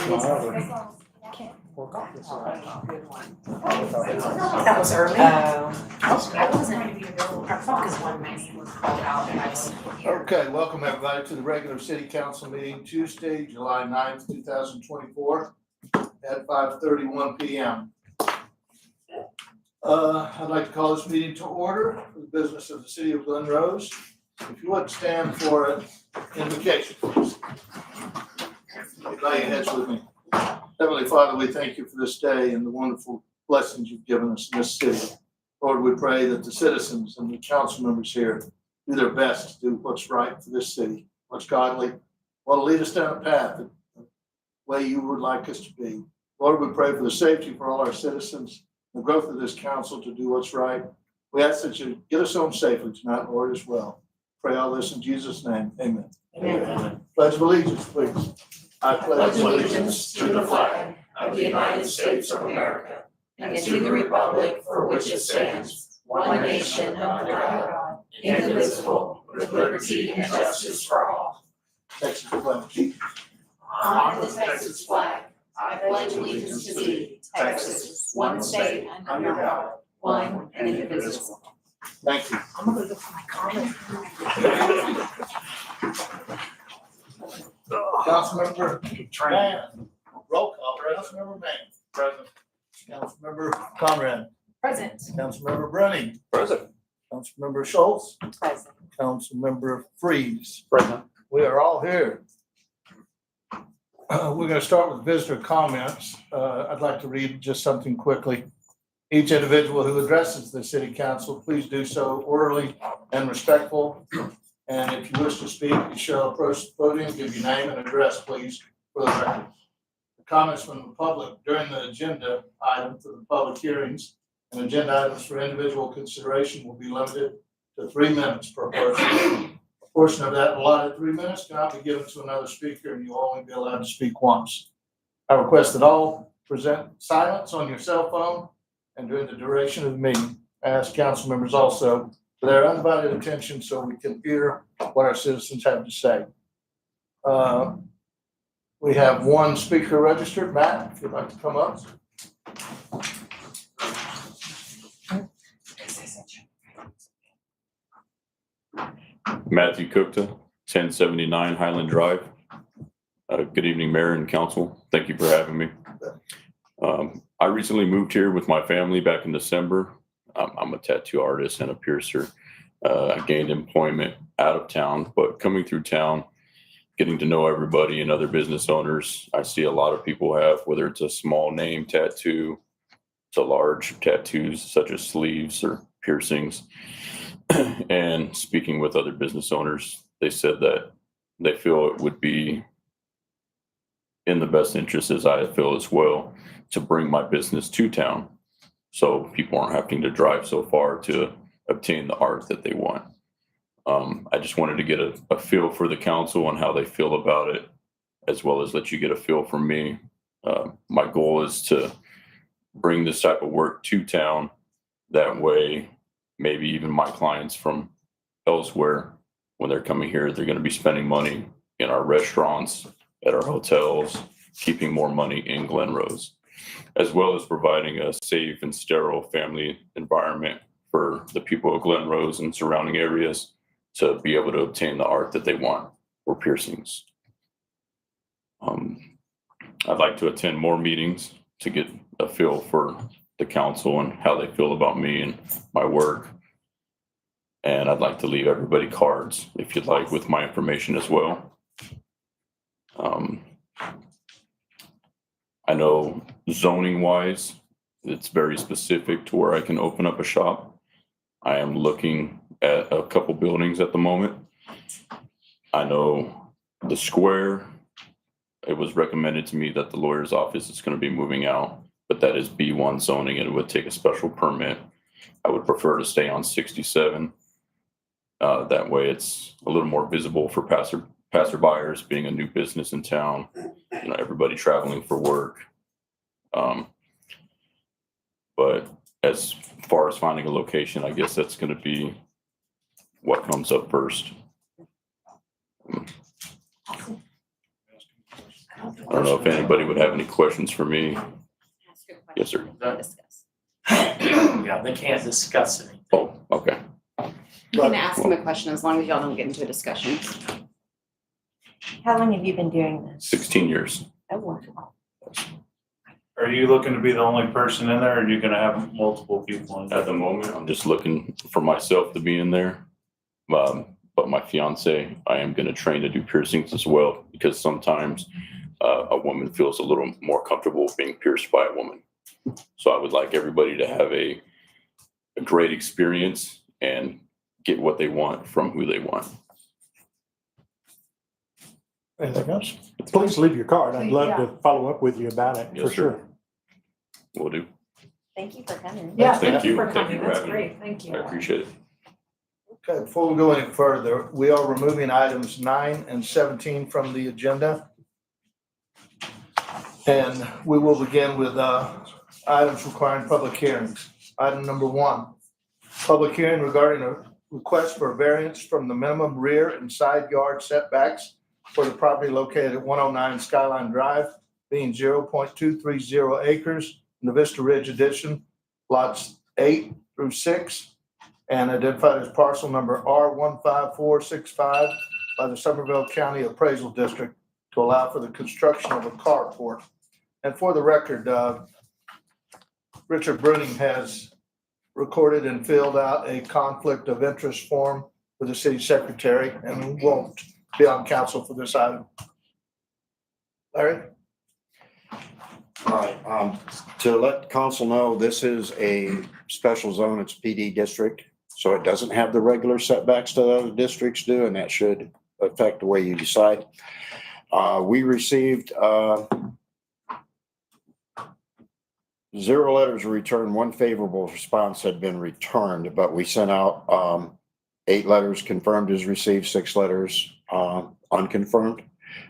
That was early. I wasn't, our focus one, my name was called out and I was here. Okay, welcome everybody to the regular city council meeting Tuesday, July 9th, 2024 at 5:31 p.m. I'd like to call this meeting to order for the business of the city of Glen Rose. If you would stand for an invocation, please. Bow your heads with me. Heavenly Father, we thank you for this day and the wonderful blessings you've given us in this city. Lord, we pray that the citizens and the council members here do their best to do what's right for this city, what's godly, want to lead us down a path the way you would like us to be. Lord, we pray for the safety for all our citizens, the growth of this council to do what's right. We ask that you get us home safely tonight, Lord, as well. Pray all this in Jesus' name. Amen. Amen. Pledge of allegiance, please. I Pledge allegiance to the flag of the United States of America and to the republic for which it stands, one nation under God, indivisible, with liberty and justice for all. Texas pledge. On the Texas flag, I pledge allegiance to thee, Texas, one state under God, one and indivisible. Thank you. I'm gonna look for my comment. Councilmember Tran. Roll call. Councilmember Mann. Present. Councilmember Conrad. Present. Councilmember Brennan. Present. Councilmember Schultz. Present. Councilmember Freeze. Present. We are all here. We're going to start with visitor comments. I'd like to read just something quickly. Each individual who addresses the city council, please do so orderly and respectful. And if you wish to speak, you shall approach the podium, give your name and address, please, for the record. The comments from the public during the agenda item for the public hearings and agenda items for individual consideration will be limited to 3 minutes per person. A portion of that allotted 3 minutes cannot be given to another speaker, and you'll only be allowed to speak once. I request that all present silence on your cell phone and during the duration of the meeting. I ask council members also for their undivided attention so we can hear what our citizens have to say. We have one speaker registered. Matt, if you'd like to come up. Matthew Cookta, 1079 Highland Drive. Good evening, Mayor and Council. Thank you for having me. I recently moved here with my family back in December. I'm a tattoo artist and a piercer. I gained employment out of town, but coming through town, getting to know everybody and other business owners, I see a lot of people have, whether it's a small name tattoo to large tattoos such as sleeves or piercings. And speaking with other business owners, they said that they feel it would be in the best interest, as I feel as well, to bring my business to town so people aren't having to drive so far to obtain the art that they want. I just wanted to get a feel for the council and how they feel about it, as well as let you get a feel from me. My goal is to bring this type of work to town. That way, maybe even my clients from elsewhere, when they're coming here, they're going to be spending money in our restaurants, at our hotels, keeping more money in Glen Rose, as well as providing a safe and sterile family environment for the people of Glen Rose and surrounding areas to be able to obtain the art that they want or piercings. I'd like to attend more meetings to get a feel for the council and how they feel about me and my work. And I'd like to leave everybody cards, if you'd like, with my information as well. I know zoning wise, it's very specific to where I can open up a shop. I am looking at a couple buildings at the moment. I know the square, it was recommended to me that the lawyer's office is going to be moving out, but that is B1 zoning and it would take a special permit. I would prefer to stay on 67. That way it's a little more visible for passerbyers, being a new business in town, everybody traveling for work. But as far as finding a location, I guess that's going to be what comes up first. I don't know if anybody would have any questions for me. Ask a question. Yes, sir. Discuss. Yeah, they can't discuss anything. Oh, okay. You can ask him a question as long as y'all don't get into a discussion. How long have you been doing this? 16 years. Oh, wow. Are you looking to be the only person in there, or are you gonna have multiple people in At there? the moment, I'm just looking for myself to be in there. But my fiance, I am going to train to do piercings as well, because sometimes a woman feels a little more comfortable being pierced by a woman. So I would like everybody to have a great experience and get what they want from who they want. Anything else? Please leave your card. I'd love Yeah. to follow up with you about it, Yes, for sir. sure. Will do. Thank you for coming. Yeah, Thank you you. for Thank coming. you for That's having me. great. Thank I you. appreciate it. Okay, before we go any further, we are removing items 9 and 17 from the agenda. And we will begin with items requiring public hearings. Item number 1, public hearing regarding a request for a variance from the minimum rear and side yard setbacks for the property located at 109 Skyline Drive, being 0.230 acres in the Vista Ridge addition, lots 8 through 6, and identified as parcel number R15465 by the Somerville County Appraisal District to allow for the construction of a carport. And for the record, Richard Bruning has recorded and filled out a conflict of interest form for the city secretary and won't be on council for this item. Larry? All right, to let council know, this is a special zone, it's PD district, so it doesn't have the regular setbacks that other districts do, and that should affect the way you decide. We received 0 letters returned, 1 favorable response had been returned, but we sent out 8 letters confirmed as received, 6 letters unconfirmed.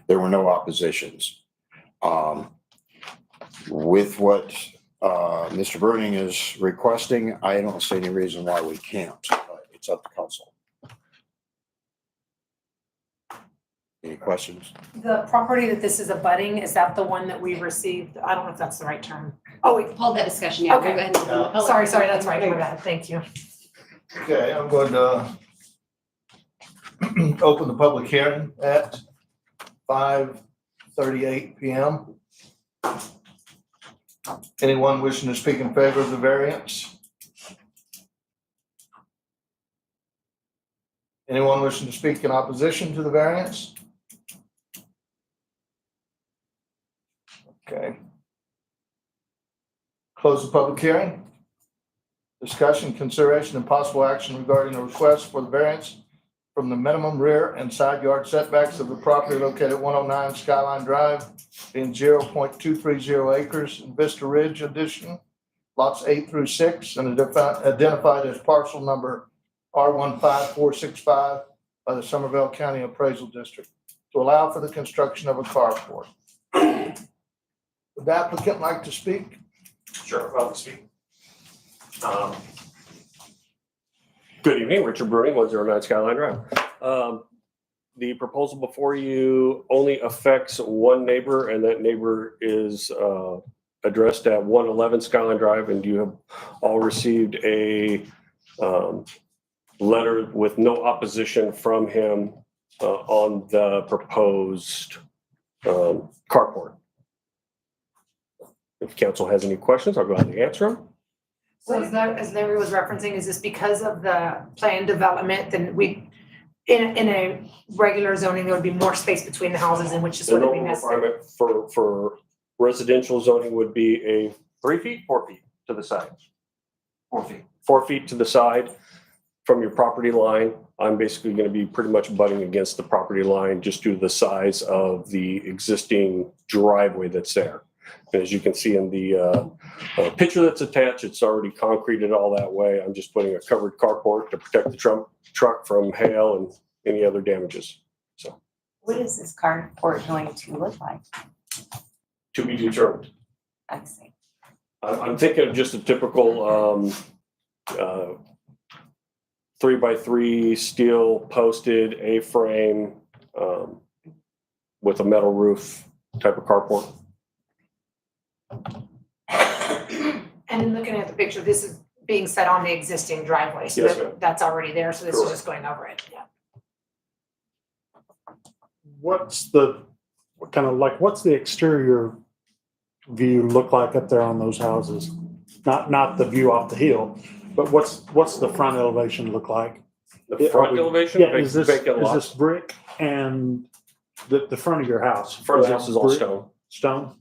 There were no oppositions. With what Mr. Bruning is requesting, I don't see any reason why we can't. It's up to council. Any questions? The property that this is abutting, is that the one that we received? I don't know if that's the right term. Oh, wait, Hold that discussion, yeah. Okay. Go ahead and open the public sorry, hearing. that's right. My bad. Thank you. Okay, I'm going to open the public hearing at 5:38 PM. Anyone wishing to speak in favor of the variance? Anyone wishing to speak in opposition to the variance? Okay. Close the public hearing. Discussion, consideration, and possible action regarding a request for the variance from the minimum rear and side yard setbacks of the property located at 109 Skyline Drive, being 0.230 acres in Vista Ridge addition, lots 8 through 6, and identified as parcel number R15465 by the Somerville County Appraisal District to allow for the construction of a carport. Would the applicant like to speak? Sure, I'll speak. Good evening, Richard Bruning, 109 Skyline Drive. The proposal before you only affects one neighbor, and that neighbor is addressed at 111 Skyline Drive, and you have all received a letter with no opposition from him on the proposed carport. If council has any questions, I'll gladly answer them. So as Larry was referencing, is this because of the planned development, then in a regular zoning, there would be more space between the houses, in which is The what would be normal necessary? requirement for residential zoning would be a 3 feet, 4 feet to the side. 4 feet. 4 feet to the side from your property line. I'm basically going to be pretty much butting against the property line just due to the size of the existing driveway that's there. And as you can see in the picture that's attached, it's already concreted all that way. I'm just putting a covered carport to protect the truck from hail and any other damages. So What is this carport going to look like? to be determined. I see. I'm thinking of just a typical 3x3 steel posted A-frame with a metal roof type of carport. And in looking at the picture, this is being set on the existing driveway, so Yes, that's already there, so this is Correct. just going over it, yeah. What's the exterior view look like up there on those houses? Not the view off the hill, but what's the front elevation look like? The front elevation, Yeah, is vacant this lots. brick and the front of your house? Front of the it house is all brick, stone. Stone?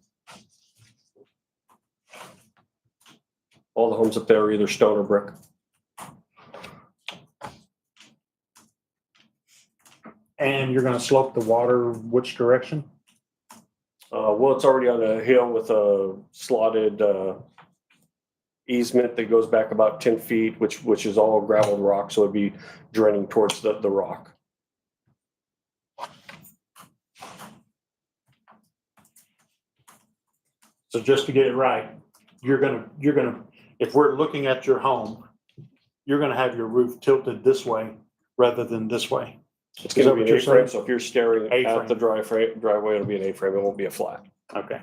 All the homes up there are either stone or brick. And you're gonna slope the water which direction? Well, it's already on a hill with a slotted easement that goes back about 10 feet, which is all gravelled rock, so it'd be draining towards the rock. So just to get it right, you're gonna, if we're looking at your home, you're gonna have your roof tilted this way rather than this way. It's Is gonna that be what an you're A-frame, saying? so if you're staring at A-frame. the driveway, it'll be an A-frame, it won't be a flat. Okay.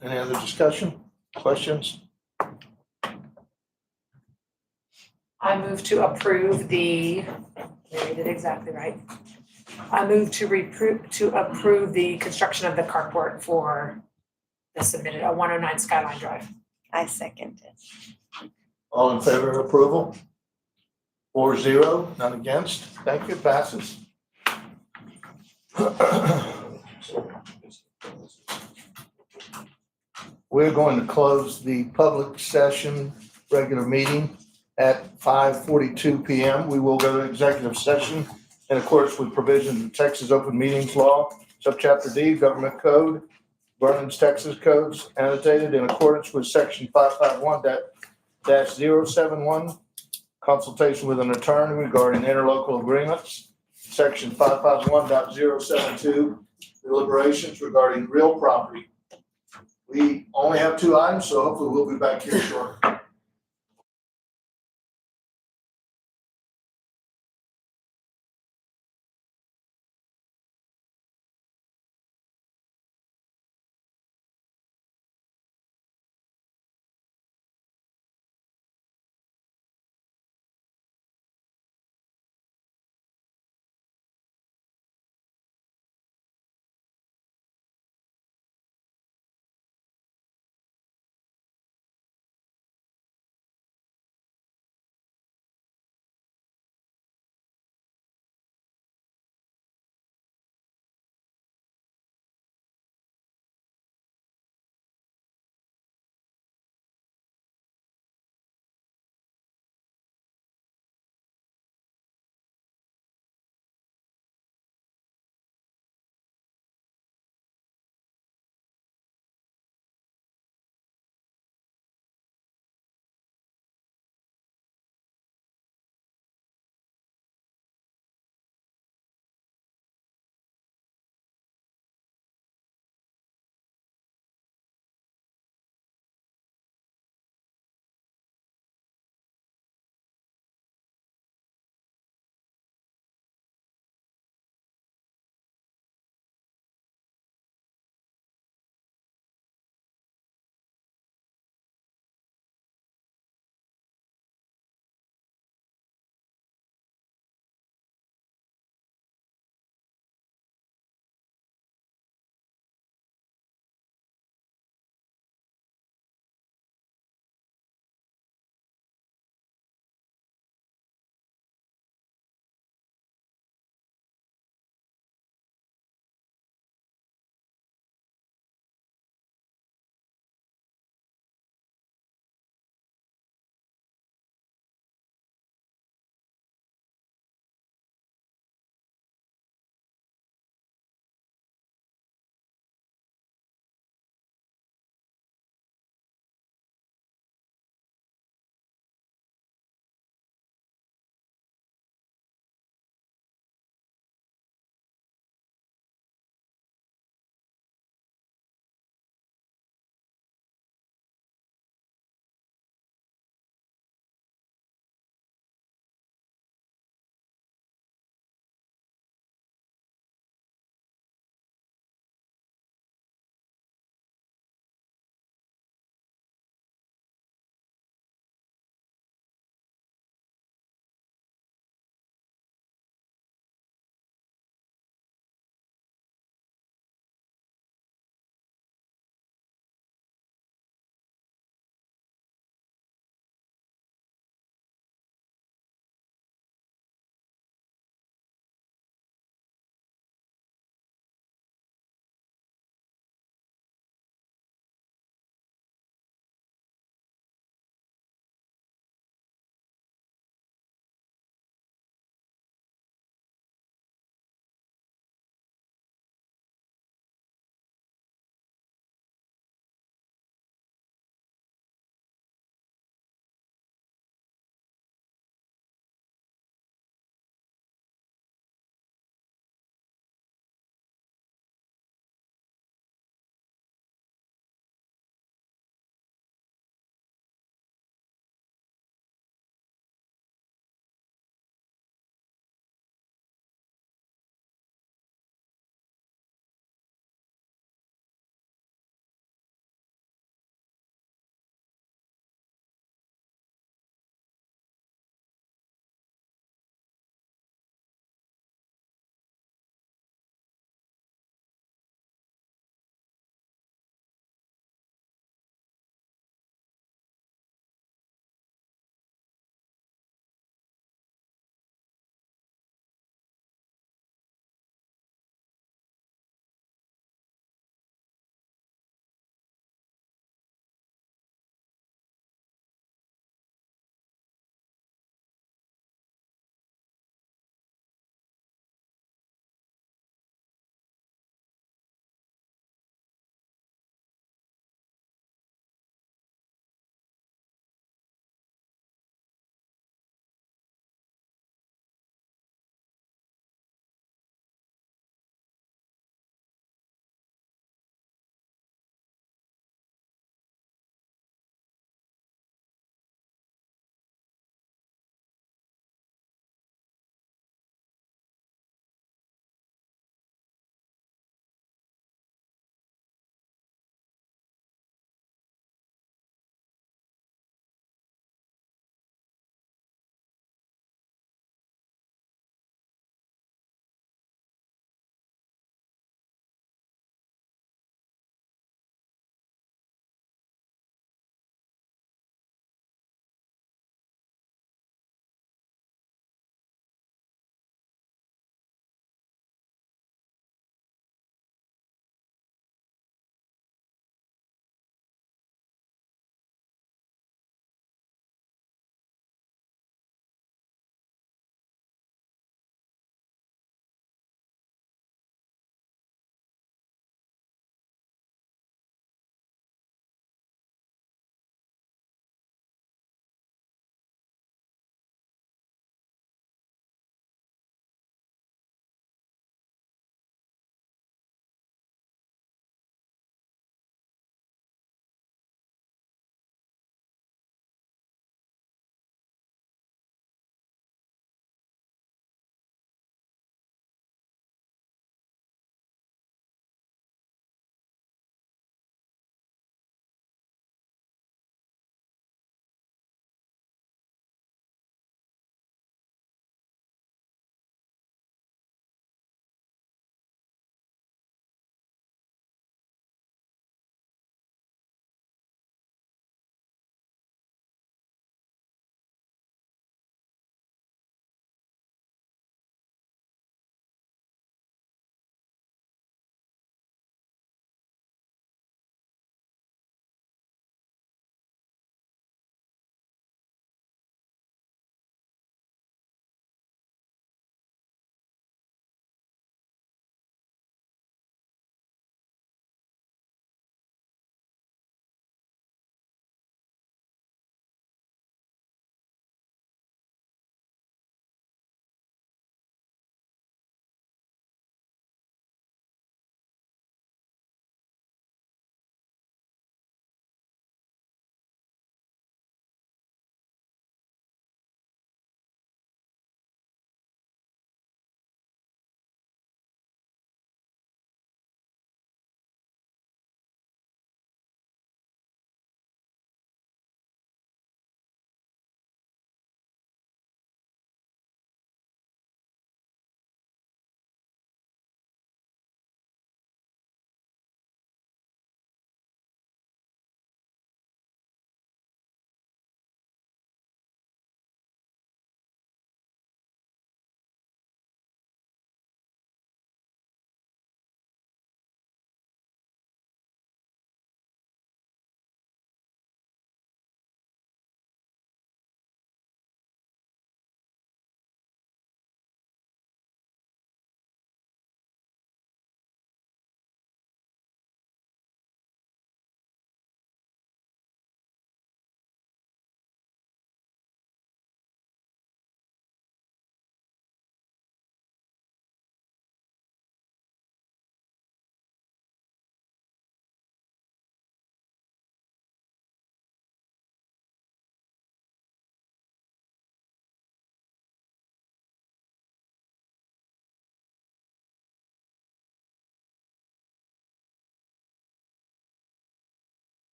Any other discussion, questions? I move to approve let me read it exactly right. I move to approve the construction of the carport for the submitted, 109 Skyline Drive. I second it. All in favor of approval? 4-0, none against. Thank you, passes. We're going to close the public session regular meeting at 5:42 PM. We will go to executive session in accordance with provisions of Texas Open Meetings Law, Subchapter D, Government Code, Vernon's Texas Codes, annotated in accordance with Section 551-071, consultation with an attorney regarding interlocal agreements, Section 551.072, deliberations regarding real property. We only have 2 items, so hopefully we'll be back here shortly.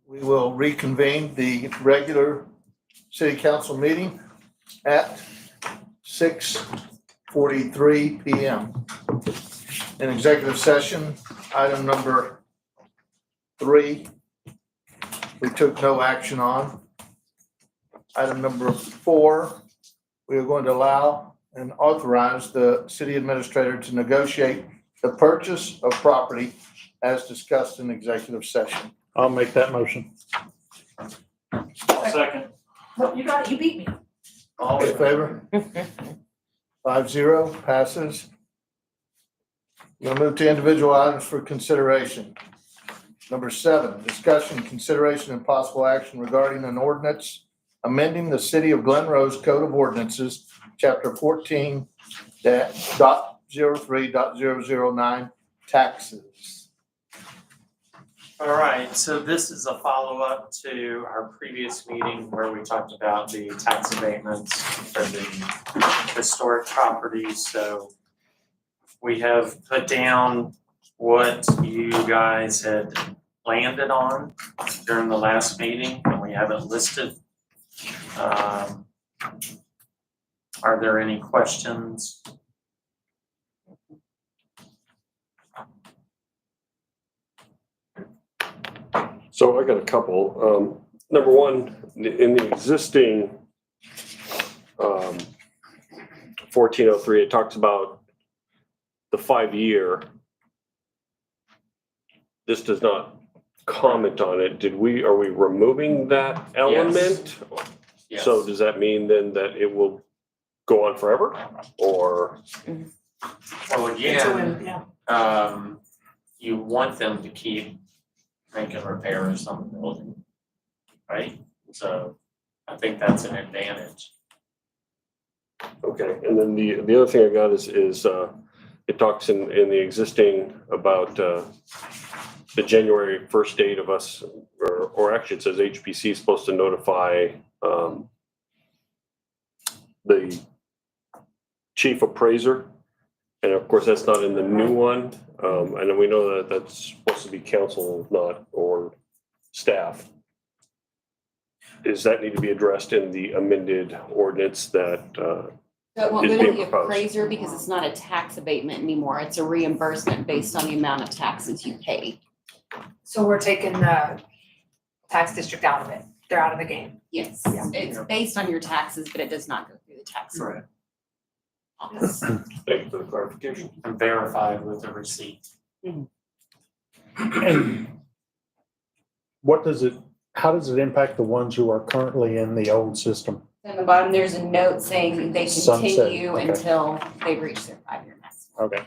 We will reconvene the regular city council meeting at 6:43 PM. In executive session, item number 3, we took no action on. Item number 4, we are going to allow and authorize the city administrator to negotiate the purchase of property as discussed in executive session. I'll make that motion. I'll second. No, you got it, you beat me. All in favor? 5-0, passes. We'll move to individual items for consideration. Number 7, discussion, consideration, and possible action regarding an ordinance amending the City of Glen Rose Code of Ordinances, Chapter 14.03.009, taxes. All right, so this is a follow-up to our previous meeting where we talked about the tax abatements for the historic properties. So we have put down what you guys had landed on during the last meeting, and we have it listed. Are there any questions? So I got a couple. Number one, in the existing 1403, it talks about the 5-year. This does not comment on it. Are we removing that element? Yes. So does that mean then that it will go on forever or? Well, again, Yeah. you want them to keep making repairs on the building, right? So I think that's an advantage. Okay, and then the other thing I got is it talks in the existing about the January 1st date of us, or actually it says HPC is supposed to notify the chief appraiser. And of course, that's not in the new one. And we know that that's supposed to be council, not or staff. Does that need to be addressed in the amended ordinance that So it won't is go to being the proposed? appraiser because it's not a tax abatement anymore. It's a reimbursement based on the amount of taxes you pay. So we're taking the tax district out of it. They're out of the game. Yes, Yeah. it's based on your taxes, but it does not go through the tax office. Thank you for the clarification. And verify with the receipt. And how does it impact the ones who are currently in the old system? At the bottom, there's a note saying they Sunset, continue okay. until they reach their 5-year maximum. Okay.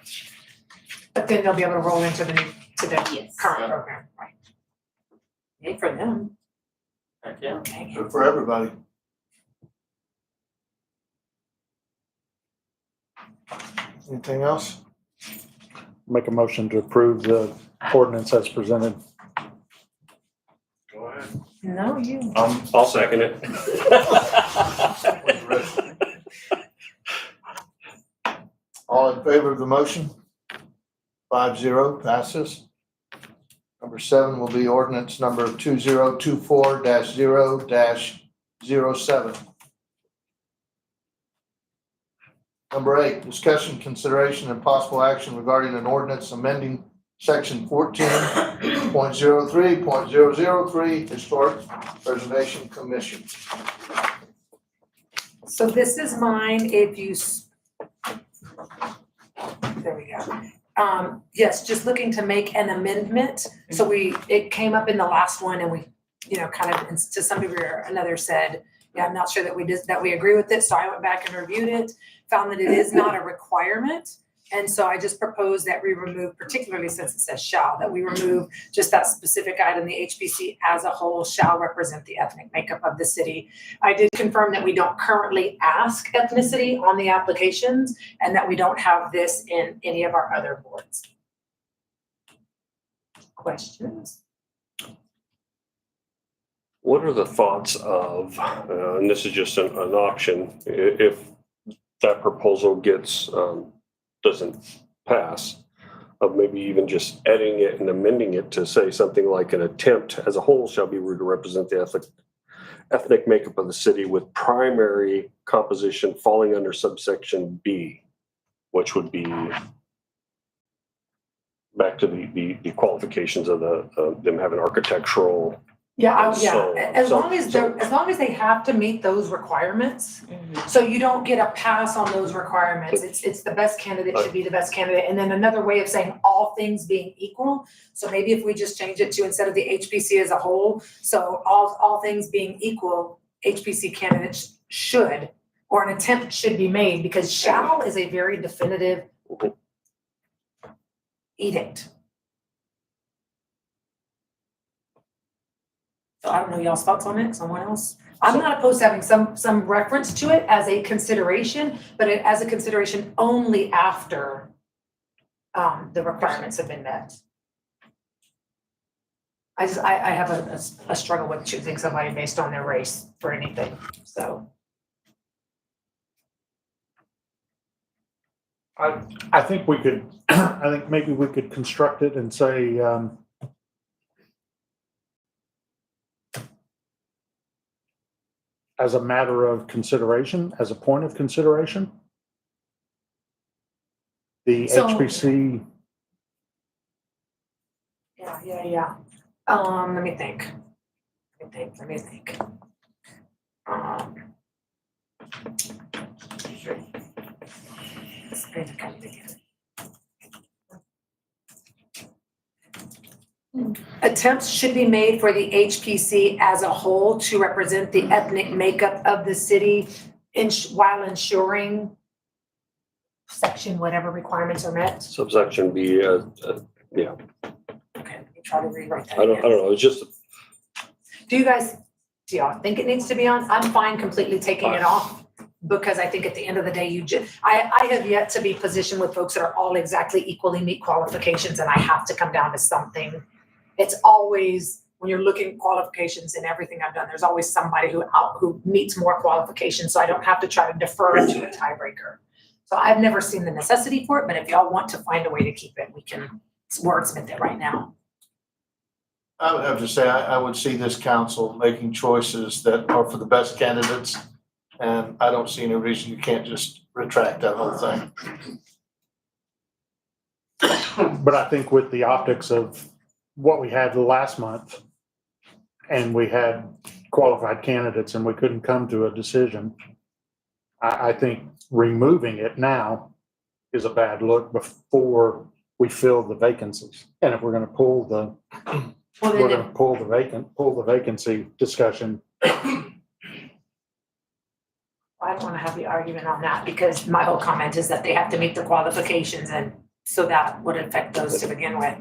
But then they'll be able to roll into the Yes. current program, right? Yay for them. Heck, yeah. Dang it. Good for everybody. Anything else? Make a motion to approve the ordinance as presented. Go ahead. No, you. I'll second it. All in favor of the motion? 5-0, passes. Number 7 will be ordinance number 2024-0-07. Number 8, discussion, consideration, and possible action regarding an ordinance amending section 14.03.003 Historic Preservation Commission. So this is mine, if you, there we go. Yes, just looking to make an amendment. So it came up in the last one and we, kind of, to some degree or another said, yeah, I'm not sure that we agree with it. So I went back and reviewed it, found that it is not a requirement. And so I just proposed that we remove, particularly since it says shall, that we remove just that specific item, the HBC as a whole shall represent the ethnic makeup of the city. I did confirm that we don't currently ask ethnicity on the applications and that we don't have this in any of our other boards. Questions? What are the thoughts of, and this is just an option, if that proposal gets, doesn't pass, of maybe even just editing it and amending it to say something like an attempt as a whole shall be to represent the ethnic makeup of the city with primary composition falling under subsection B, which would be back to the qualifications of them having architectural. Yeah, So- as long as they have to meet those requirements, so you don't get a pass on those requirements. It's the best candidate should be the best candidate. And then another way of saying all things being equal. So maybe if we just change it to instead of the HPC as a whole, so all things being equal, HPC candidates should, or an attempt should be made, because shall is a very definitive edict. So I don't know y'all's thoughts on it, someone else? I'm not opposed to having some reference to it as a consideration, but as a consideration only after the requirements have been met. I have a struggle with choosing somebody based on their race for anything, so. I think we could, I think maybe we could construct it and say, as a matter of consideration, as a point of consideration, the So- HPC, Yeah. Let me think. Attempts should be made for the HPC as a whole to represent the ethnic makeup of the city while ensuring section whatever requirements are met. Subsection B, yeah, Okay, let me try to rewrite that I don't again. know, it's just, Do y'all think it needs to be on? I'm fine completely taking it off, because I think at the end of the day, I have yet to be positioned with folks that are all exactly equally meet qualifications, and I have to come down to something. It's always, when you're looking at qualifications in everything I've done, there's always somebody who meets more qualifications, so I don't have to try to defer to a tiebreaker. So I've never seen the necessity for it, but if y'all want to find a way to keep it, we can wordsmith it right now. I would have to say, I would see this council making choices that are for the best candidates. And I don't see any reason you can't just retract that whole thing. but I think with the optics of what we had last month, and we had qualified candidates and we couldn't come to a decision, I think removing it now is a bad look before we fill the vacancies. And if we're gonna pull the, Well, we're then, gonna pull the vacancy discussion. I don't want to have the argument on that, because my whole comment is that they have to meet the qualifications, and so that would affect those to begin with.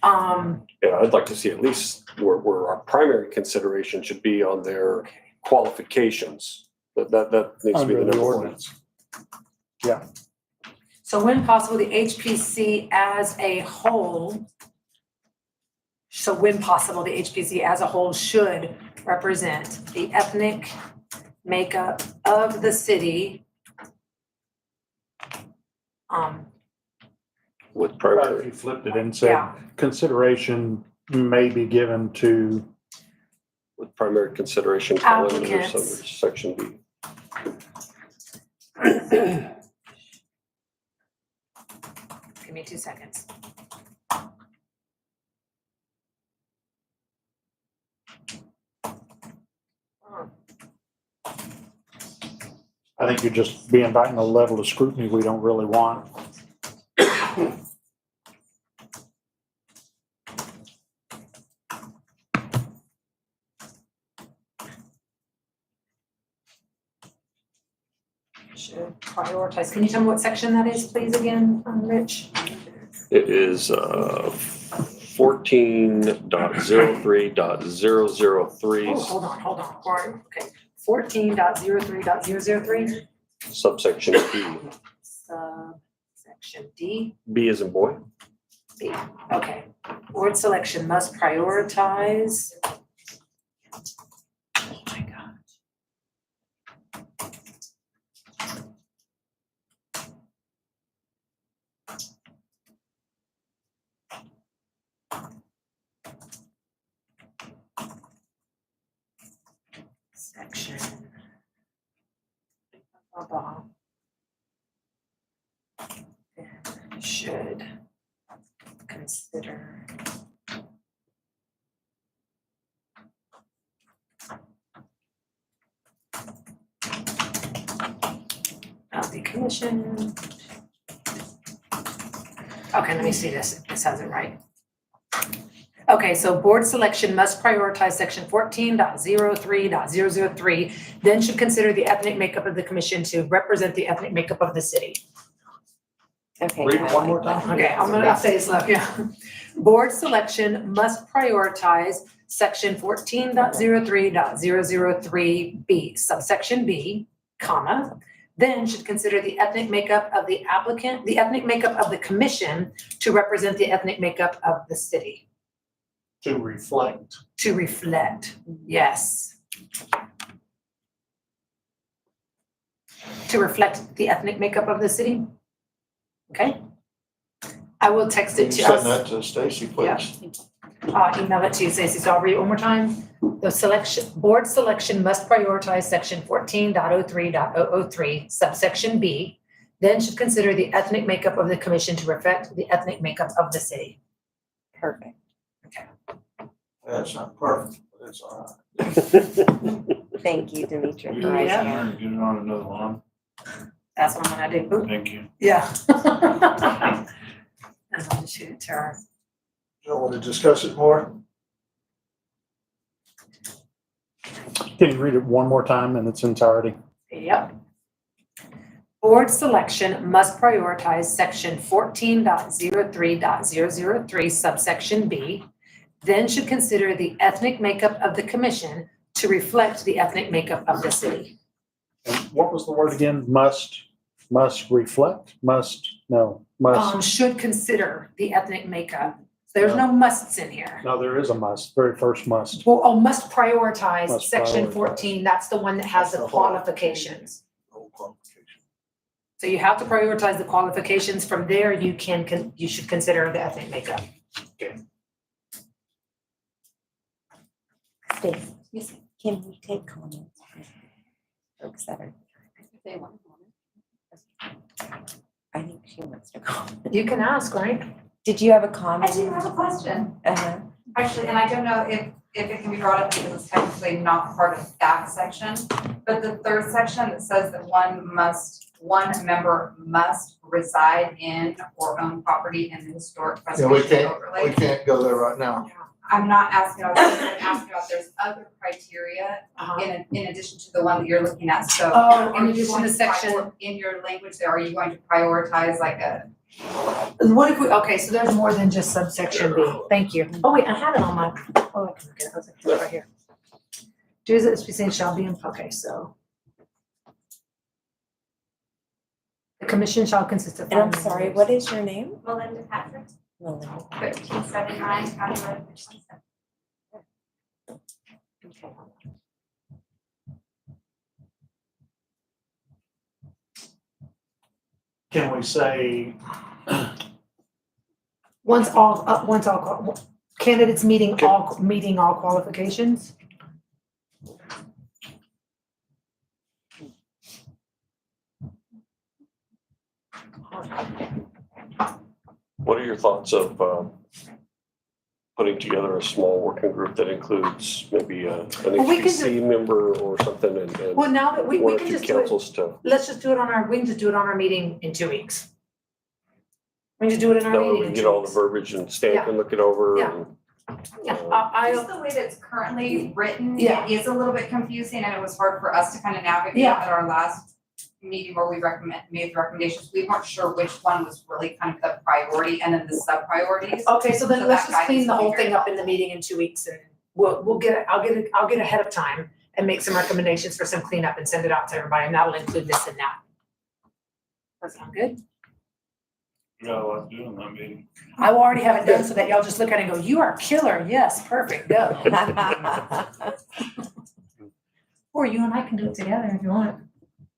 yeah, I'd like to see at least where our primary consideration should be on their qualifications. That needs to be the Under the number one. ordinance. So when possible, the HPC as a whole. So when possible, the HPC as a whole should represent the ethnic makeup of the city. With If primary, you flipped it and said, Yeah, consideration may be given to, with primary consideration falling under Applicants. section B. give me 2 seconds. I think you'd just be inviting a level of scrutiny we don't really want. Should prioritize. Can you tell me what section that is, please, again, Rich? It is 14.03.003 Oh, hold on. Okay. 14.03.003, subsection B. subsection D. B as in boy. B. Okay. Board selection must prioritize. Oh my God. Section. Blah, blah. Then should consider. Of the commission. Okay, let me see this. This has it right. Okay, so board selection must prioritize section 14.03.003, then should consider the ethnic makeup of the commission to represent the ethnic makeup of the city. Okay. Read it I one like more that. time. Okay, I'm gonna say it slow, yeah. Board selection must prioritize section 14.03.003B, subsection B, comma, then should consider the ethnic makeup of the applicant, the ethnic makeup of the commission to represent the ethnic makeup of the city, To reflect. to reflect, yes. To reflect the ethnic makeup of the city. Okay? I will text it to Send us. that to Stacy, please. Email it to you, Stacey, so I'll read it one more time. The selection, board selection must prioritize section 14.03.003, subsection B, then should consider the ethnic makeup of the commission to reflect the ethnic makeup of the city. Perfect. That's not perfect, but it's all Thank you, Demetra, for Yeah. writing Get that. it on another one. That's what I'm gonna do. Thank you. Yeah. And I'll just shoot it to her. right. You want to discuss it more? Can you read it one more time in its entirety? Yep. Board selection must prioritize section 14.03.003 subsection B, then should consider the ethnic makeup of the commission to reflect the ethnic makeup of the city. And what was the word again? Must reflect? Must. Should consider the ethnic makeup. There's no musts in here. No, there is a must, very first must. Well, must prioritize Must section prioritize. 14. That's the one that has the That's the whole- qualifications. No qualification. So you have to prioritize the qualifications. From there, you should consider the ethnic makeup. Stacy, can we take comments from folks that are, if they want to comment? I think she wants to comment. You can ask, right? Did you have a I comment? do have a question, Uh-huh. actually, and I don't know if it can be brought up because it's technically not part of that section. But the third section that says that one member must reside in or own property in the historic Yeah, we preservation can't, we overlay. can't go there right now. I'm not asking about this, I'm asking about there's other criteria in addition to the one that you're looking at, so. Oh, Are in you addition going to to section, in your language there, are you going to prioritize like a? what if we, okay, so there's more than just subsection B. Thank you. Oh, wait, I had it on my, oh, I can look at it. I was like, it's right here. Do as we say shall be, okay, so. The commission shall consist of. And I'm 5 sorry, members. what is your name? Melinda Patrick, Melinda. 1379 County Road 27. Okay, hold on. Can we say, Once all candidates meeting all qualifications? What are your thoughts of putting together a small working group that includes maybe an Well, we can HPC member or something and Well, now that we one or can two just do it, councils to, let's just do it we can just do it on our meeting in 2 weeks. We can just do it in our that way we meeting can in get 2 all the weeks. verbiage and Stan Yeah. can look it over Yeah. and. Yeah, Just the way that it's currently written, Yeah. it is a little bit confusing and it was hard for us to kind of navigate Yeah. at our last meeting where we made the recommendations. We weren't sure which one was really kind of the priority and then the sub-priorities. Okay, so then So let's that just clean guidance the would be whole very thing up in the helpful. meeting in 2 weeks and we'll get it, I'll get ahead of time and make some recommendations for some cleanup and send it out to everybody, and that'll include this and that. That sound good? We got a lot to do in that meeting. I will already have it done so that y'all just look at it and go, you are killer, yes, perfect, go. Or you and I can do it together if you want.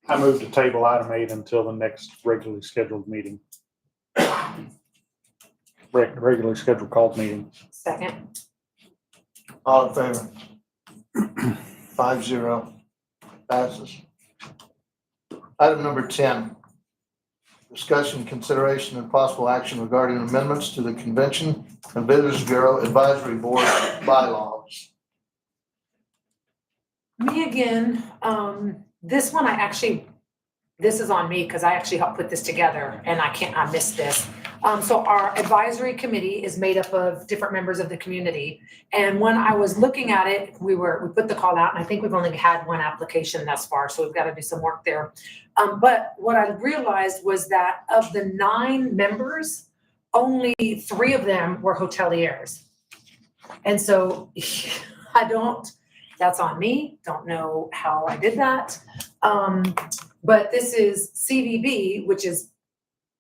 I moved to table item 8 until the next regularly scheduled meeting. Regularly scheduled called meeting. Second, All in favor? 5-0. Passes. Item number 10, discussion, consideration, and possible action regarding amendments to the Convention and Visitors Bureau Advisory Board bylaws. Me again, this one this is on me because I actually helped put this together and I missed this. So our advisory committee is made up of different members of the community. And when I was looking at it, we put the call out and I think we've only had one application thus far, so we've got to do some work there. But what I realized was that of the 9 members, only 3 of them were hoteliers. And so that's on me, don't know how I did that. But this is CVB, which is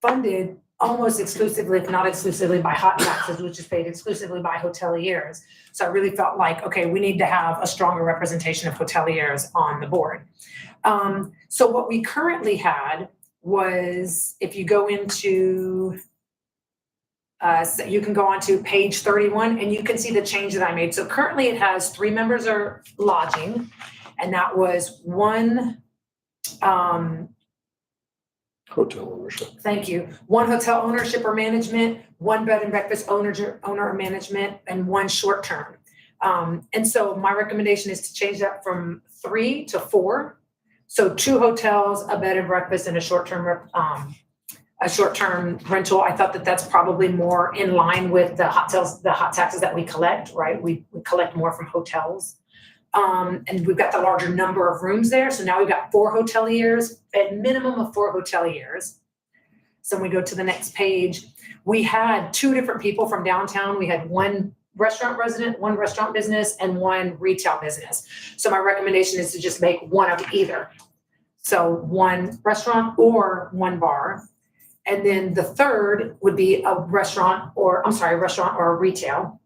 funded almost exclusively, if not exclusively, by hot taxes, which is paid exclusively by hoteliers. So I really felt like, okay, we need to have a stronger representation of hoteliers on the board. So what we currently had was, if you go into, so you can go on to page 31 and you can see the change that I made. So currently it has 3 members are lodging, and that was 1, Hotel ownership. thank you. 1 hotel ownership or management, 1 bed and breakfast owner or management, and 1 short term. And so my recommendation is to change that from 3 to 4. So 2 hotels, a bed and breakfast, and a short term rental. I thought that that's probably more in line with the hot taxes that we collect, right? We collect more from hotels. And we've got the larger number of rooms there. So now we've got 4 hoteliers, at minimum of 4 hoteliers. So when we go to the next page, we had 2 different people from downtown. We had 1 restaurant resident, 1 restaurant business, and 1 retail business. So my recommendation is to just make 1 of either. So 1 restaurant or 1 bar. And then the third would be a restaurant or a retail.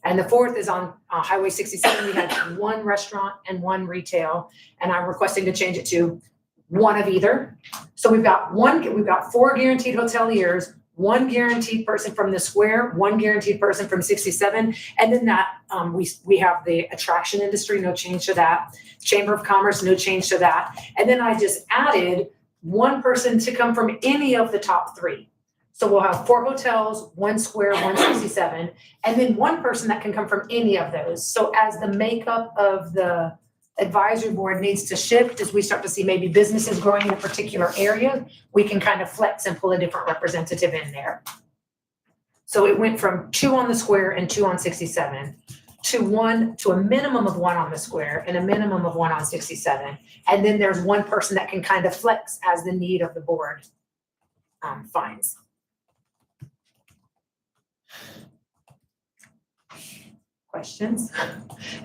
And the 4th is on Highway 67. We had 1 restaurant and 1 retail, and I'm requesting to change it to 1 of either. So we've got 4 guaranteed hoteliers, 1 guaranteed person from the square, 1 guaranteed person from 67, and then that we have the attraction industry, no change to that. Chamber of Commerce, no change to that. And then I just added 1 person to come from any of the top 3. So we'll have 4 hotels, 1 square, 167, and then 1 person that can come from any of those. So as the makeup of the advisory board needs to shift, as we start to see maybe businesses growing in a particular area, we can kind of flex and pull a different representative in there. So it went from 2 on the square and 2 on 67 to a minimum of 1 on the square and a minimum of 1 on 67. And then there's 1 person that can kind of flex as the need of the board finds. Questions?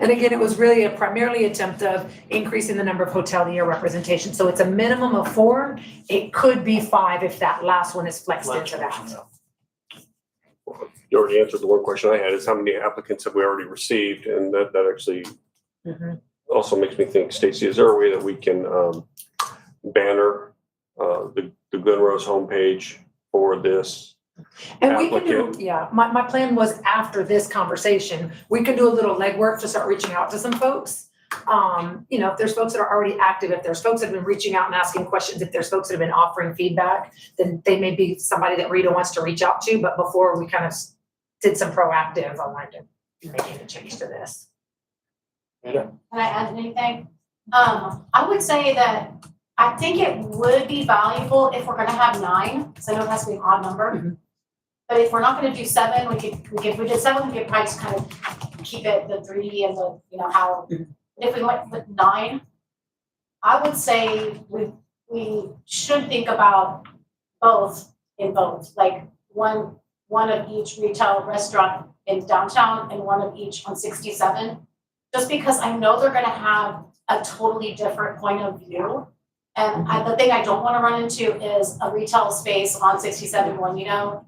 And again, it was really a primarily attempt of increasing the number of hotelier representation. So it's a minimum of 4. It could be 5 if that last one is flexed into that. You already answered the one question I had, is how many applicants have we already received? And that actually also makes me think, Stacy, is there a way that we can banner the Glenrose homepage for this? And we can do, my plan was after this conversation, we can do a little legwork to start reaching out to some folks. If there's folks that are already active, if there's folks that have been reaching out and asking questions, if there's folks that have been offering feedback, then they may be somebody that Rita wants to reach out to. But before we kind of did some proactive, I wanted to make a change to this. Can I add anything? I would say that I think it would be valuable if we're gonna have 9, because I know it has to be an odd number. But if we're not gonna do 7, if we did 7, we could probably just kind of keep it the 3 and the, how. If we went with 9, I would say we should think about both, like one of each retail restaurant in downtown and 1 of each on 67. Just because I know they're gonna have a totally different point of view. And the thing I don't wanna run into is a retail space on 67 one,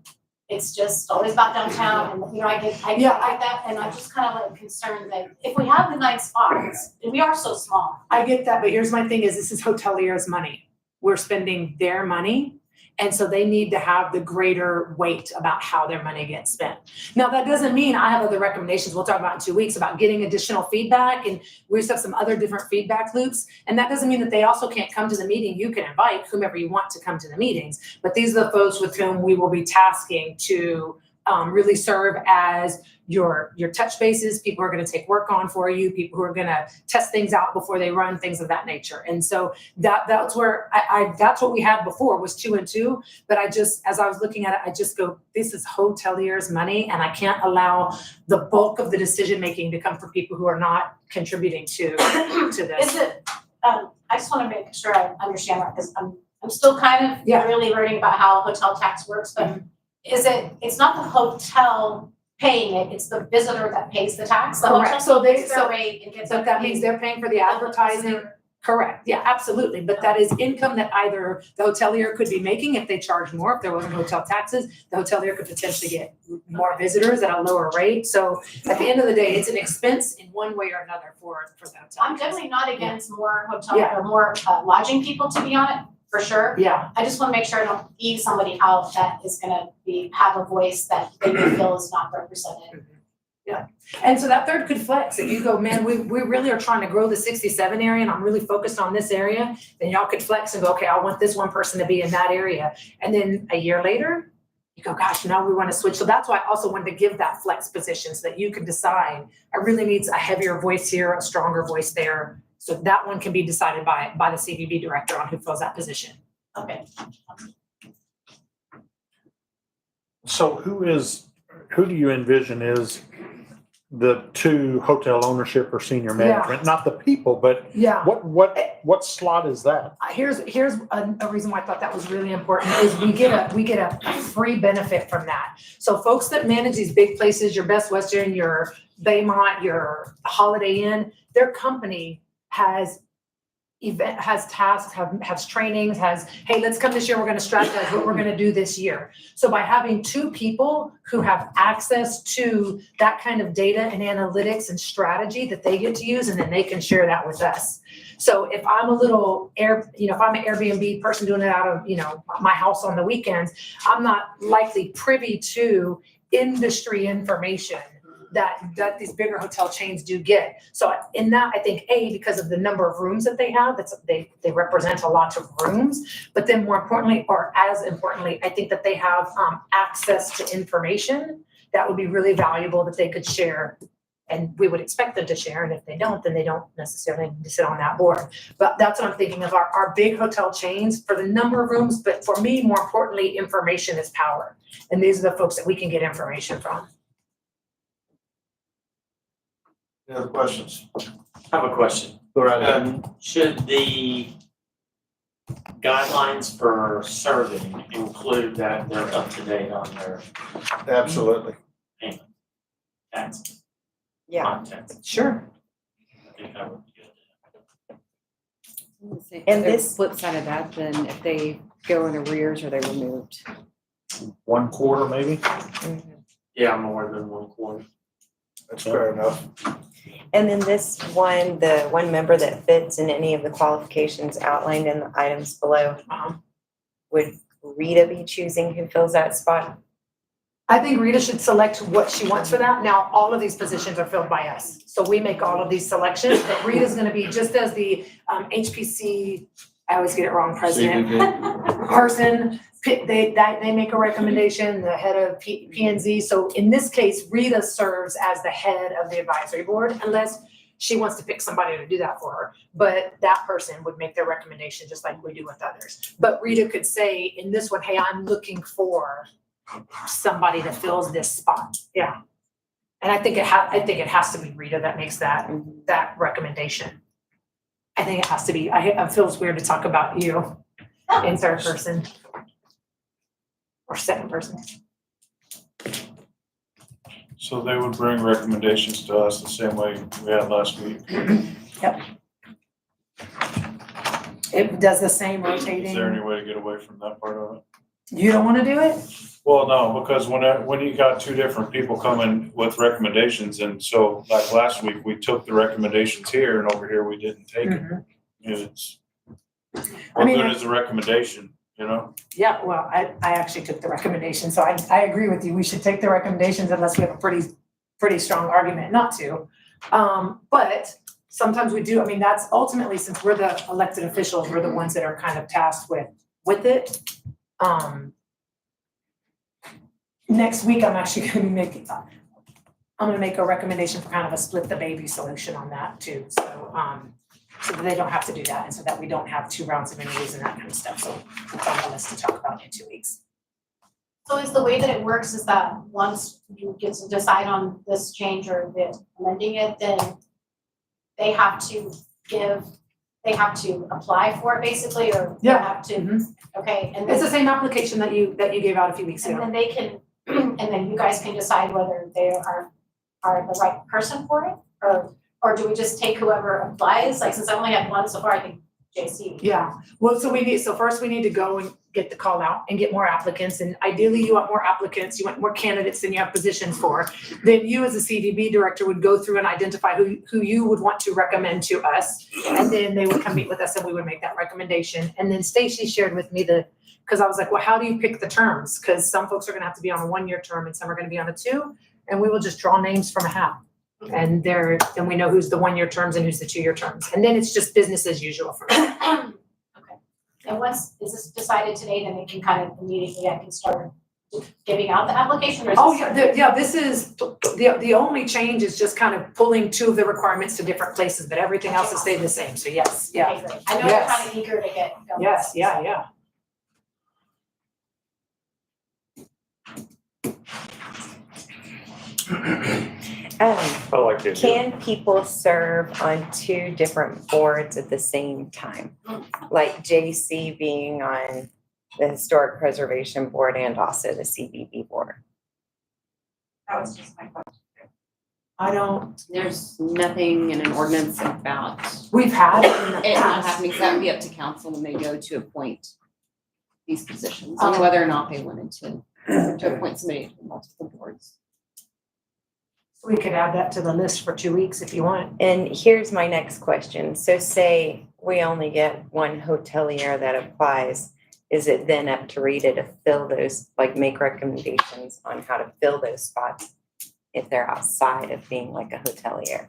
it's just always about downtown, and I get like that, and I'm just kind of like concerned that if we have the 9 spots, and we are so small. I get that, but here's my thing is this is hoteliers' money. We're spending their money. And so they need to have the greater weight about how their money gets spent. Now, that doesn't mean I have other recommendations we'll talk about in 2 weeks about getting additional feedback, and we just have some other different feedback loops. And that doesn't mean that they also can't come to the meeting. You can invite whomever you want to come to the meetings, but these are the folks with whom we will be tasking to really serve as your touch bases, people who are going to take work on for you, people who are going to test things out before they run, things of that nature. And so that's where that's what we had before, was 2 and 2. But I just, as I was looking at it, I just go, this is hoteliers' money, and I can't allow the bulk of the decision making to come from people who are not contributing to this. Is it, I just want to make sure I understand that, because I'm still kind of Yeah. really learning about how hotel tax works, but it's not the hotel paying it, it's the visitor that pays the tax? The Correct. hotel So they- gets their rate and gets So that means they're paying for the advertising. Correct, yeah, absolutely, but that is income that either the hotelier could be making if they charge more, if there wasn't hotel taxes, the hotelier could potentially get more visitors at a lower rate. So at the end of the day, it's an expense in one way or another for the hotel. I'm definitely not against more hotel Yeah. or more lodging people to be on it, for sure. Yeah, I just want to make sure I don't leave somebody out that is gonna have a voice that they may feel is not represented. and so that third could flex. If you go, man, we really are trying to grow the 67 area and I'm really focused on this area, then y'all could flex and go, okay, I want this one person to be in that area. And then a year later, you go, gosh, now we want to switch. So that's why I also wanted to give that flex position so that you can decide, I really need a heavier voice here, a stronger voice there. So that one can be decided by the CVB director on who fills that position. Okay. So who do you envision is the 2 hotel ownership or senior Yeah. management? Not the people, but Yeah. what slot is that? Here's a reason why I thought that was really important is we get a free benefit from that. So folks that manage these big places, your Best Western, your Baymont, your Holiday Inn, their company has tasks, has trainings, hey, let's come this year, we're gonna strategize what we're gonna do this year. So by having 2 people who have access to that kind of data and analytics and strategy that they get to use, and then they can share that with us. So if I'm if I'm an Airbnb person doing it out of, my house on the weekends, I'm not likely privy to industry information that these bigger hotel chains do get. So in that, I think, because of the number of rooms that they have, they represent a lot of rooms, but then more importantly, or as importantly, I think that they have access to information that would be really valuable that they could share. And we would expect them to share, and if they don't, then they don't necessarily need to sit on that board. But that's what I'm thinking of, our big hotel chains for the number of rooms, but for me, more importantly, information is power. And these are the folks that we can get information from. Any other questions? I have a question. Go right ahead. Should the guidelines for serving include that they're up to date on their Absolutely. tax content? Sure. I think that would be good. And The this- flip side of that, then if they go in arrears or they removed. 1 quarter maybe? Yeah, more than 1 quarter. That's fair enough. And then the one member that fits in any of the qualifications outlined in the items below, would Rita be choosing who fills that spot? I think Rita should select what she wants for that. Now, all of these positions are filled by us. So we make all of these selections, but Rita's gonna be just as the HPC, I always get it wrong, president, person, they make a recommendation, the head of P&Z. So in this case, Rita serves as the head of the advisory board unless she wants to pick somebody to do that for her. But that person would make their recommendation just like we do with others. But Rita could say in this one, hey, I'm looking for somebody that fills this spot. Yeah. And I think it has to be Rita that makes that recommendation. I think it has to be. It feels weird to talk about you in third person or second person. So they would bring recommendations to us the same way we had last week. Yep. It does the same Is there rotating. any way to get away from that part of it? You don't want to do it? Well, no, because when you got 2 different people coming with recommendations, and so like last week, we took the recommendations here and over here we didn't take it. It's, I what mean, good is the recommendation you know? Yeah, well, I actually took the recommendation, so I agree with you. We should take the recommendations unless we have a pretty strong argument not to. But sometimes we do, I mean, that's ultimately, since we're the elected officials, we're the ones that are kind of tasked with it. Next week, I'm actually gonna be making, I'm gonna make a recommendation for kind of a split the baby solution on that too, so that they don't have to do that, and so that we don't have 2 rounds of interviews and that kind of stuff, so it's on the list to talk about in 2 weeks. So is the way that it works is that once you get to decide on this change or the amending it, then they have to apply for it basically, or they Yeah. have to, Mhm. okay, and It's then, the same application that you gave out a few weeks and ago. then they can, and then you guys can decide whether they are the right person for it, or do we just take whoever applies, like, since I only had one so far, I think JC. Yeah, well, so first we need to go and get the call out and get more applicants, and ideally you want more applicants, you want more candidates than you have positions for. Then you as a CDB director would go through and identify who you would want to recommend to us. And then they would come meet with us and we would make that recommendation. And then Stacy shared with me because I was like, well, how do you pick the terms? Because some folks are gonna have to be on a 1-year term and some are gonna be on a 2, and we will just draw names from a hat. And then we know who's the 1-year terms and who's the 2-year terms. And then it's just business as usual for us. Okay, and once, is this decided today, then it can kind of immediately, I can start giving out the application, or is Oh, this? yeah, this is, the only change is just kind of pulling 2 of the requirements to different places, but everything else has stayed the same, so yes, yeah. Okay, great. I know they're kind of eager to get going. Yes, yeah. I like it. Can people serve on 2 different boards at the same time? Like JC being on the Historic Preservation Board and also the CBB board? That was just my question. I don't, There's nothing in an ordinance about we've had it in the it not past. happening, so that would be up to council when they go to appoint these positions, and whether or not they wanted to appoint somebody to multiple boards. We could add that to the list for 2 weeks if you want. And here's my next question. So say we only get 1 hotelier that applies, is it then up to Rita to fill those, like make recommendations on how to fill those spots if they're outside of being like a hotelier?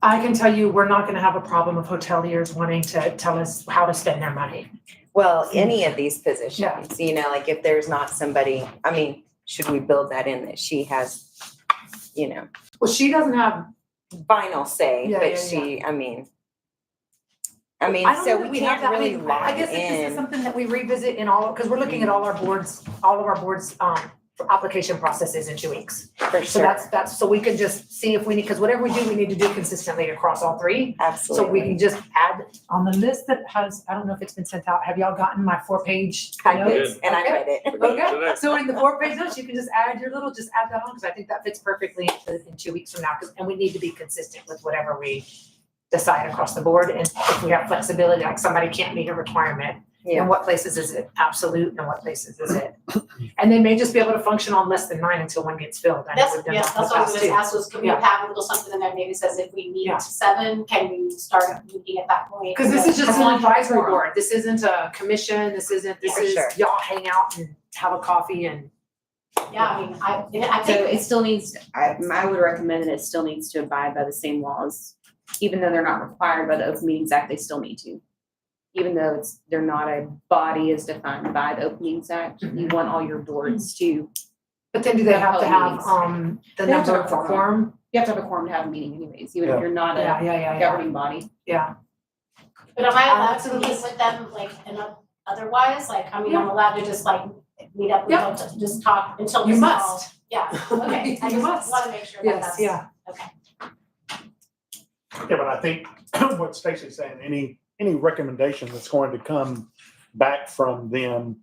I can tell you, we're not gonna have a problem of hoteliers wanting to tell us how to spend their money. Well, any of these positions, you know, like if there's not somebody, I mean, should we build that in that she has, you know, Well, she doesn't have, final say, Yeah, but yeah, she, I mean, I don't so know that we have can't that. really I lock guess if this is in. something that we revisit in because we're looking at all of our boards, application processes in 2 weeks. For So sure, that's, so we can just see if we need, because whatever we do, we need to do consistently across all 3. So we absolutely. can just add on the list that has, I don't know if it's been sent out, have y'all gotten my 4-page I notes? did, and I Okay. read it. Okay, so in the 4-page notes, you can just add that on, because I think that fits perfectly in 2 weeks from now, and we need to be consistent with whatever we decide across the board, and if we have flexibility, like somebody can't meet a requirement, Yeah. in what places is it absolute, and what places is it? And they may just be able to function on less than 9 until one gets filled. I know That's, we've done yeah, that in that's the what I was past gonna too. ask, was can we Yeah. have a little something in there, maybe says if we meet Yeah. to 7, can we start meeting at that point? Because this is just As an long as advisory forum. board, this isn't a commission, this is For sure. y'all hang out and have a coffee and. Yeah, I mean, I So think, it still needs, I would recommend that it still needs to abide by the same laws, even though they're not required by the Open Meetings Act, they still need to. Even though they're not a body as defined by the Open Meetings Act, you want all your boards to, But then do they have to have, the They have to number have for a quorum? you have to have a quorum to have a meeting anyways, even if you're not Yeah, a yeah. governing body. Yeah. but am I allowed to Absolutely. meet with them, like, and otherwise, like, I mean, I'm allowed to just like meet up with Yeah. them, to just talk until You this is all. must. Yeah, okay, I You must. just wanna make sure that Yes, that's. yeah. Yeah, but I think what Stacy's saying, any recommendation that's going to come back from them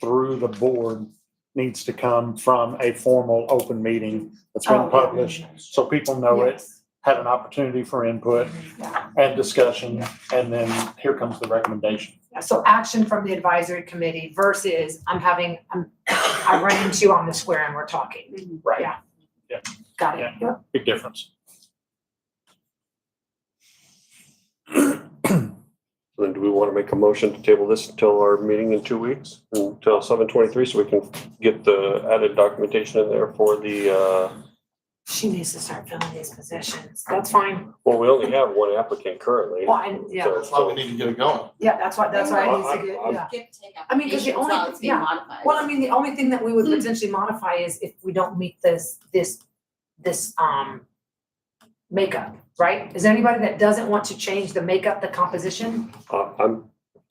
through the board needs to come from a formal open meeting that's Oh, been yeah. published, so people know it, Yes. have an opportunity for input and discussion, and then here comes the recommendation. So action from the advisory committee versus I run into you on the square and we're talking. Right. Yeah. Yeah. Got it. Yeah. Big difference. Then do do we want to make a motion to table this until our meeting in 2 weeks, until 7/23, so we can get the added documentation in there for the, She needs to start filling these positions. That's fine. well, we only have one applicant currently. Well, yeah, That's why we need to get it going. yeah, that's why it needs to get, yeah. Get to take I mean, 'cause the applications only- while it's being yeah. modified. Well, I mean, the only thing that we would potentially modify is if we don't meet this makeup, right? Is there anybody that doesn't want to change the makeup, the composition?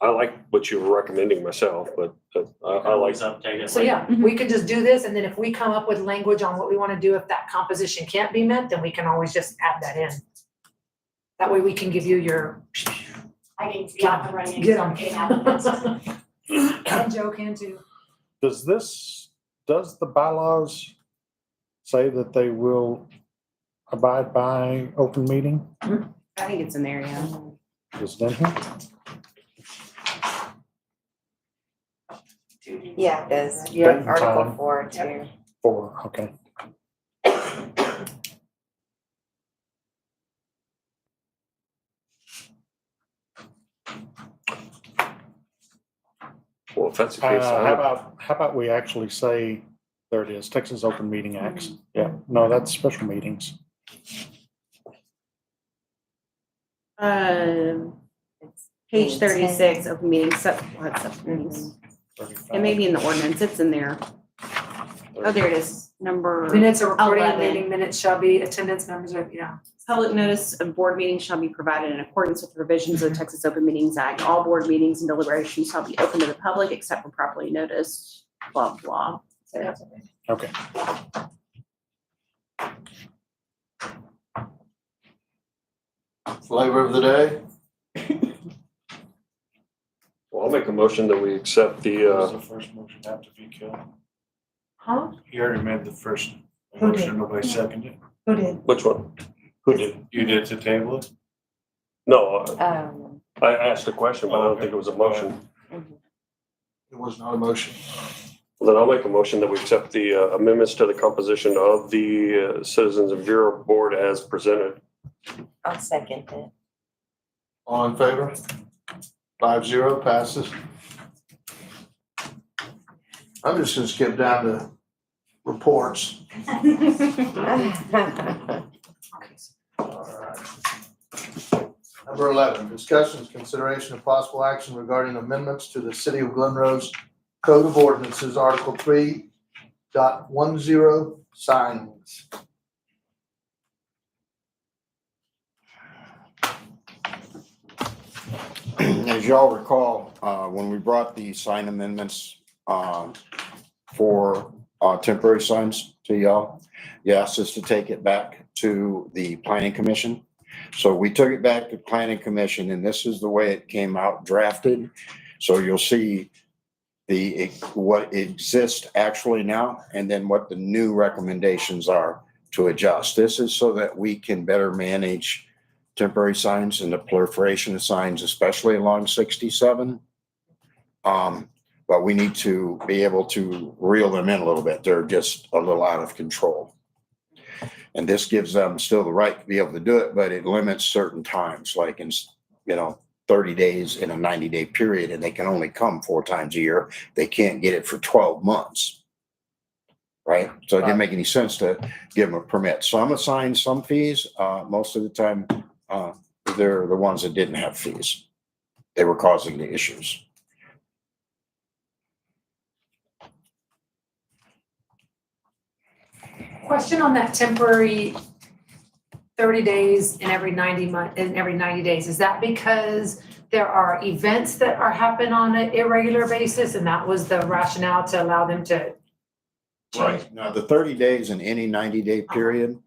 I like what you're recommending myself, but I like, Always update it. So yeah, we could just do this, and then if we come up with language on what we wanna do, if that composition can't be met, then we can always just add that in. That way we can give you your, I need to be up and running. get so I'm getting out of this. them. And Joe can too. Does the bylaws say that they will abide by open meeting? I think it's in there, yeah. Is it in here? Yeah, it does. Yeah. Date and Article time. 4 too. 4, okay. well, if that's the case, How about we actually say, there it is, Texas Open Meeting Acts. Yeah, no, that's special meetings. Page 36, open meetings, sub meetings. It may be in the ordinance, it's in there. Oh, there it is, number, Minutes are recording, 11. meeting minutes shall be, attendance members are, yeah. public notice of board meetings shall be provided in accordance with the provisions of the Texas Open Meetings Act. All board meetings and deliberations shall be open to the public except for properly noticed, blah, blah. So, Okay. Flavor of the day? well, I'll make a motion that we accept Does the, the first motion have to be killed? Huh? You already made the first Who did? motion, nobody seconded it. Who did? which one? Who did? You did to table it? No, Um, I asked a question, but I don't think it was a motion. It was not a motion. Then I'll make a motion that we accept the amendments to the composition of the Citizens and Bureau Board as presented. I'll second it. All in favor? 5-0 passes. I'm just gonna skip down to reports. Number 11, discussions, consideration of possible action regarding amendments to the City of Glen Rose Code of Ordinances, Article 3.10 signs. As y'all recall, when we brought the sign amendments for temporary signs to y'all, you asked us to take it back to the planning commission. So we took it back to planning commission, and this is the way it came out drafted. So you'll see what exists actually now, and then what the new recommendations are to adjust. This is so that we can better manage temporary signs and the proliferation of signs, especially along 67. But we need to be able to reel them in a little bit. They're just a little out of control. And this gives them still the right to be able to do it, but it limits certain times, like in, 30 days in a 90-day period, and they can only come 4 times a year. They can't get it for 12 months. Right? So it didn't make any sense to give them a permit. Some assigned some fees. Most of the time, they're the ones that didn't have fees. They were causing the issues. Question on that temporary 30 days in every 90 days. Is that because there are events that happen on an irregular basis, and that was the rationale to allow them to change? Right. Now, the 30 days in any 90-day period,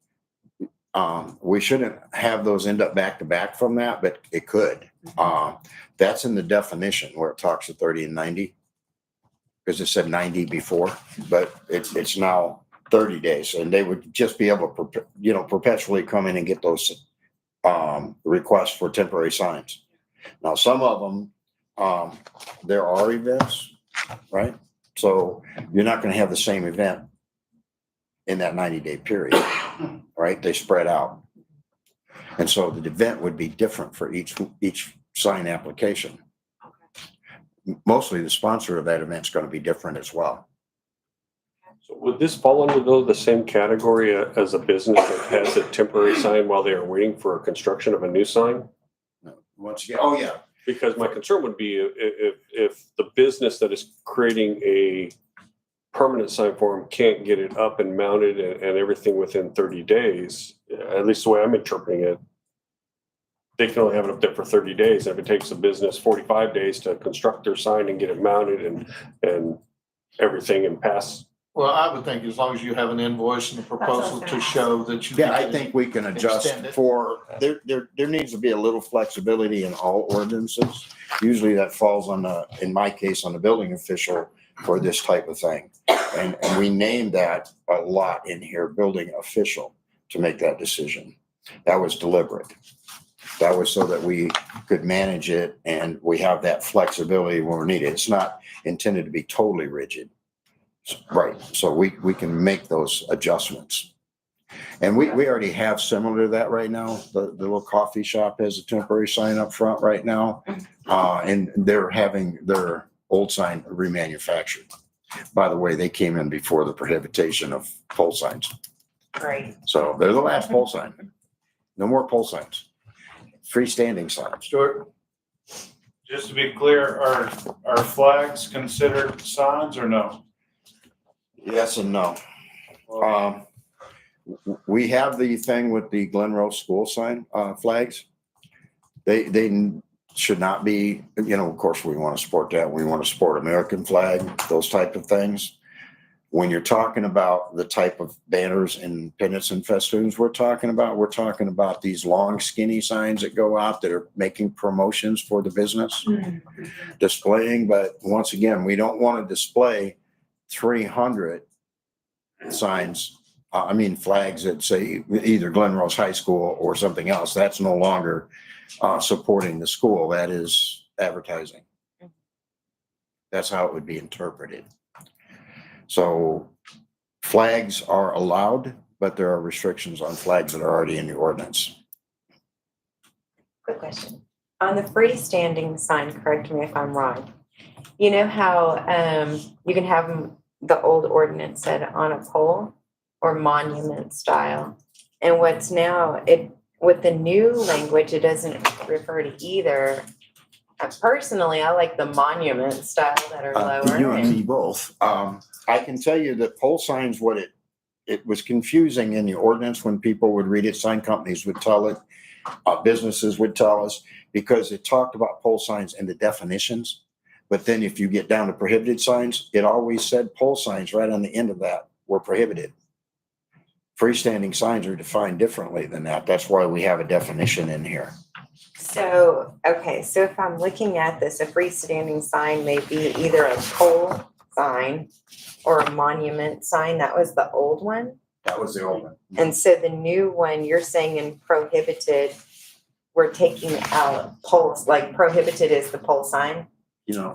we shouldn't have those end up back to back from that, but it could. That's in the definition where it talks to 30 and 90. Because it said 90 before, but it's now 30 days, and they would just be able to, perpetually come in and get those requests for temporary signs. Now, some of them, there are events, right? So you're not going to have the same event in that 90-day period, right? They spread out. And so the event would be different for each sign application. mostly the sponsor of that event's gonna be different as well. So would this fall under though the same category as a business that has a temporary sign while they are waiting for construction of a new sign? Once again, oh, yeah. Because my concern would be if the business that is creating a permanent sign for them can't get it up and mounted and everything within 30 days, at least the way I'm interpreting it, they can only have it up there for 30 days. If it takes a business 45 days to construct their sign and get it mounted and everything and pass. Well, I would think as long as you have an invoice and a proposal to show that you. Yeah, I think we can adjust Extend it. for, there needs to be a little flexibility in all ordinances. Usually that falls on the, in my case, on the building official for this type of thing. And we name that a lot in here, building official, to make that decision. That was deliberate. That was so that we could manage it and we have that flexibility when we need it. It's not intended to be totally rigid. Right, so we can make those adjustments. And we already have similar to that right now. The little coffee shop has a temporary sign up front right now. And they're having their old sign remanufactured. By the way, they came in before the prohibition of pole signs. Great. So they're the last pole sign. No more pole signs. Freestanding signs. Stuart? Just to be clear, are flags considered signs or no? Yes and no. We have the thing with the Glen Rose school sign, flags. They should not be, of course, we want to support that. We want to support American flag, those type of things. When you're talking about the type of banners and pennants and festoons we're talking about these long skinny signs that go out that are making promotions for the business, displaying. But once again, we don't want to display 300 signs, flags that say either Glen Rose High School or something else. That's no longer supporting the school. That is advertising. That's how it would be interpreted. So flags are allowed, but there are restrictions on flags that are already in the ordinance. Quick question. On the freestanding sign, correct me if I'm wrong. You know how you can have them, the old ordinance said on a pole or monument style. And what's now, with the new language, it doesn't refer to either. Personally, I like the monument style that are lower. You and me both. I can tell you that pole signs, it was confusing in the ordinance when people would read it. Sign companies would tell it, businesses would tell us, because it talked about pole signs and the definitions. But then if you get down to prohibited signs, it always said pole signs right on the end of that were prohibited. Freestanding signs are defined differently than that. That's why we have a definition in here. So, okay, so if I'm looking at this, a freestanding sign may be either a pole sign or a monument sign. That was the old one. That was the old one. And so the new one, you're saying in prohibited, we're taking out poles, like prohibited is the pole sign?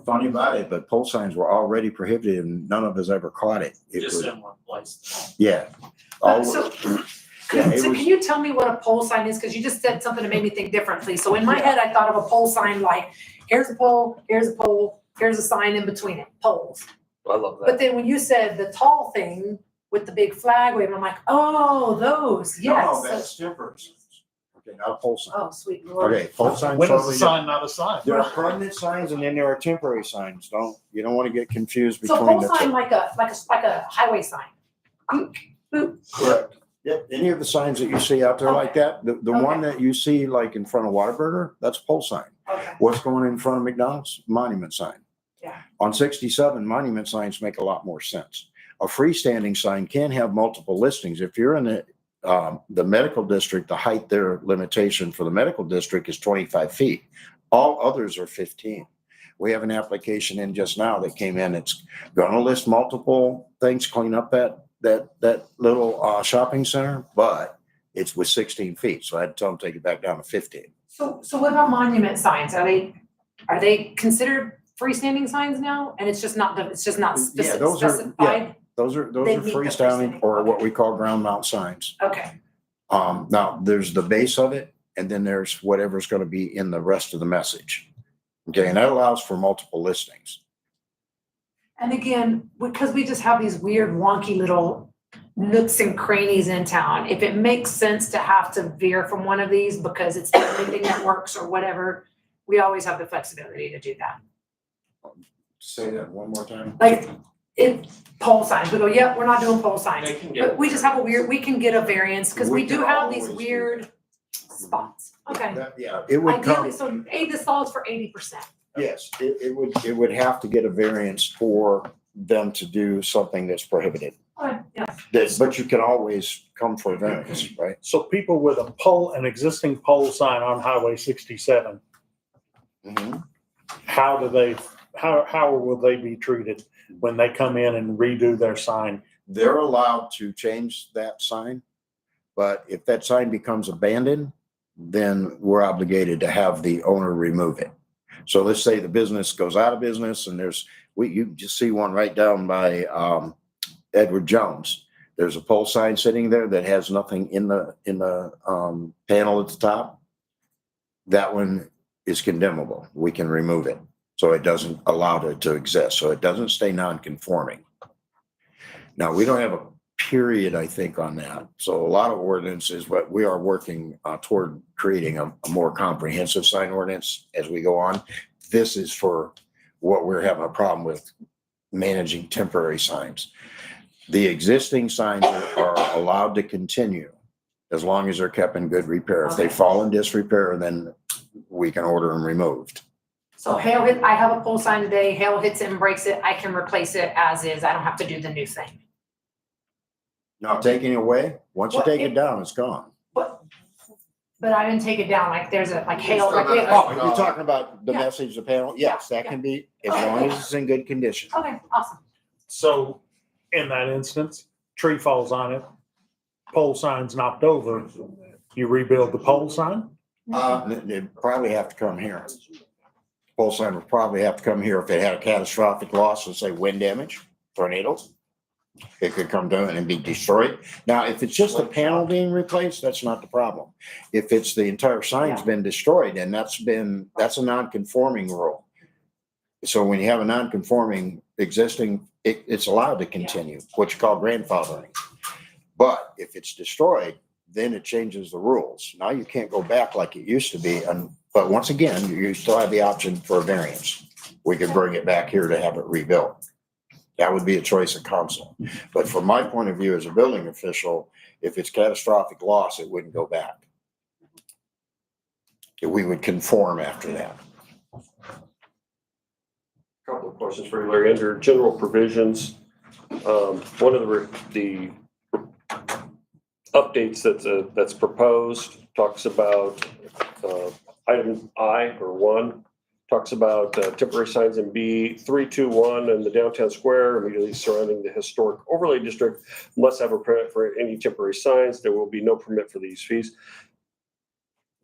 Funny about it, but pole signs were already prohibited and none of us ever caught it. Just in one place. Yeah. So Yeah, it can was- you tell me what a pole sign is? Because you just said something that made me think differently. So in my head, I thought of a pole sign like, here's a pole, here's a sign in between it, poles. I love But then when you said the tall thing with the big flag wave, I'm like, oh, those, No, yes. that's temporary signs. Okay, not a pole sign. Oh, sweet Lord. Okay, pole signs. When is a totally sign not a sign? There are permanent signs and then there are temporary signs. You don't want to get confused So between pole the sign two. like a highway sign. Boop, boop. Correct. Yep, any of the signs that you see out there like that, the one that you see like in front of Whataburger, that's a pole sign. Okay. What's going in front of McDonald's? Monument sign. Yeah. On 67, monument signs make a lot more sense. A freestanding sign can have multiple listings. If you're in the medical district, the height there limitation for the medical district is 25 feet. All others are 15. We have an application in just now that came in. It's going to list multiple things, clean up that little shopping center, but it's with 16 feet. So I had to tell them to take it back down to 15. So what about monument signs? Are they considered freestanding signs now? And it's just not Yeah, those are- specified? Those are They meet the freestanding or freestanding. what we call ground mount signs. Okay, Now there's the base of it and then there's whatever's going to be in the rest of the message. Okay, and that allows for multiple listings. And again, because we just have these weird wonky little nooks and crannies in town, if it makes sense to have to veer from one of these because it's the only thing that works or whatever, we always have the flexibility to do that. Say that one more time. Like, if pole signs, we go, yep, we're not doing pole signs. They can get. But we just have a weird, we can get a variance, because we We do can have these always do weird spots. Okay. Yeah, it would come. Ideally, so this falls for 80%. Yes, it would have to get a variance for them to do something that's prohibited. Okay, yeah. But you can always come for a variance, right? So people with a pole, an existing pole sign on Highway 67, Mhm. how will they be treated when they come in and redo their sign? They're allowed to change that sign, but if that sign becomes abandoned, then we're obligated to have the owner remove it. So let's say the business goes out of business and you just see one right down by Edward Jones. There's a pole sign sitting there that has nothing in the panel at the top. That one is condemnable. We can remove it. So it doesn't allow it to exist. So it doesn't stay non-conforming. Now, we don't have a period, I think, on that. So a lot of ordinances, but we are working toward creating a more comprehensive sign ordinance as we go on. This is for what we're having a problem with, managing temporary signs. The existing signs are allowed to continue as long as they're kept in good repair. If they fall in disrepair, then we can order them removed. So hail hit, I have a pole sign today, hail hits it and breaks it, I can replace it as is, I don't have to do the new thing. Not taking it away, once you take it down, it's gone. But I didn't take it down, like there's a, like hail, like, Oh, you're talking about the Yeah. message, the panel? Yes, that can be, as long as it's in good condition. okay, awesome. So in that instance, tree falls on it, pole sign's knocked over, you rebuild the pole sign? They'd probably have to come here. Pole sign would probably have to come here if it had a catastrophic loss, let's say wind damage, tornadoes. It could come down and be destroyed. Now, if it's just a panel being replaced, that's not the problem. If it's the entire sign's been destroyed, and that's a non-conforming rule. So when you have a non-conforming existing, it's allowed to continue, what you call grandfathering. But if it's destroyed, then it changes the rules. Now you can't go back like it used to be. But once again, you still have the option for a variance. We could bring it back here to have it rebuilt. That would be a choice of council. But from my point of view as a building official, if it's catastrophic loss, it wouldn't go back. We would conform after that. Couple of questions for you, Larry. Under general provisions, one of the updates that's proposed talks about item I or 1 talks about temporary signs in B 321 and the downtown square immediately surrounding the historic overlay district must have a permit for any temporary signs. There will be no permit for these fees.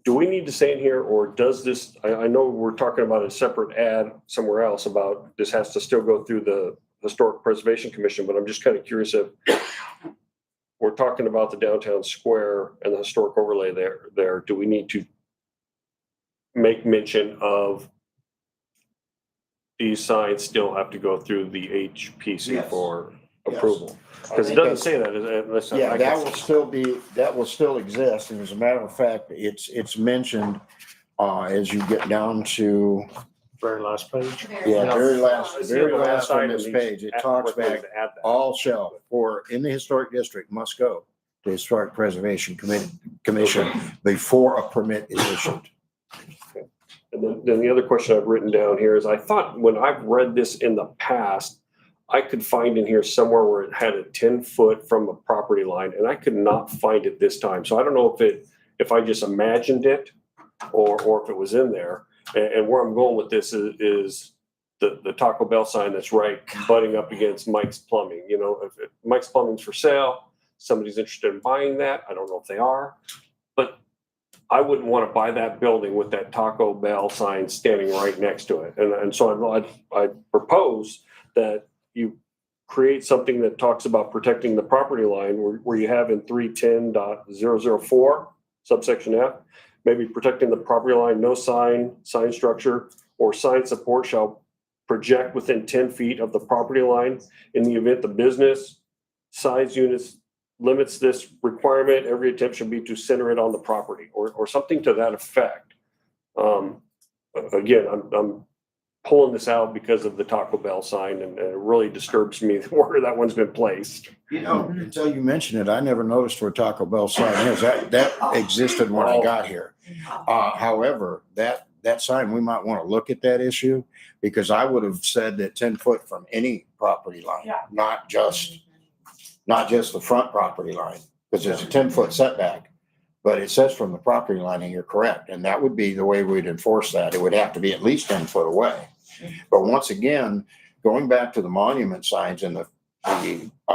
Do we need to say in here, or does this, I know we're talking about a separate ad somewhere else about this has to still go through the Historic Preservation Commission, but I'm just kind of curious if we're talking about the downtown square and the historic overlay there, do we need to make mention of these signs still have to go through the HPC Yes. for Yes. approval? I Because it think doesn't say that. Unless I Yeah, guess- that will still exist. And as a matter of fact, it's mentioned as you get down to, Very last page. very last on item this needs- page, it talks recommend back, to add that. all shall, or in the historic district must go to Historic Preservation Commission before a permit is issued. And then the other question I've written down here is I thought when I've read this in the past, I could find in here somewhere where it had a 10-foot from a property line, and I could not find it this time. So I don't know if I just imagined it or if it was in there. And where I'm going with this is the Taco Bell sign that's right butting up against Mike's Plumbing. You know, if Mike's Plumbing's for sale, somebody's interested in buying that. I don't know if they are, but I wouldn't want to buy that building with that Taco Bell sign standing right next to it. And so I propose that you create something that talks about protecting the property line where you have in 310.004 subsection F, maybe protecting the property line, no sign structure or sign support shall project within 10 feet of the property line. In the event the business size units limits this requirement, every attempt should be to center it on the property or something to that effect. Again, I'm pulling this out because of the Taco Bell sign and it really disturbs me where that one's been placed. You know, until you mention it, I never noticed where Taco Bell sign is. That existed when I got here. However, that sign, we might want to look at that issue because I would have said that 10 foot from any property line, not just the front property line, because there's a 10-foot setback. But it says from the property line, and you're correct, and that would be the way we'd enforce that. It would have to be at least 10 foot away. But once again, going back to the monument signs and the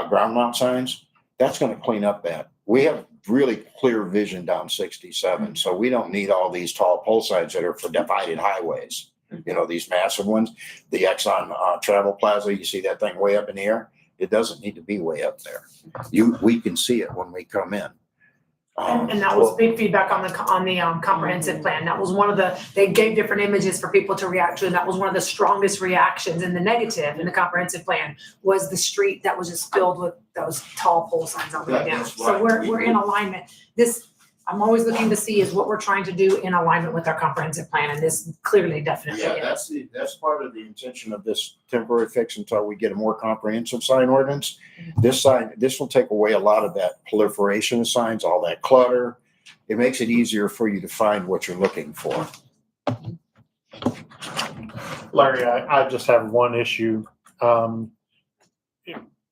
ground mount signs, that's going to clean up that. We have really clear vision down 67, so we don't need all these tall pole signs that are for divided highways. You know, these massive ones, the Exxon Travel Plaza, you see that thing way up in the air? It doesn't need to be way up there. We can see it when we come in. And that was big feedback on the comprehensive plan. That was one of they gave different images for people to react to, and that was one of the strongest reactions in the negative in the comprehensive plan was the street that was just filled with those tall pole signs all the way down. So we're in alignment. I'm always looking to see is what we're trying to do in alignment with our comprehensive plan, and this clearly definitely is. That's part of the intention of this temporary fix until we get a more comprehensive sign ordinance. This will take away a lot of that proliferation of signs, all that clutter. It makes it easier for you to find what you're looking for. Larry, I just have one issue.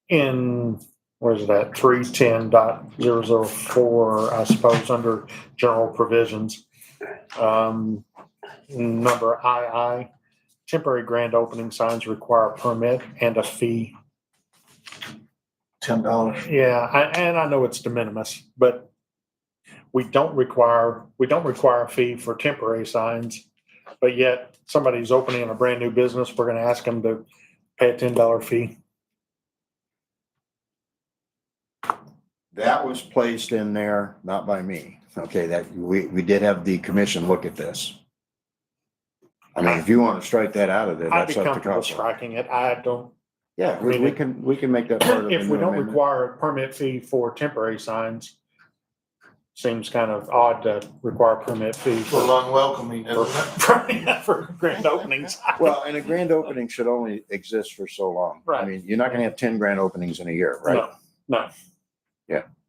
In, where's it at, 310.004, I suppose, under general provisions. Number II, temporary grand opening signs require a permit and a fee. $10. Yeah, and I know it's de minimis, but we don't require a fee for temporary signs. But yet somebody's opening a brand new business, we're gonna ask them to pay a $10 fee. That was placed in there, not by me. Okay, that we did have the commission look at this. I mean, if you want to strike that out of there, I'd be that's up to comfortable council. striking it. I don't, Yeah, I mean, we can make that part of the if we new don't amendment. require a permit fee for temporary signs, seems kind of odd to require a permit fee It's a little unwelcoming, isn't it? for grand openings. Well, and a grand opening should only exist for so long. I Right. mean, you're not gonna have 10 grand openings in a year, right? No.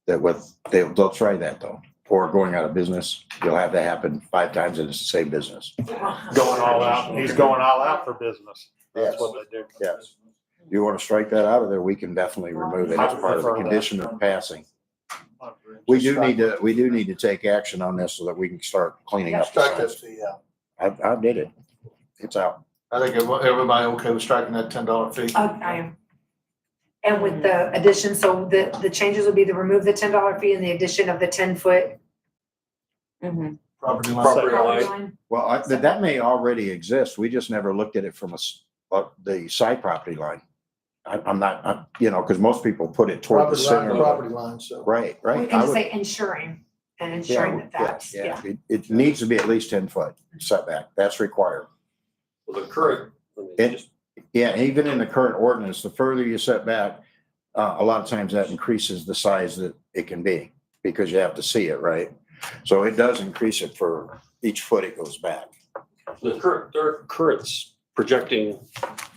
They'll try that though. Or going out of business, you'll have that happen 5 times and it's the same business. Going all out, he's going all out for business. That's Yes. what they do. Yes. You want to strike that out of there, we can definitely remove it I as would part of the prefer that. condition of passing. We do need to take action on this so that we can start cleaning up. the Strike signs. this fee out. I did it. It's out. I think everybody okay with striking that $10 fee? I am. And with the addition, so the changes would be to remove the $10 fee and the addition of the 10-foot Mhm. Property line. Property property line. line. Well, that may already exist. We just never looked at it from the side property line. I'm not, because most people put it toward the center. of the- Property line, so. Right, We right. can I just would- say ensuring that that's, yeah. It needs to be at least 10 foot setback. That's required. Well, the current, Yeah, even in the current ordinance, the further you set back, a lot of times that increases the size that it can be because you have to see it, right? So it does increase it for each foot it goes back. the current's projecting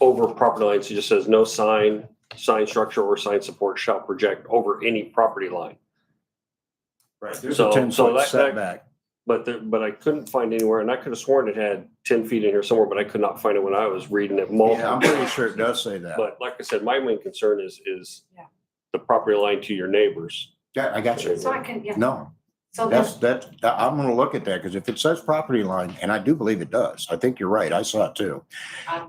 over property lines. It just says no sign structure or sign support shall project over any property line. Right. There's So- a 10 so foot that- setback. But I couldn't find anywhere, and I could have sworn it had 10 feet in here somewhere, but I could not find it when I was reading it Yeah, I'm multiple. pretty sure it does say that. But like I said, my main concern is Yeah. the property line to your neighbors. Yeah, I got you. So I can, yeah, No, so then, I'm gonna look at that because if it says property line, and I do believe it does, I think you're right. I saw it too.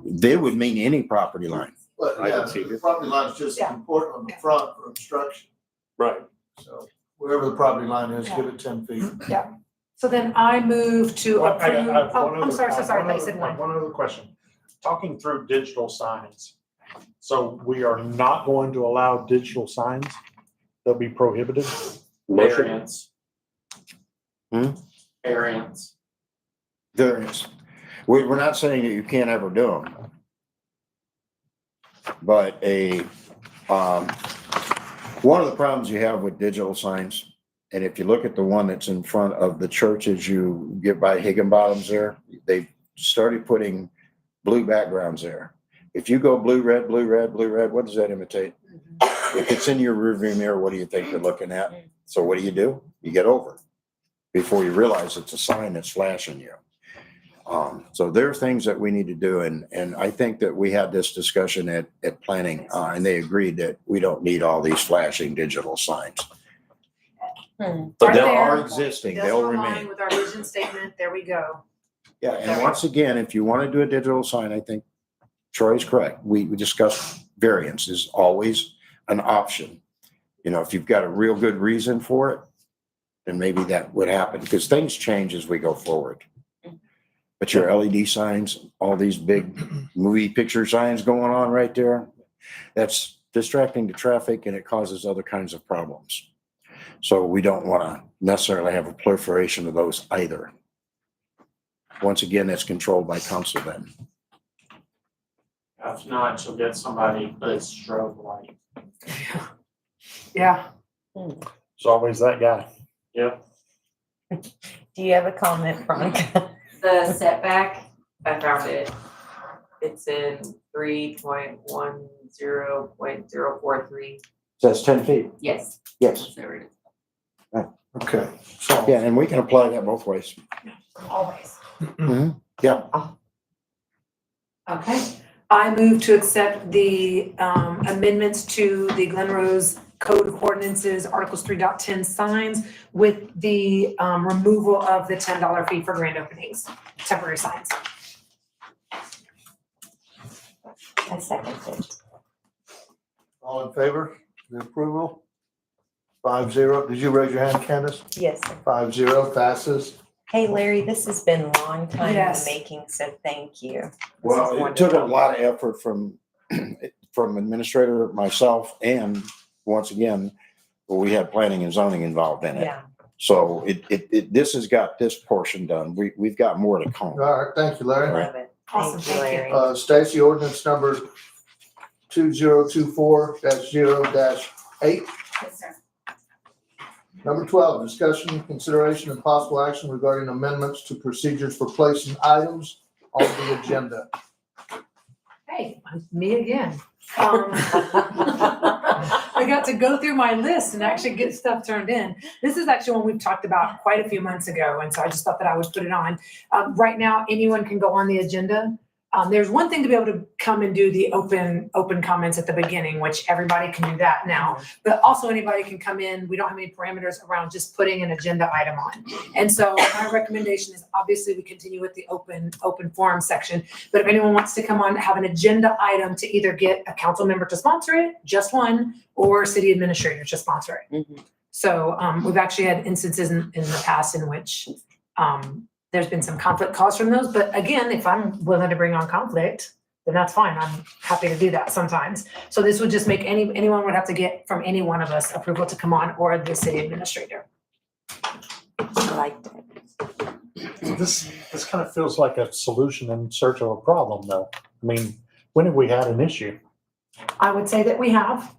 They would mean any property line. But I yeah, can see the it. property line is just Yeah. important on the front for obstruction. Right. So wherever the property line is, give it 10 feet. so then I move to Well, I approve, have oh, one I'm other- sorry, I thought you one said other- one. One other question. Talking through digital signs. So we are not going to allow digital signs? They'll be prohibited? Motion. Variance. Hmm? Variance. There is. We're not saying that you can't ever do them. But one of the problems you have with digital signs, and if you look at the one that's in front of the church as you get by Higginbottom's there, they started putting blue backgrounds there. If you go blue, red, blue, red, blue, red, what does that imitate? If it's in your rearview mirror, what do you think you're looking at? So what do? You get over before you realize it's a sign that's flashing you. So there are things that we need to do, and I think that we had this discussion at planning, and they agreed that we don't need all these flashing digital signs. Hmm. But Right they there. are existing, Does they'll align remain. with our vision statement, there we go. Yeah, and once again, if you want to do a digital sign, I think Troy's correct. We discussed variance is always an option. You know, if you've got a real good reason for it, then maybe that would happen, because things change as we go forward. But your LED signs, all these big movie picture signs going on right there, that's distracting to traffic and it causes other kinds of problems. So we don't want to necessarily have a proliferation of those either. Once again, that's controlled by council then. If not, you'll get somebody to put a strobe light. Yeah. It's always that guy. Yep. Do you have a comment, Veronica? The setback, I found it. It's in 3.10.043. Says 10 feet. Yes. Yes. There it is. Okay, so. Yeah, and we can apply that both ways. Always. Yeah. Okay. I move to accept the amendments to the Glen Rose Code of Ordinances, Articles 3.10 signs with the removal of the $10 fee for grand openings, temporary signs. I second it. All in favor, the approval? 5-0. Did you raise your hand, Candace? Yes. 5-0 passes. Hey, Larry, this has been a long time in the Yes. making, so thank you. This is Well, it took a wonderful. lot of effort from administrator, myself, and once again, we had planning and zoning involved in it. Yeah. So this has got this portion done. We've got more to come. All right, thank you, Larry. Love it. Awesome, Thank you, thank you. Larry. Stacy, ordinance number 2024-0-8. Yes, sir. Number 12, discussion, consideration, and possible action regarding amendments to procedures for placing items on the agenda. Hey, me again. I got to go through my list and actually get stuff turned in. This is actually one we've talked about quite a few months ago, and so I just thought that I would put it on. Right now, anyone can go on the agenda. There's one thing to be able to come and do the open comments at the beginning, which everybody can do that now. But also anybody can come in. We don't have any parameters around just putting an agenda item on. And so my recommendation is obviously we continue with the open forum section. But if anyone wants to come on, have an agenda item to either get a council member to sponsor it, just one, or city administrator to sponsor it. Mhm. So we've actually had instances in the past in which there's been some conflict caused from those, but again, if I'm willing to bring on conflict, then that's fine. I'm happy to do that sometimes. So this would just make anyone would have to get from any one of us approval to come on, or the city administrator. I liked it. This kind of feels like a solution in search of a problem, though. I mean, when have we had an issue? I would say that we have,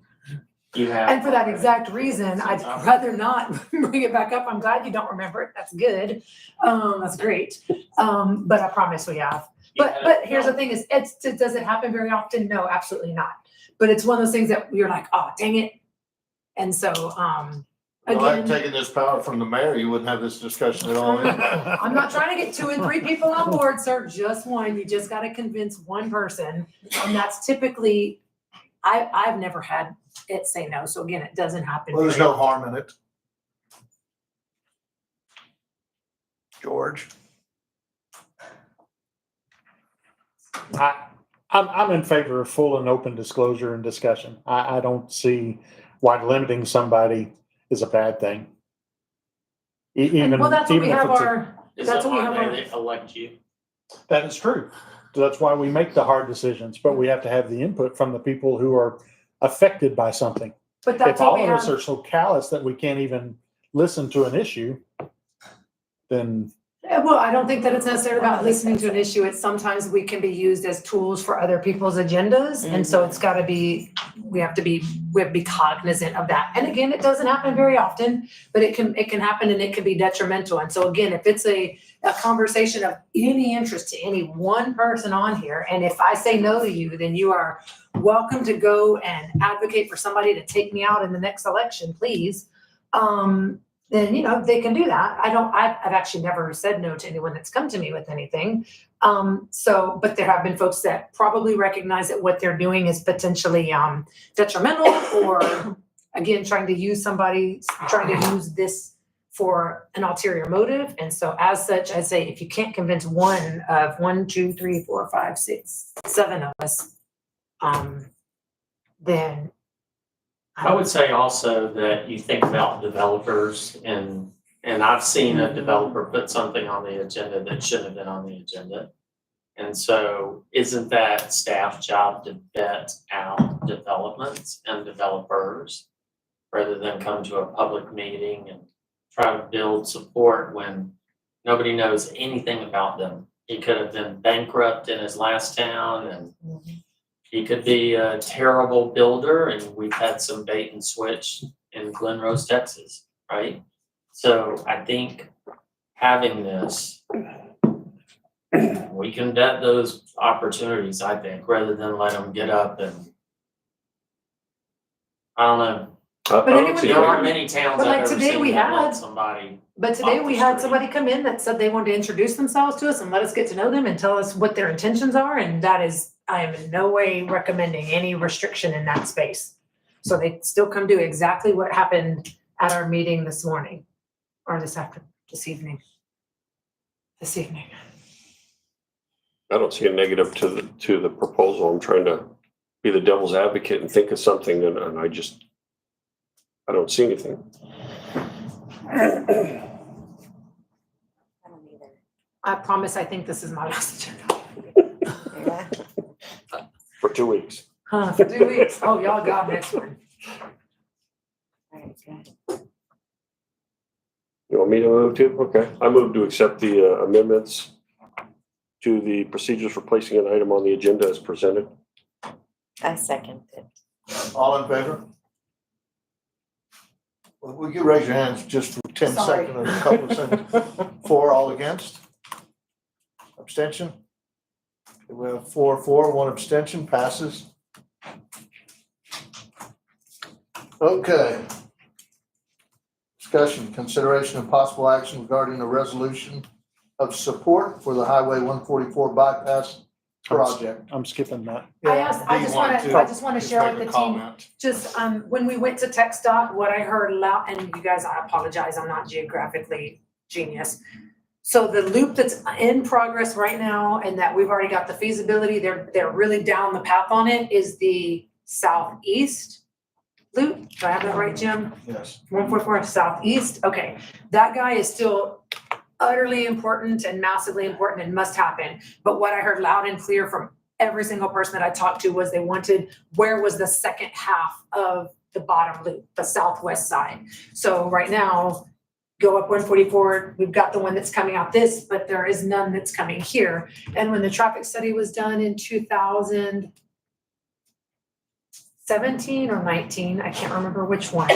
You have. and for that exact reason, I'd rather not bring it back up. I'm glad you don't remember it. That's good. That's great. But I promise we have. But here's the thing is, does it happen very often? No, absolutely not. But it's one of those things that you're like, oh, dang it. And so, Well, I've again, taken this power from the mayor, you wouldn't have this discussion at all. I'm not trying to get 2 and 3 people on board, sir, just one. You just gotta convince one person. And that's typically, I've never had it say no. So again, it doesn't happen. Well, there's very no harm in it. George? I'm in favor of full and open disclosure and discussion. I don't see why limiting somebody is a bad thing. Even, Well, that's what we even if have it's a- our, Is that's it what we on have there our- they elect you? that is true. That's why we make the hard decisions, but we have to have the input from the people who are affected by something. but that's If what all we of us have. are so callous that we can't even listen to an issue, then Well, I don't think that it's necessarily about listening to an issue. It's sometimes we can be used as tools for other people's agendas. And so it's gotta be, we have to be cognizant of that. And again, it doesn't happen very often, but it can happen and it can be detrimental. And so again, if it's a conversation of any interest to any one person on here, and if I say no to you, then you are welcome to go and advocate for somebody to take me out in the next election, please. Then, you know, they can do that. I've actually never said no to anyone that's come to me with anything. But there have been folks that probably recognize that what they're doing is potentially detrimental, or again, trying to use this for an ulterior motive. And so as such, I say, if you can't convince one of 1, 2, 3, 4, 5, 6, 7 of us, then I would say also that you think about developers, and I've seen a developer put something on the agenda that shouldn't have been on the agenda. And so isn't that staff job to vet out developments and developers rather than come to a public meeting and try to build support when nobody knows anything about them? He could have been bankrupt in his last town, and he could be a terrible builder, and we've had some bait and switch in Glen Rose, Texas, right? So I think having this, we can vet those opportunities, I think, rather than let them get up and, I don't know. But anyway, There aren't many towns but I've like ever today seen we that let had- somebody. But today off we the had street. somebody come in that said they wanted to introduce themselves to us and let us get to know them and tell us what their intentions are. And that is, I am in no way recommending any restriction in that space. So they still come do exactly what happened at our meeting this morning, or this evening. I don't see a negative to the proposal. I'm trying to be the devil's advocate and think of something, and I don't see anything. I don't either. I promise, I think this is my last agenda. Yeah. For 2 weeks. For 2 weeks. Oh, y'all got next one. Right, good. You want me to move to? Okay. I move to accept the amendments to the procedures for placing an item on the agenda as presented. I second it. All in favor? Well, will you raise your hands just for 10 Sorry. seconds, or a couple of seconds? 4, all against? Abstention? Okay, we have 4, 1 abstention, passes. Okay. Discussion, consideration and possible action regarding a resolution of support for the Highway 144 bypass project. I'm skipping that. I just want to share with the team. Comment. Just, when we went to TxDOT, what I heard loud, and you guys, I apologize, I'm not geographically genius. So the loop that's in progress right now, and that we've already got the feasibility, they're really down the path on it, is the southeast loop. Do I have that right, Jim? Yes. 144 southeast, okay. That guy is still utterly important and massively important and must happen. But what I heard loud and clear from every single person that I talked to was they wanted, where was the second half of the bottom loop, the southwest side? So right now, go up 144, we've got the one that's coming out this, but there is none that's coming here. And when the traffic study was done in 2017 or 19, I can't remember which one.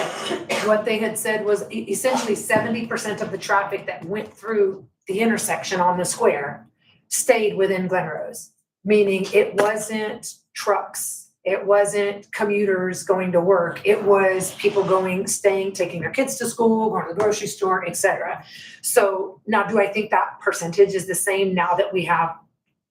What they had said was essentially 70% of the traffic that went through the intersection on the square stayed within Glen Rose, meaning it wasn't trucks, it wasn't commuters going to work, it was people staying, taking their kids to school, going to the grocery store, etc. So now, do I think that percentage is the same now that we have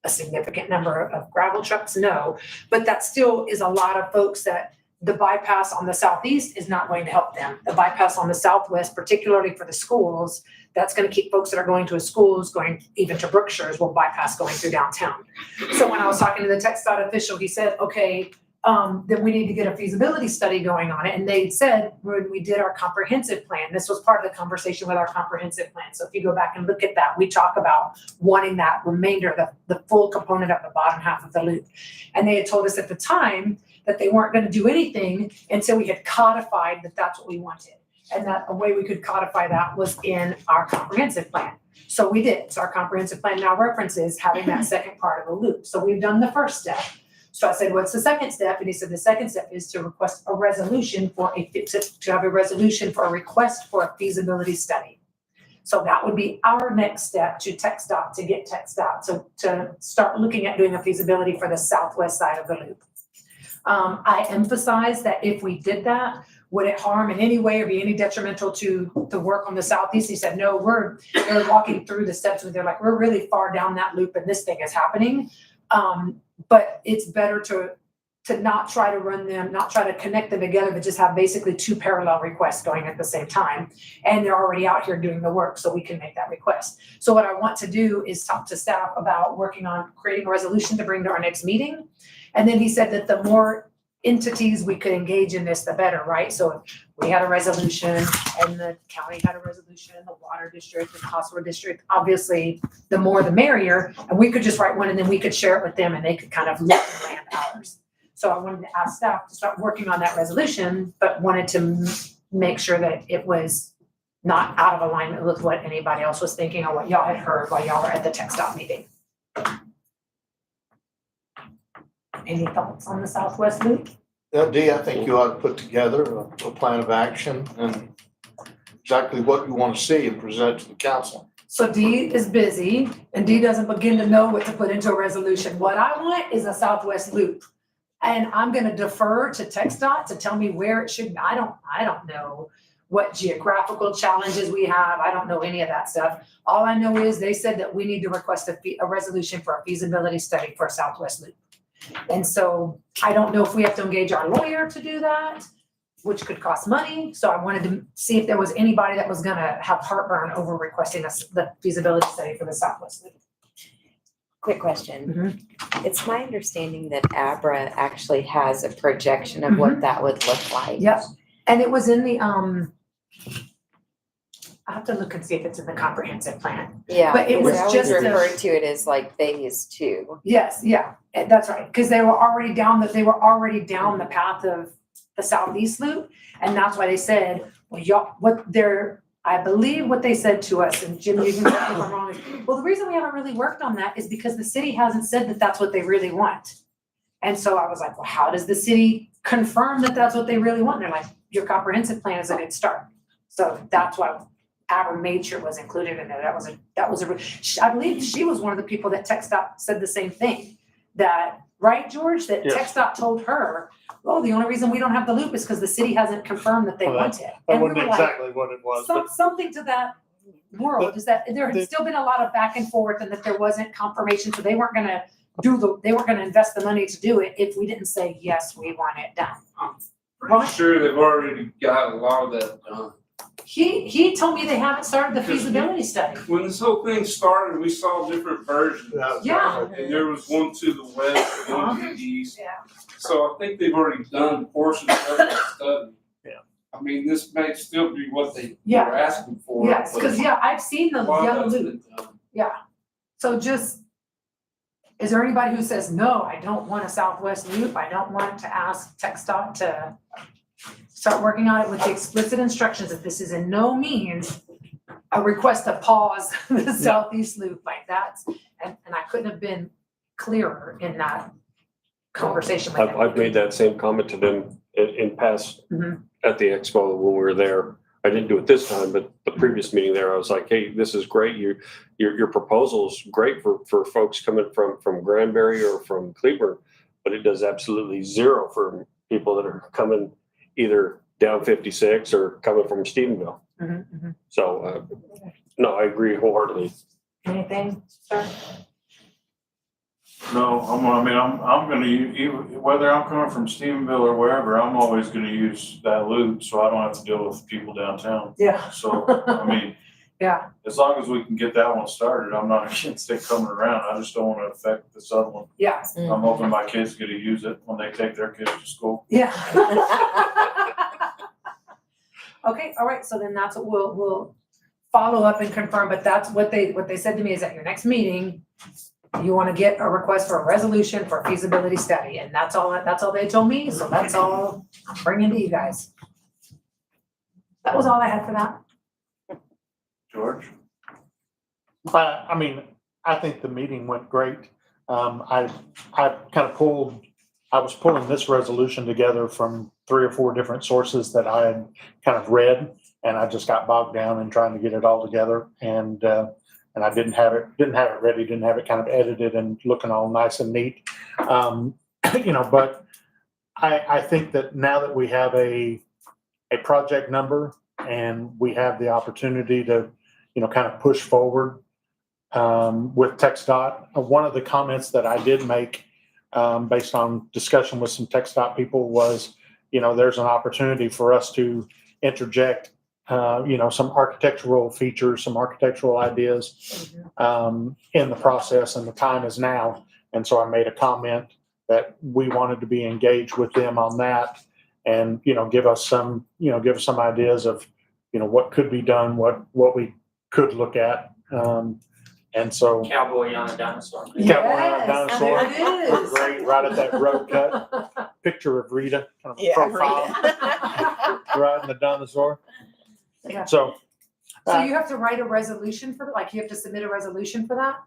a significant number of gravel trucks? No, but that still is a lot of folks that the bypass on the southeast is not going to help them. The bypass on the southwest, particularly for the schools, that's going to keep folks that are going to schools, going even to Brookshire's, will bypass going through downtown. So when I was talking to the TxDOT official, he said, okay, then we need to get a feasibility study going on it. And they said, when we did our comprehensive plan, this was part of the conversation with our comprehensive plan. So if you go back and look at that, we talk about wanting that remainder, the full component of the bottom half of the loop. And they had told us at the time that they weren't going to do anything until we had codified that that's what we wanted. And that a way we could codify that was in our comprehensive plan. So we did. So our comprehensive plan now references having that second part of the loop. So we've done the first step. So I said, what's the second step? And he said, the second step is to request a resolution to have a resolution for a request for a feasibility study. So that would be our next step to TxDOT, to get TxDOT to start looking at doing a feasibility for the southwest side of the loop. I emphasize that if we did that, would it harm in any way or be any detrimental to the work on the southeast? He said, no, they're walking through the steps where they're like, we're really far down that loop and this thing is happening. But it's better to not try to run them, not try to connect them together, but just have basically two parallel requests going at the same time. And they're already out here doing the work, so we can make that request. So what I want to do is talk to staff about working on creating a resolution to bring to our next meeting. And then he said that the more entities we could engage in this, the better, right? So if we had a resolution and the county had a resolution, the water district, the hospital district, obviously the more the merrier. And we could just write one and then we could share it with them and they could kind of land ours. So I wanted to ask staff to start working on that resolution, but wanted to make sure that it was not out of alignment with what anybody else was thinking or what y'all had heard while y'all were at the TxDOT meeting. Any thoughts on the Southwest Loop? Dee, I think you ought to put together a plan of action and exactly what you want to see and present it to the council. So Dee is busy and Dee doesn't begin to know what to put into a resolution. What I want is a Southwest Loop. And I'm gonna defer to TxDOT to tell me where it should, I don't know what geographical challenges we have. I don't know any of that stuff. All I know is they said that we need to request a resolution for a feasibility study for a Southwest Loop. And so I don't know if we have to engage our lawyer to do that, which could cost money. So I wanted to see if there was anybody that was gonna have heartburn over requesting the feasibility study for the Southwest Loop. Quick question. It's my understanding that Abra actually has a projection of what that would look like. Yep. And it was in the, I have to look and see if it's in the comprehensive plan. Yeah, But it because was I always just a- referred to it as like phase 2. Yes, yeah, that's right. Because they were already down the path of the southeast loop. And that's why they said, well, I believe what they said to us, and Jim, you can correct me if I'm wrong, is, well, the reason we haven't really worked on that is because the city hasn't said that that's what they really want. And so I was like, well, how does the city confirm that that's what they really want? And they're like, your comprehensive plan is a good start. So that's why Abra made sure was included in there. I believe she was one of the people that TxDOT said the same thing. That, right, George? That Yes. TxDOT told her, oh, the only reason we don't have the loop is because the city hasn't confirmed that they Well, want it. That And we wasn't were like, exactly what it was, but something to that world is that there had still been a lot of back and forth and that there wasn't confirmation, so they weren't gonna invest the money to do it if we didn't say, yes, we want it done. Pretty sure they've already got a lot of that done. He told me they haven't started the feasibility study. When this whole thing started, we saw different versions. Yeah. And there was one to the west, one to the east. Yeah. So I think they've already done portions of that study. Yeah. I mean, this may still be what they Yeah. were asking for. Yes, but because, I've seen the a lot yellow of that's loop. been done. Yeah. So is there anybody who says, no, I don't want a Southwest Loop, I don't want to ask TxDOT to start working on it with the explicit instructions that this is in no means a request to pause the Southeast Loop like that. And I couldn't have been clearer in that conversation with them. I've made that same comment to them in past, Mhm. at the expo when we were there. I didn't do it this time, but the previous meeting there, I was like, hey, this is great. Your proposal is great for folks coming from Granbury or from Cleburne, but it does absolutely zero for people that are coming either down 56 or coming from Stephenville. Mhm, mhm. So, no, I agree wholeheartedly. Anything, sir? No, I'm gonna, whether I'm coming from Stephenville or wherever, I'm always gonna use that loop, so I don't have to deal with people downtown. Yeah. So, I mean, Yeah, as long as we can get that one started, I'm not against it coming around. I just don't wanna affect this other one. yeah, I'm hoping my kids get to use it when they take their kids to school. yeah. Okay, all right, so then that's what we'll follow up and confirm, but that's what they said to me is at your next meeting, you want to get a request for a resolution for a feasibility study, and that's all they told me, so that's all I'm bringing to you guys. That was all I had for that. George? I mean, I think the meeting went great. I kind of I was pulling this resolution together from 3 or 4 different sources that I had kind of read, and I just got bogged down in trying to get it all together. And I didn't have it ready, didn't have it kind of edited and looking all nice and neat. But I think that now that we have a project number and we have the opportunity to, kind of push forward with TxDOT. One of the comments that I did make based on discussion with some TxDOT people was, there's an opportunity for us to interject, some architectural features, some architectural ideas in the process, and the time is now. And so I made a comment that we wanted to be engaged with them on that and, give us some ideas of, what could be done, what we could look at. And so. Cowboy on a dinosaur. Cowboy on a dinosaur. It is. Right at that road cut. Picture of Rita, kind of profile, riding the dinosaur. Yeah. So. So you have to write a resolution for, you have to submit a resolution for that?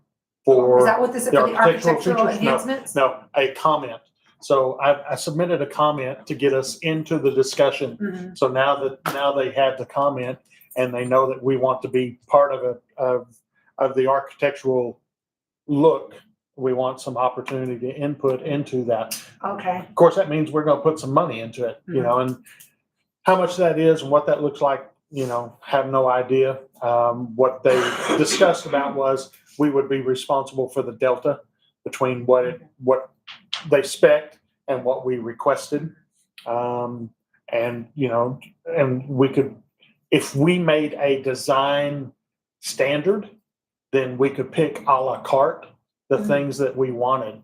For Is that what this is, for the architectural features? enhancements? No, a comment. So I submitted a comment to get us into the discussion. Mhm. So now they have the comment and they know that we want to be part of the architectural look. We want some opportunity to input into that. Okay. Of course, that means we're going to put some money into it, and how much that is and what that looks like, have no idea. What they discussed about was we would be responsible for the delta between what they spec'd and what we requested. And we could, if we made a design standard, then we could pick a la carte the things that we wanted.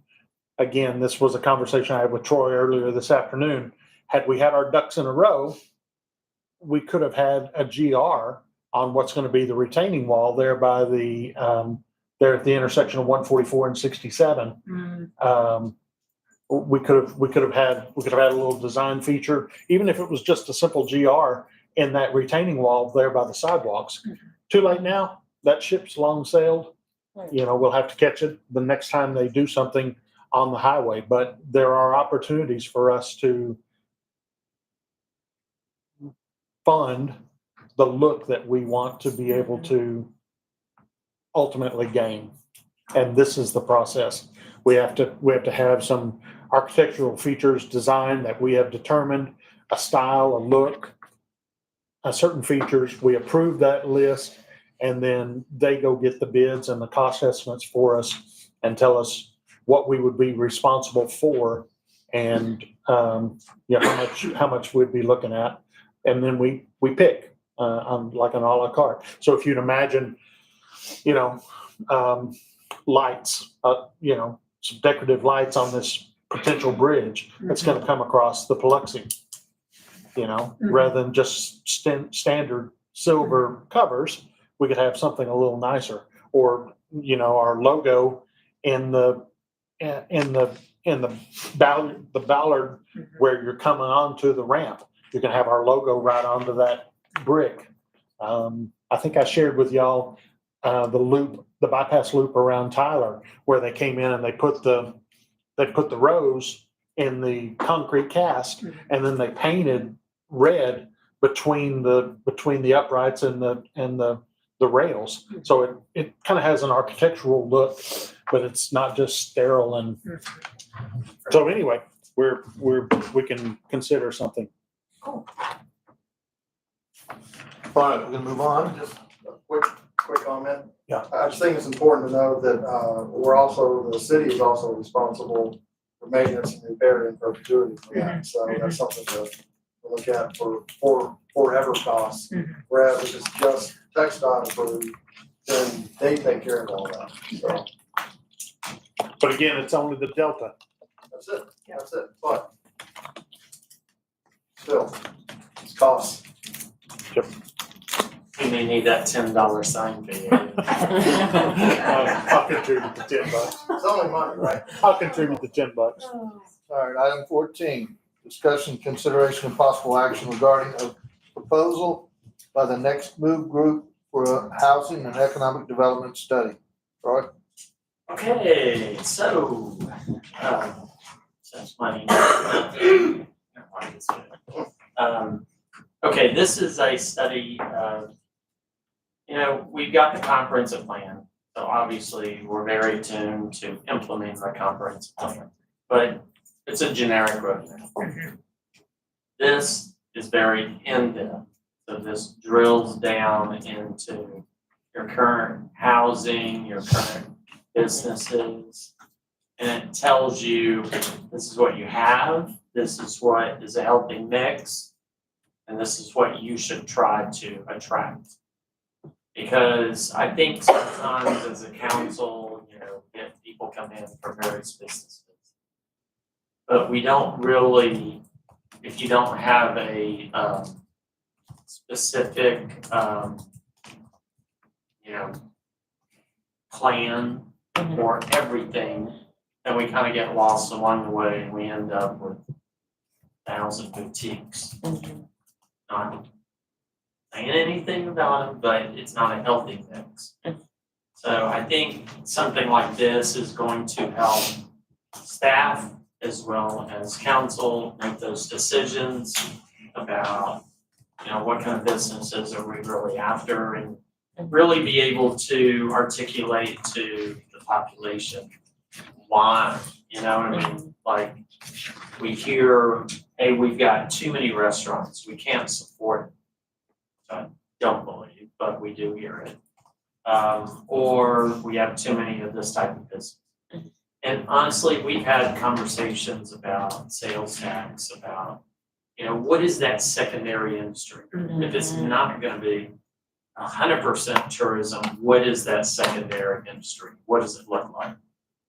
Again, this was a conversation I had with Troy earlier this afternoon. Had we had our ducks in a row, we could have had a GR on what's going to be the retaining wall there by the, there at the intersection of 144 and 67. We could have had a little design feature, even if it was just a simple GR in that retaining wall there by the sidewalks. Too late now. That ship's long sailed. We'll have to catch it the next time they do something on the highway. But there are opportunities for us to fund the look that we want to be able to ultimately gain. And this is the process. We have to have some architectural features designed that we have determined, a style, a look, certain features. We approve that list, and then they go get the bids and the cost estimates for us and tell us what we would be responsible for and how much we'd be looking at. And then we pick on like an a la carte. So if you'd imagine, lights, some decorative lights on this potential bridge that's going to come across the Paluxy, rather than just standard silver covers, we could have something a little nicer. Or, our logo in the Ballard where you're coming onto the ramp, you can have our logo right onto that brick. I think I shared with y'all the bypass loop around Tyler, where they came in and they put the rose in the concrete cast, and then they painted red between the uprights and the rails. So it kind of has an architectural look, but it's not just sterile. And so anyway, we can consider something. All right, we're gonna move on. Just a quick comment. Yeah. I just think it's important to know that the city is also responsible for maintenance and repair in perpetuity for that. So that's something to look at for forever costs. Whereas if it's just TxDOT approved, then they take care of all that. So But again, it's only the delta. that's it. But still, it's costs. You may need that $10 sign fee. I'll contribute the $10. It's only money, right? I'll contribute the $10. All right, item 14, discussion, consideration, and possible action regarding a proposal by the Next Move Group for a Housing and Economic Development Study. Roy? Okay, so, that's money. Okay, this is a study of, we've got the comprehensive plan. So obviously, we're very attuned to implementing the comprehensive plan, but it's a generic roadmap. This is very in-depth, so this drills down into your current housing, your current businesses, and it tells you, this is what you have, this is what is a healthy mix, and this is what you should try to attract. Because I think sometimes as a council, get people come in for various businesses. But we don't really, if you don't have a specific, plan for everything, then we kind of get lost along the way and we end up with 1,000 boutiques. Not saying anything about them, but it's not a healthy mix. So I think something like this is going to help staff as well as council make those decisions about, what kind of businesses are we really after, and really be able to articulate to the population why, you know what I mean? Like, we hear, hey, we've got too many restaurants, we can't support it. I don't believe, but we do hear it. Or we have too many of this type of business. And honestly, we've had conversations about sales tax, about, what is that secondary industry? If it's not gonna be 100% tourism, what is that secondary industry? What does it look like?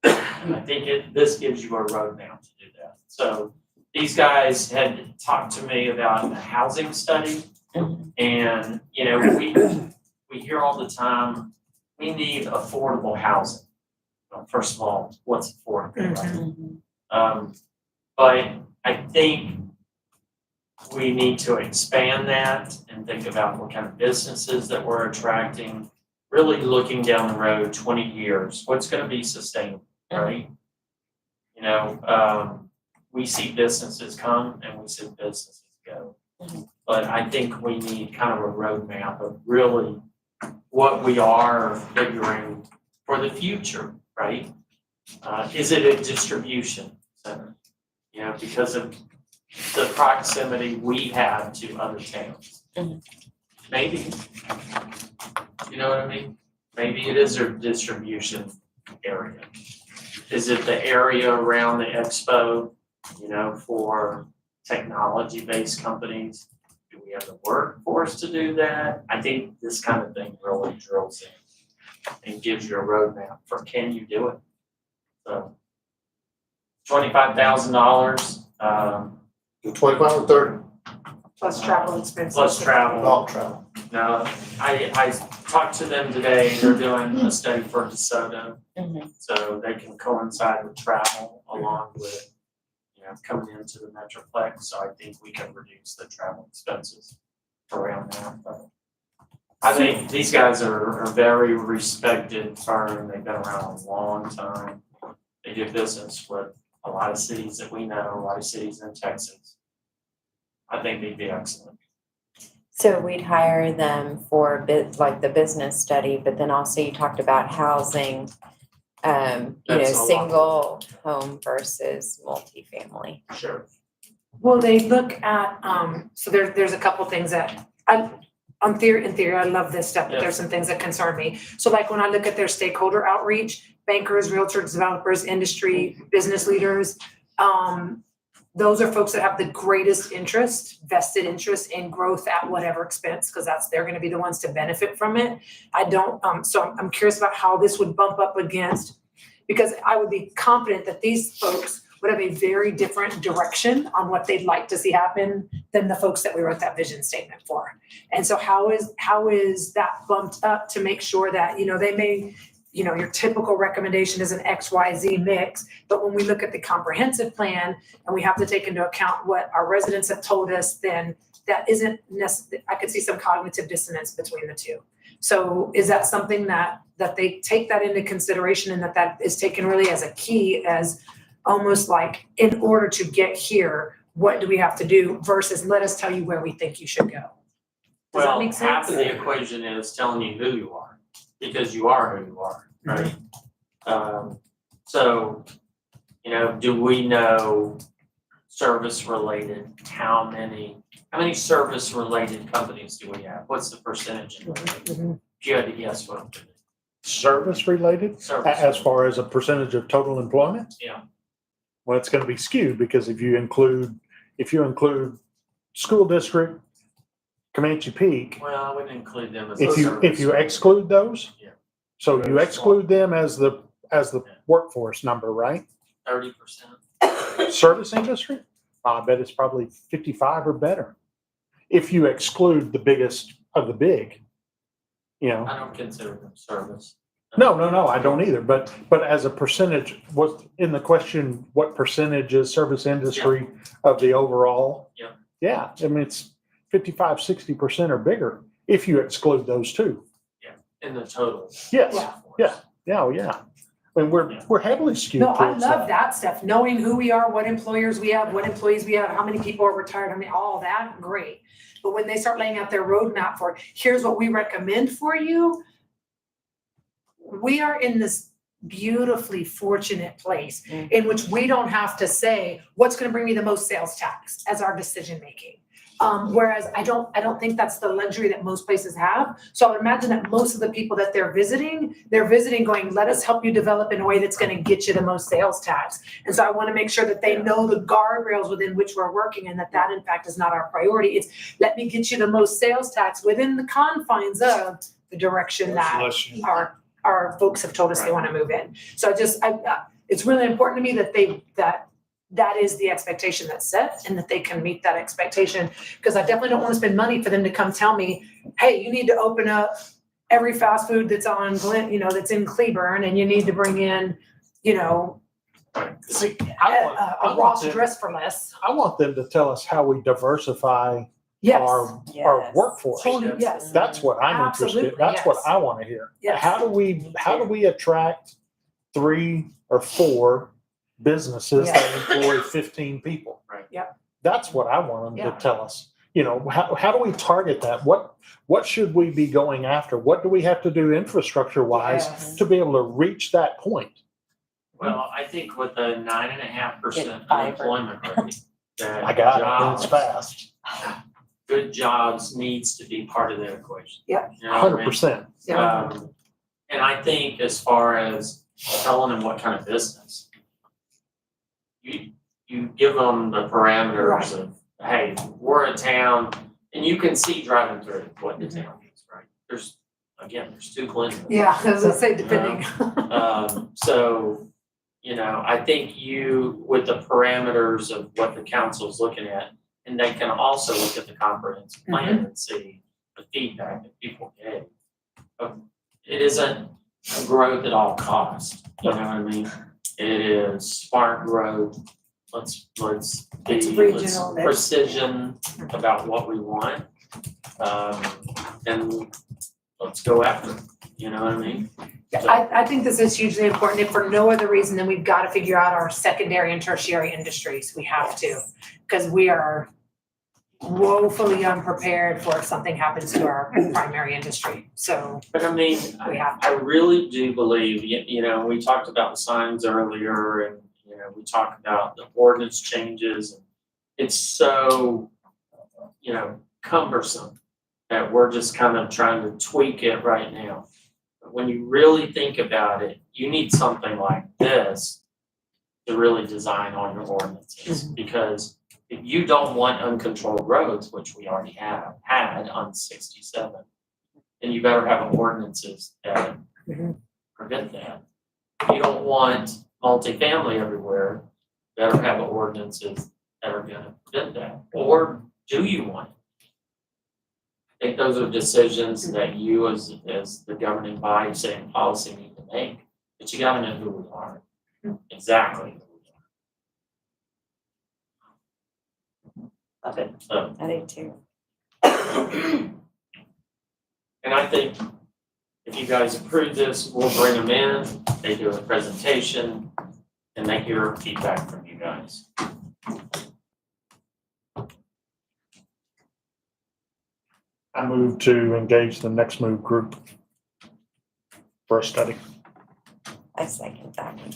And I think this gives you a roadmap to do that. So these guys had talked to me about the housing study, and we hear all the time, we need affordable housing. Well, first of all, what's affordable, right? But I think we need to expand that and think about what kind of businesses that we're attracting, really looking down the road 20 years, what's going to be sustainable, right? We see businesses come and we see businesses go. But I think we need kind of a roadmap of really what we are figuring for the future, right? Is it a distribution center? Because of the proximity we have to other towns. Maybe. You know what I mean? Maybe it is a distribution area. Is it the area around the expo, for technology-based companies? Do we have the workforce to do that? I think this kind of thing really drills in and gives you a roadmap for, can you do it? So $25,000, 25 or 30? Plus travel expenses. plus travel. All travel. No, I talked to them today, they're doing a study for DeSoto. So they can coincide with travel along with, coming into the Metroplex. So I think we can reduce the travel expenses around that. But I think these guys are a very respected firm. They've been around a long time. They do business with a lot of cities that we know, a lot of cities in Texas. I think they'd be excellent. So we'd hire them for like the business study, but then also you talked about housing, That's a lot. single home versus multifamily. Sure. Well, they look at, so there's a couple things that, in theory, I love this stuff, but there's some things that concern me. So like when I look at their stakeholder outreach, bankers, realtors, developers, industry, business leaders, those are folks that have the greatest vested interest in growth at whatever expense, because they're going to be the ones to benefit from it. So I'm curious about how this would bump up against, because I would be confident that these folks would have a very different direction on what they'd like to see happen than the folks that we wrote that vision statement for. And so how is that bumped up to make sure that, they may, your typical recommendation is an XYZ mix. But when we look at the comprehensive plan and we have to take into account what our residents have told us, then that isn't I could see some cognitive dissonance between the two. So is that something that they take that into consideration and that is taken really as a key, as almost like, in order to get here, what do we have to do versus let us tell you where we think you should go? Does that make sense? Half of the equation is telling you who you are, because you are who you are, right? So, do we know service-related, how many service-related companies do we have? What's the percentage? If you had to guess, what would it be? Service related, as far as a percentage of total employment? Yeah. Well, it's gonna be skewed because if you include school district, Comanche Peak, Well, I wouldn't include them as a if service. you exclude those? Yeah. So you exclude them as the workforce number, right? 30%. Service industry? I bet it's probably 55 or better. If you exclude the biggest of the big, I don't consider them service. No, I don't either. But as a percentage, what in the question, what percentage is service industry of the overall? Yeah. Yeah, I mean, it's 55, 60% or bigger if you exclude those two. In the total. Yes, workforce. yeah. I mean, we're heavily skewed No, I towards love that stuff, knowing who we are, what employers we have, what employees we have, how many people are retired, all that, great. But when they start laying out their roadmap for, here's what we recommend for you, we are in this beautifully fortunate place in which we don't have to say, what's gonna bring me the most sales tax as our decision making. Whereas I don't think that's the luxury that most places have. So I would imagine that most of the people that they're visiting going, let us help you develop in a way that's gonna get you the most sales tax. And so I wanna make sure that they know the guardrails within which we're working and that in fact is not our priority. It's let me get you the most sales tax within the confines of the direction that our folks have told us they wanna move in. So it's really important to me that that is the expectation that's set and that they can meet that expectation. Because I definitely don't want to spend money for them to come tell me, hey, you need to open up every fast food that's on Glen, that's in Cleburne, and you need to bring in, a Ross dress for less. I want them to tell us how we diversify Yes. our workforce. Totally, yes. That's what I'm interested in. Absolutely, That's what yes. I want to hear. Yes. How do we attract 3 or 4 businesses that employ 15 people? Right. Yep. That's what I want them Yeah. to tell us. How do we target that? What should we be going after? What do we have to do infrastructure wise Yes. to be able to reach that point? Well, I think with the 9.5% Get fiber. unemployment rate, that I got it. And it's jobs, fast. good jobs needs to be part of the equation. Yeah. You know what I mean? 100%. Yeah. And I think as far as telling them what kind of business, you give them the parameters of, hey, we're a town, and you can see driving through what the town is, right? There's 2 Glenville. Yeah, I was gonna say depending. So, I think with the parameters of what the council's looking at, and they can also look at the comprehensive plan and see the feedback that people gave. It isn't growth at all costs, you know what I mean? It is smart growth. Let's It's be regional. precision about what we want. And let's go after it, you know what I mean? I think this is hugely important, if for no other reason than we've got to figure out our secondary and tertiary industries. We have to, because we are woefully unprepared for if something happens to our primary industry. So But I mean, we have I really do believe, we talked about the signs earlier and, we talked about the ordinance changes. It's so, cumbersome that we're just kind of trying to tweak it right now. But when you really think about it, you need something like this to really design on your ordinances. Because if you don't want uncontrolled roads, which we already had on 67, then you better have ordinances that prevent that. If you don't want multifamily everywhere, better have ordinances that are gonna prevent that. Or do you want it? I think those are decisions that you as the governing body, saying policy, need to to make, but you gotta know who we are. Exactly. Love it. So, I do too. and I think if you guys approve this, we'll bring them in, they do a presentation, and they hear feedback from you guys. I move to engage the Next Move group for a study. I second that one.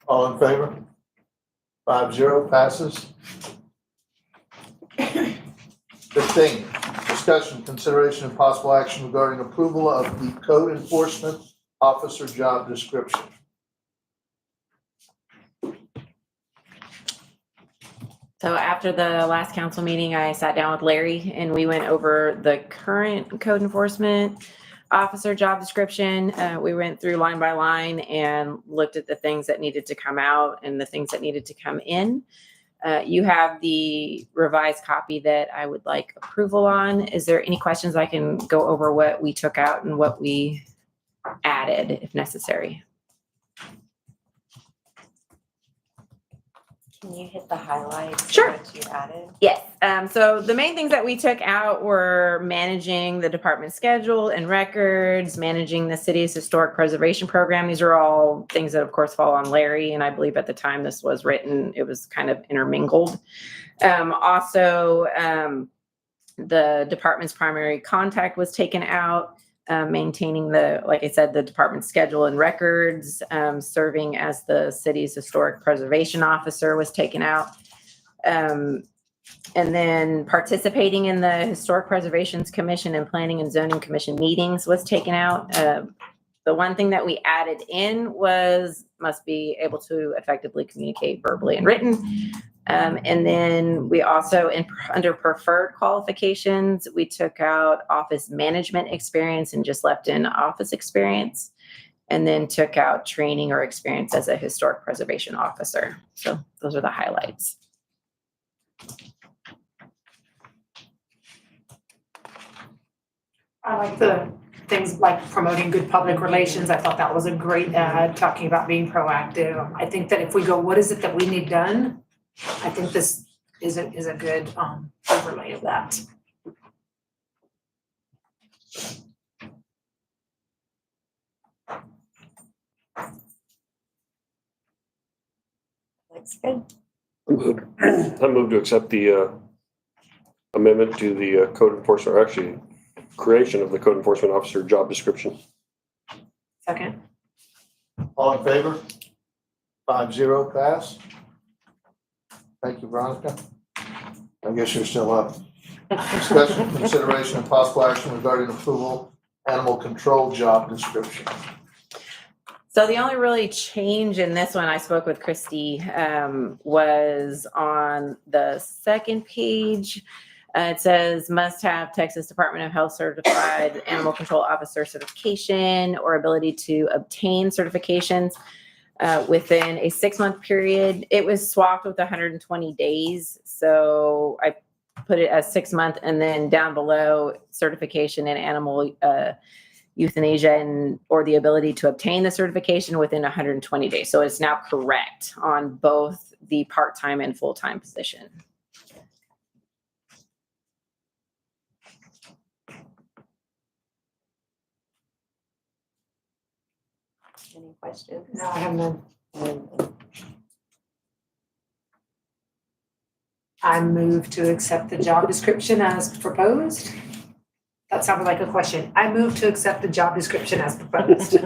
All in favor? 5-0 passes. 15, discussion, consideration, and possible action regarding approval of the code enforcement officer job description. So after the last council meeting, I sat down with Larry and we went over the current code enforcement officer job description. We went through line by line and looked at the things that needed to come out and the things that needed to come in. You have the revised copy that I would like approval on. Is there any questions? I can go over what we took out and what we added if necessary. Can you hit the highlights? Sure. Of what you added? Yes. So the main things that we took out were managing the department schedule and records, managing the city's historic preservation program. These are all things that, of course, fall on Larry. And I believe at the time this was written, it was kind of intermingled. Also, the department's primary contact was taken out. Maintaining the, like I said, the department's schedule and records, serving as the city's historic preservation officer was taken out. And then participating in the Historic Preservations Commission and Planning and Zoning Commission meetings was taken out. The one thing that we added in was must be able to effectively communicate verbally and written. And then we also, under preferred qualifications, we took out office management experience and just left in office experience, and then took out training or experience as a historic preservation officer. So those are the highlights. I like the things like promoting good public relations. I thought that was a great ad, talking about being proactive. I think that if we go, what is it that we need done? I think this is a good overlay of that. Looks good. I move to accept the amendment to the code enforcement, or actually creation of the code enforcement officer job description. Second. All in favor? 5-0 pass. Thank you, Veronica. I guess you're still up. Discussion, consideration, and possible action regarding approval, animal control job description. So the only really change in this one, I spoke with Christy, was on the second page. It says must have Texas Department of Health certified animal control officer certification or ability to obtain certifications within a 6-month period. It was swapped with 120 days. So I put it as 6 month, and then down below certification in animal euthanasia and or the ability to obtain the certification within 120 days. So it's now correct on both the part-time and full-time position. Any questions? No, I have none. I move to accept the job description as proposed. That sounded like a question. I move to accept the job description as proposed.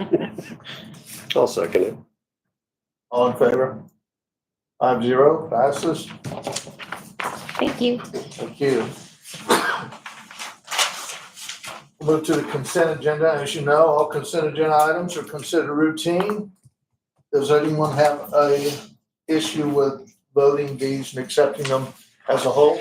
I'll second it. All in favor? 5-0 passes. Thank you. Thank you. We'll move to the consent agenda. As you know, all consent agenda items are considered routine. Does anyone have a issue with voting these and accepting them as a whole?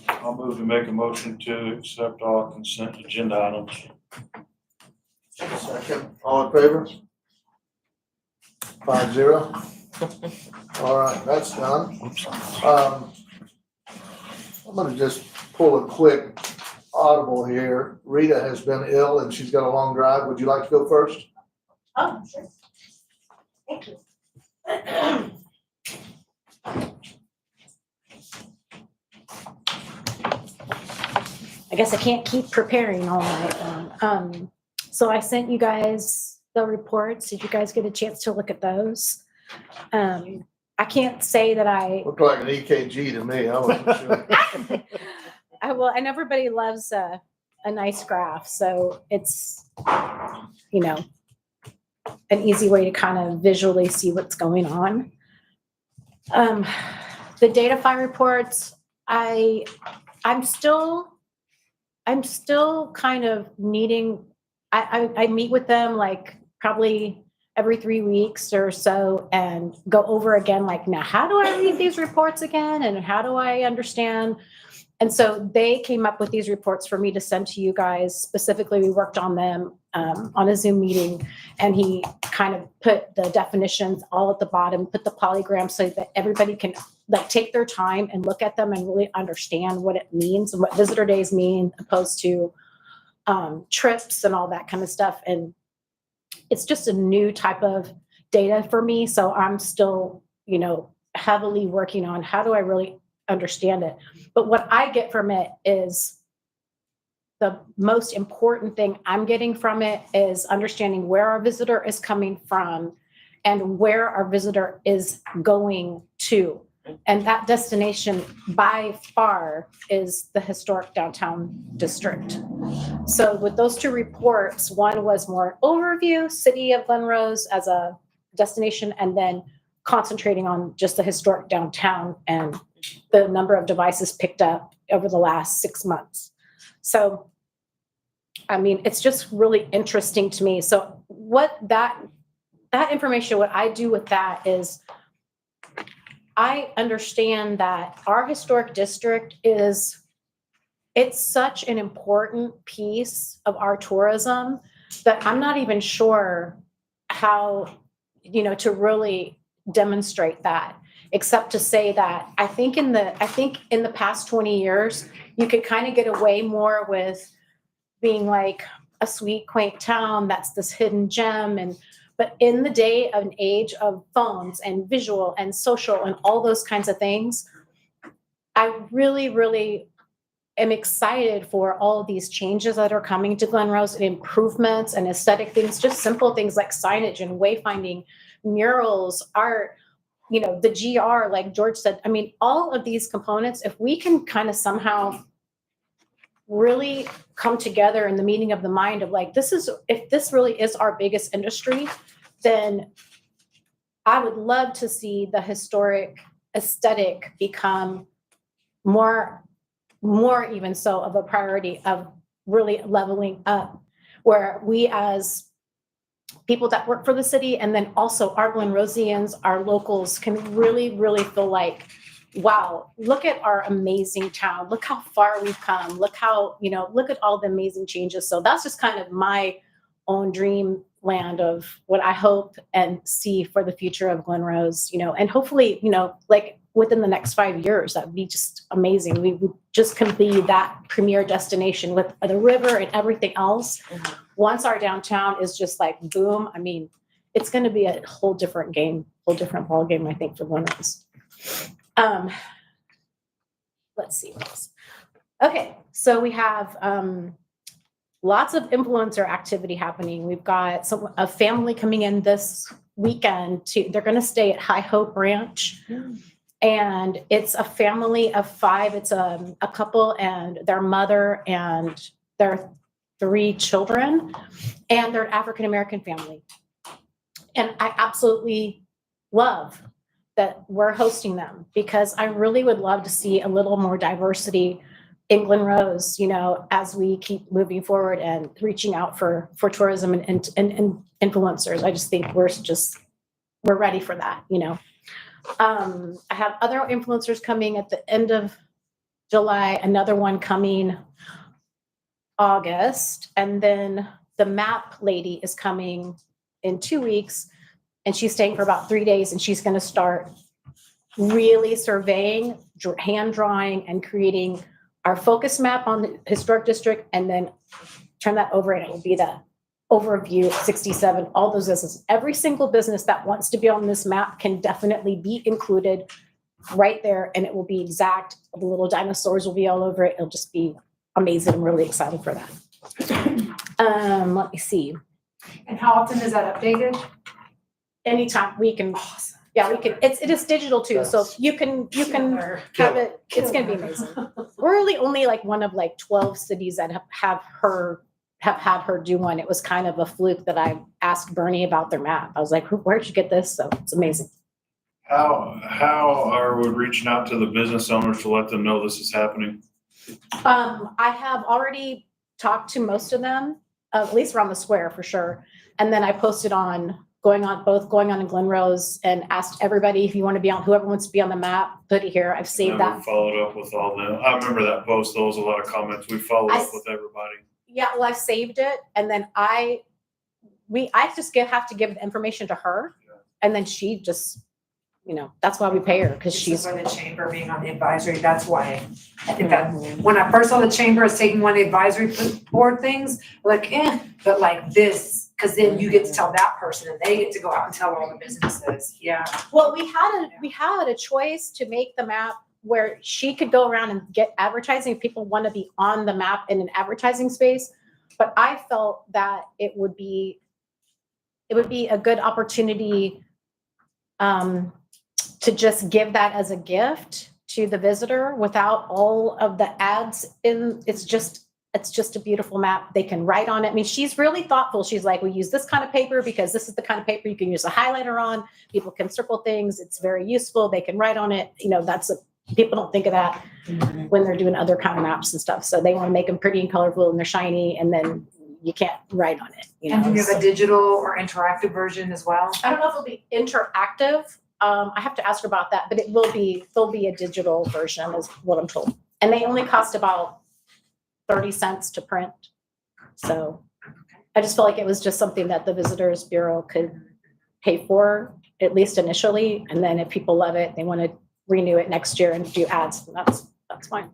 I'll move to make a motion to accept all consent agenda items. Second, all in favor? 5-0. All right, that's done. I'm gonna just pull a quick audible here. Rita has been ill and she's got a long drive. Would you like to go first? Oh, sure. Thank you. I guess I can't keep preparing all night long. So I sent you guys the reports. Did you guys get a chance to look at those? I can't say that I, Looked like an EKG to me. I wasn't sure. well, and everybody loves a nice graph. So it's, you know, an easy way to kind of visually see what's going on. The data file reports, I'm still kind of needing, I meet with them like probably every 3 weeks or so and go over again, like, now, how do I read these reports again? And how do I understand? And so they came up with these reports for me to send to you guys. Specifically, we worked on them on a Zoom meeting, and he kind of put the definitions all at the bottom, put the polygrams so that everybody can like take their time and look at them and really understand what it means and what visitor days mean opposed to trips and all that kind of stuff. And it's just a new type of data for me. So I'm still, you know, heavily working on how do I really understand it. But what I get from it is the most important thing I'm getting from it is understanding where our visitor is coming from and where our visitor is going to. And that destination by far is the historic downtown district. So with those two reports, one was more overview, city of Glen Rose as a destination, and then concentrating on just the historic downtown and the number of devices picked up over the last 6 months. So, I mean, it's just really interesting to me. So what that information, what I do with that is I understand that our historic district it's such an important piece of our tourism that I'm not even sure how, you know, to really demonstrate that, except to say that I think in the past 20 years, you could kind of get away more with being like a sweet, quaint town that's this hidden gem. But in the day of an age of phones and visual and social and all those kinds of things, I really, really am excited for all of these changes that are coming to Glen Rose and improvements and aesthetic things, just simple things like signage and wayfinding, murals, art, you know, the GR, like George said. I mean, all of these components, if we can kind of somehow really come together in the meeting of the mind of like, if this really is our biggest industry, then I would love to see the historic aesthetic become more even so of a priority of really leveling up, where we as people that work for the city and then also our Glen Rosians, our locals can really, really feel like, wow, look at our amazing town. Look how far we've come. Look how, you know, look at all the amazing changes. So that's just kind of my own dream land of what I hope and see for the future of Glen Rose, you know, and hopefully, you know, like within the next 5 years, that would be just amazing. We just can be that premier destination with the river and everything else. Mm-hmm. Once our downtown is just like boom, I mean, it's going to be a whole different game, whole different ball game, I think, for Glen Rose. Let's see what else. Okay, so we have lots of influencer activity happening. We've got a family coming in this weekend. They're going to stay at High Hope Ranch. And it's a family of 5. It's a couple and their mother and their 3 children, and they're an African-American family. And I absolutely love that we're hosting them because I really would love to see a little more diversity in Glen Rose, you know, as we keep moving forward and reaching out for tourism and influencers. I just think we're ready for that, you know. I have other influencers coming at the end of July, another one coming August, and then the map lady is coming in 2 weeks, and she's staying for about 3 days, and she's going to start really surveying, hand drawing and creating our focus map on the historic district, and then turn that over and it will be the overview, 67, all those businesses. Every single business that wants to be on this map can definitely be included right there, and it will be exact. The little dinosaurs will be all over it. It'll just be amazing. I'm really excited for that. Let me see. And how often is that updated? Anytime we can, yeah, we can, it is digital too, so you can have it, it's gonna be amazing. We're really only like one of like 12 cities that have had her do one. It was kind of a fluke that I asked Bernie about their map. I was like, where'd you get this? So it's amazing. How are we reaching out to the business owners to let them know this is happening? I have already talked to most of them, at least around the square for sure. And then I posted going on in Glen Rose, and asked everybody if you want to be on, whoever wants to be on the map, put it here. I've saved And then we that. followed up with all them. I remember that post. There was a lot of comments. We followed up with everybody. Yeah, well, I've saved it, and then I just have to give the information to her, and then she just, that's why we pay her, because she's. For the chamber being on the advisory, that's why. I think that, when I first saw the chamber as taking one of the advisory board things, like, but like this, because then you get to tell that person, and they get to go out and tell all the businesses, yeah. Well, we had a choice to make the map where she could go around and get advertising if people want to be on the map in an advertising space. But I felt that it would be a good opportunity to just give that as a gift to the visitor without all of the ads in. It's just a beautiful map. They can write on it. I mean, she's really thoughtful. She's like, we use this kind of paper because this is the kind of paper you can use a highlighter on. People can circle things. It's very useful. They can write on it. People don't think of that when they're doing other kind of maps and stuff. So they want to make them pretty and colorful, and they're shiny, and then you can't write on it. And do you have a digital or interactive version as well? I don't know if it'll be interactive. I have to ask her about that, but there'll be a digital version is what I'm told. And they only cost about 30 cents to print. So I just felt like it was just something that the Visitors Bureau could pay for, at least initially. And then if people love it, they want to renew it next year and do ads. That's fine.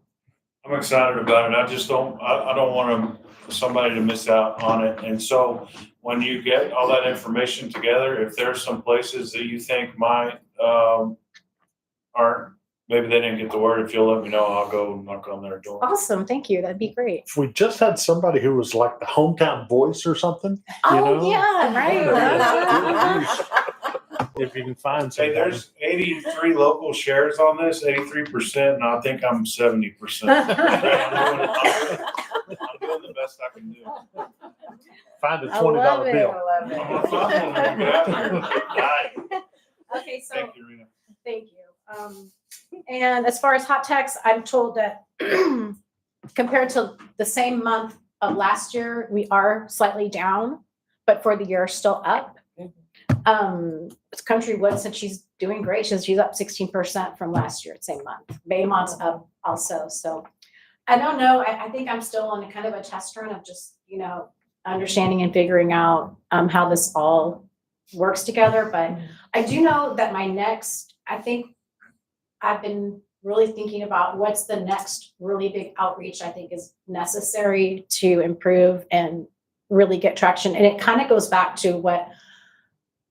I'm excited about it. I just don't want somebody to miss out on it. And so when you get all that information together, if there's some places that you think might, aren't, maybe they didn't get the word, if you'll let me know, I'll go knock on their door. Awesome. Thank you. That'd be great. If we just had somebody who was like the hometown voice or something. Yeah, right. If you can find Hey, somebody. there's 83 local shares on this, 83%, and I think I'm 70%. I'm doing the best I can do. Find a I love $20 it. bill. I'm gonna find one when we get out there. Aye. Okay, so Thank you, Rena. thank you. And as far as hot techs, I'm told that compared to the same month of last year, we are slightly down, but for the year still up. It's Country Wood said she's doing great. She's up 16% from last year, same month. Baymont's up also. So I don't know. I think I'm still on a kind of a test run of just, understanding and figuring out how this all works together. But I do know that I think I've been really thinking about what's the next really big outreach I think is necessary to improve and really get traction. And it kind of goes back to what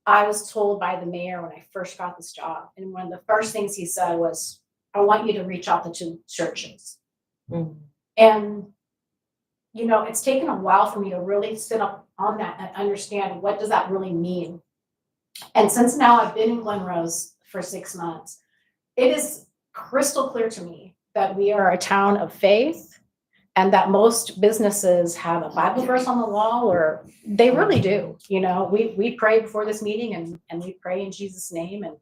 I was told by the mayor when I first got this job. And one of the first things he said was, I want you to reach out to churches. Mm-hmm. And, it's taken a while for me to really sit up on that and understand what does that really mean. And since now I've been in Glen Rose for 6 months, it is crystal clear to me that we are a town of faith and that most businesses have a Bible verse on the wall, or they really do. We pray before this meeting and we pray in Jesus' name. And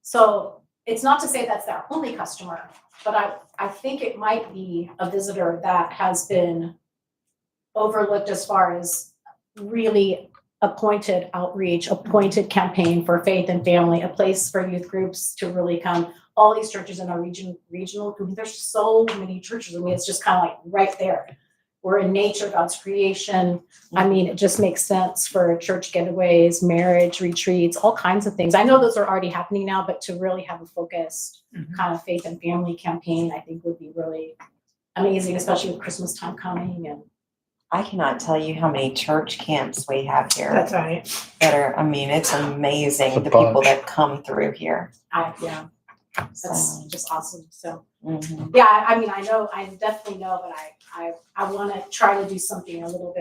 so it's not to say that's their only customer, but I think it might be a visitor that has been overlooked as far as really appointed outreach, appointed campaign for faith and family, a place for youth groups to really come. All these churches in our regional, there's so many churches. I mean, it's just kind of like right there. we're in nature, God's creation. I mean, it just makes sense for church getaways, marriage retreats, all kinds of things. I know those are already happening now, but to really have a focused kind of faith and family campaign, I think would be really amazing, especially with Christmas time coming. And I cannot tell you how many church camps we have here That's right. that are, I mean, it's amazing, A the people bunch. that come through here. yeah, that's So, just awesome. So mhm. yeah, I mean, I definitely know, but I want to try to do something a little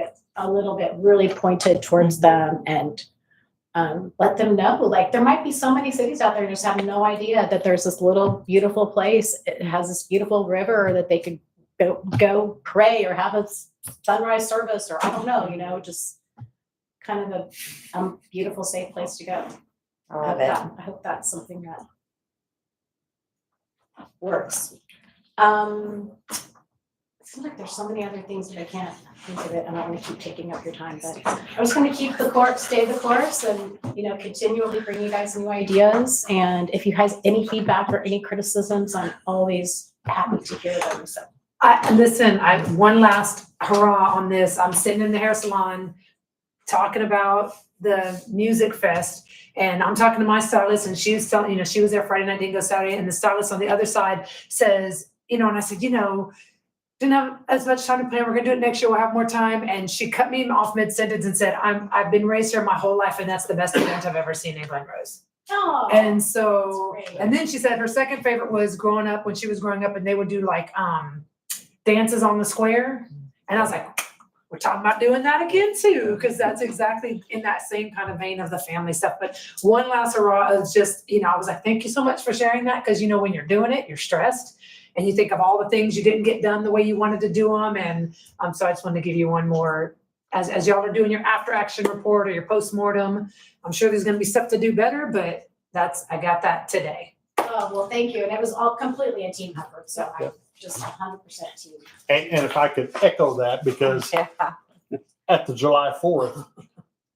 bit really pointed towards them and let them know, like, there might be so many cities out there just have no idea that there's this little beautiful place. It has this beautiful river that they could go pray or have a sunrise service, or I don't know, just kind of a beautiful, safe place to go. I love it. I hope that's something that works. It seems like there's so many other things that I can't think of it. I don't want to keep taking up your time, but I was going to keep the course, stay the course, and continually bring you guys new ideas. And if you guys any feedback or any criticisms, I'm always happy to hear them. So Listen, one last hurrah on this. I'm sitting in the hair salon talking about the music fest, and I'm talking to my stylist, and she was telling, she was there Friday night, didn't go Saturday, and the stylist on the other side says, and I said, didn't have as much time to plan. We're gonna do it next year. We'll have more time. And she cut me off mid-sentence and said, I've been raised here my whole life, and that's the best event I've ever seen in Glen Rose. oh, And so, that's great. and then she said her second favorite was growing up, when she was growing up, and they would do like dances on the square. And I was like, we're talking about doing that again too, because that's exactly in that same kind of vein of the family stuff. But one last hurrah is just, I was like, thank you so much for sharing that, because when you're doing it, you're stressed. And you think of all the things you didn't get done the way you wanted to do them. And so I just wanted to give you one more, as y'all are doing your after action report or your postmortem. I'm sure there's going to be stuff to do better, but I got that today. Oh, well, thank you. And it was all completely a team effort. So I just 100% team. And if I could echo that, because Yeah. at the July 4th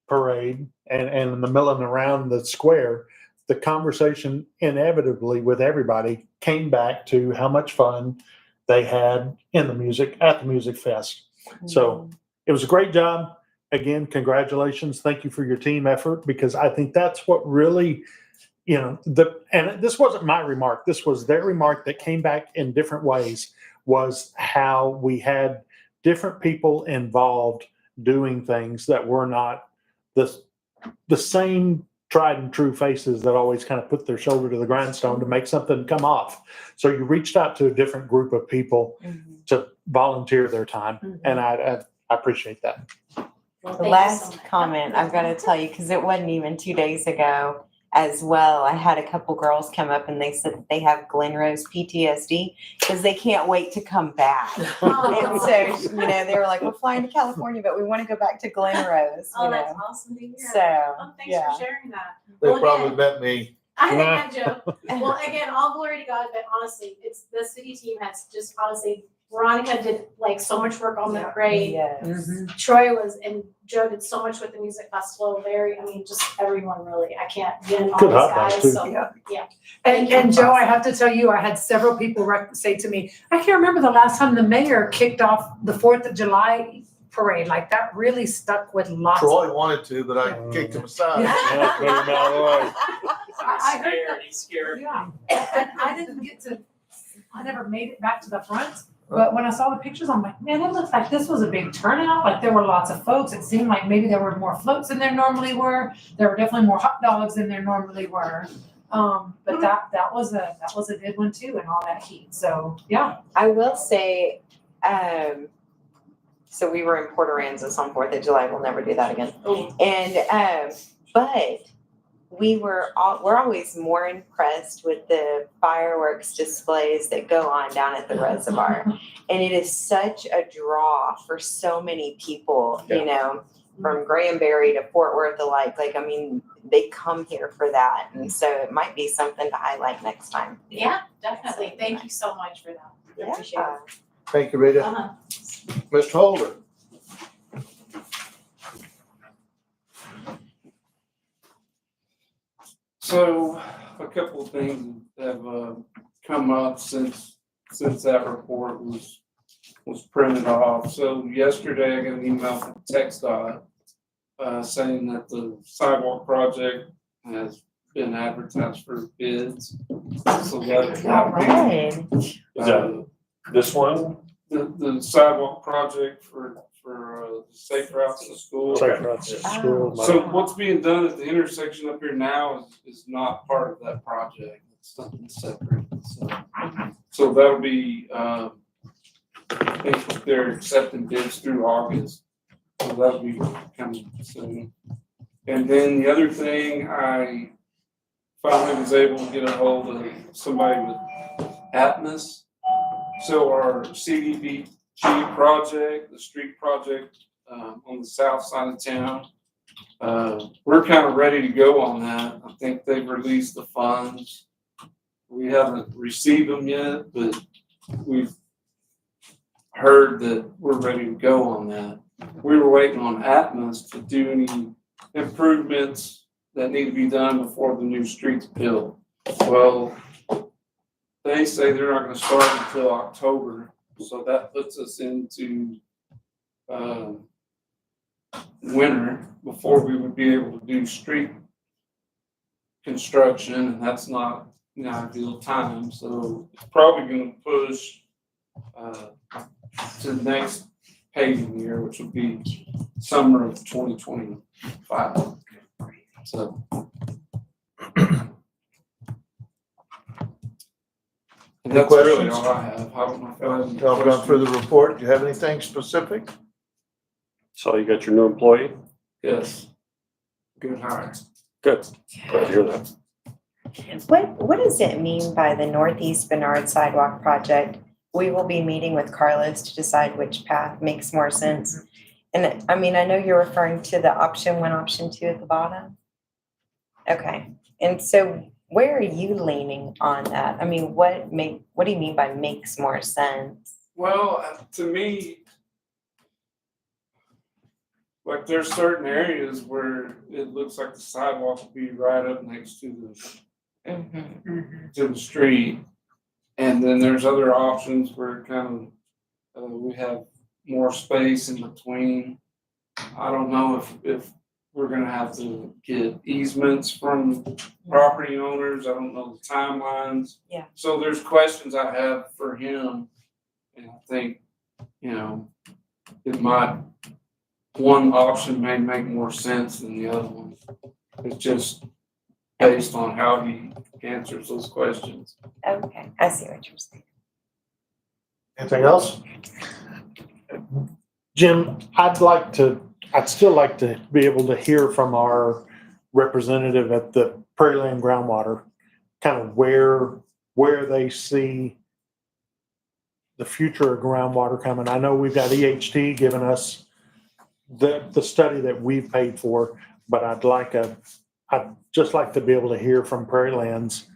parade and in the milling around the square, the conversation inevitably with everybody came back to how much fun they had at the music fest. So it was a great job. Again, congratulations. Thank you for your team effort, because I think that's what really, and this wasn't my remark. This was their remark that came back in different ways, was how we had different people involved doing things that were not the same tried and true faces that always kind of put their shoulder to the grindstone to make something come off. So you reached out to a different group of people to volunteer their time. And I appreciate that. Well, The last comment I've got to tell you, because it wasn't even 2 days ago as well. I had a couple girls come up and they said that they have Glen Rose PTSD because they can't wait to come back. And so, they were like, we're flying to California, but we want to go back to Glen Rose. Oh, that's awesome to hear. So, Thanks yeah. for sharing that. They Well, probably again, met me. I think that joke. Well, again, all glory to God, but honestly, it's the city team has just honestly, Veronica did like so much work on the parade. Yes. Troy and Joe did so much with the music festival. Just everyone really. I can't get in all Good these hot dog, guys. too. So yeah. And Joe, I have to tell you, I had several people say to me, I can't remember the last time the mayor kicked off the 4th of July parade. Like, that really stuck with lots Troy of. wanted to, but I kicked him aside. Yeah, put him out of the way. I heard that. He's scared. Yeah, and I never made it back to the front, but when I saw the pictures, I'm like, man, it looks like this was a big turnout. Like, there were lots of folks. It seemed like maybe there were more floats than there normally were. There were definitely more hot dogs than there normally were. But that was a good one too, and all that heat. So yeah. I will say, so we were in Port Aransas on 4th of July. We'll never do that again. And, but we're always more impressed with the fireworks displays that go on down at the reservoir. And it is such a draw for so many people, from Granbury to Fort Worth alike. They come here for that. And so it might be something to highlight next time. Yeah, definitely. Thank you so much for that. I appreciate it. Thank you, Rita. Uh-huh. Mr. Holder. So a couple of things have come up since that report was was printed off. So yesterday I got an email from TxDOT saying that the sidewalk project has been advertised for bids. So that All right. Is that this one? the sidewalk project for the safe routes to school. Safe routes to school. So what's being done at the intersection up here now is not part of that project. It's something separate. So that'll be, I think they're accepting bids through August. So that'll be coming soon. And then the other thing, I finally was able to get a hold of somebody with Atmos. So our CDBG project, the street project on the south side of town, we're kind of ready to go on that. I think they've released the funds. We haven't received them yet, but we've heard that we're ready to go on that. We were waiting on Atmos to do any improvements that need to be done before the new street's built. Well, they say they're not gonna start until October, so that puts us into winter before we would be able to do street construction, and that's not the ideal time, so it's probably gonna push to the next paving year, which would be summer of 2025. So. And that's really all I have. I don't know if I have any Y'all gone through the report. Do you have anything specific? So you got your new employee? Yes. Good hire. Good. Glad to hear that. What does it mean by the Northeast Bernard Sidewalk Project? We will be meeting with Carlos to decide which path makes more sense. And I mean, I know you're referring to the option 1, option 2 at the bottom. Okay, and so where are you leaning on that? I mean, what do you mean by makes more sense? Well, to me, like there's certain areas where it looks like the sidewalk will be right up next to the street. And then there's other options where kind of we have more space in between. I don't know if we're gonna have to get easements from property owners. I don't know the timelines. Yeah. So there's questions I have for him. And I think, one option may make more sense than the other one. It's just based on how he answers those questions. Okay, I see what you're saying. Anything else? Jim, I'd still like to be able to hear from our representative at the Prairie Land Groundwater, kind of where they see the future of groundwater coming. I know we've got EHT giving us the study that we've paid for, but I'd just like to be able to hear from Prairie Lands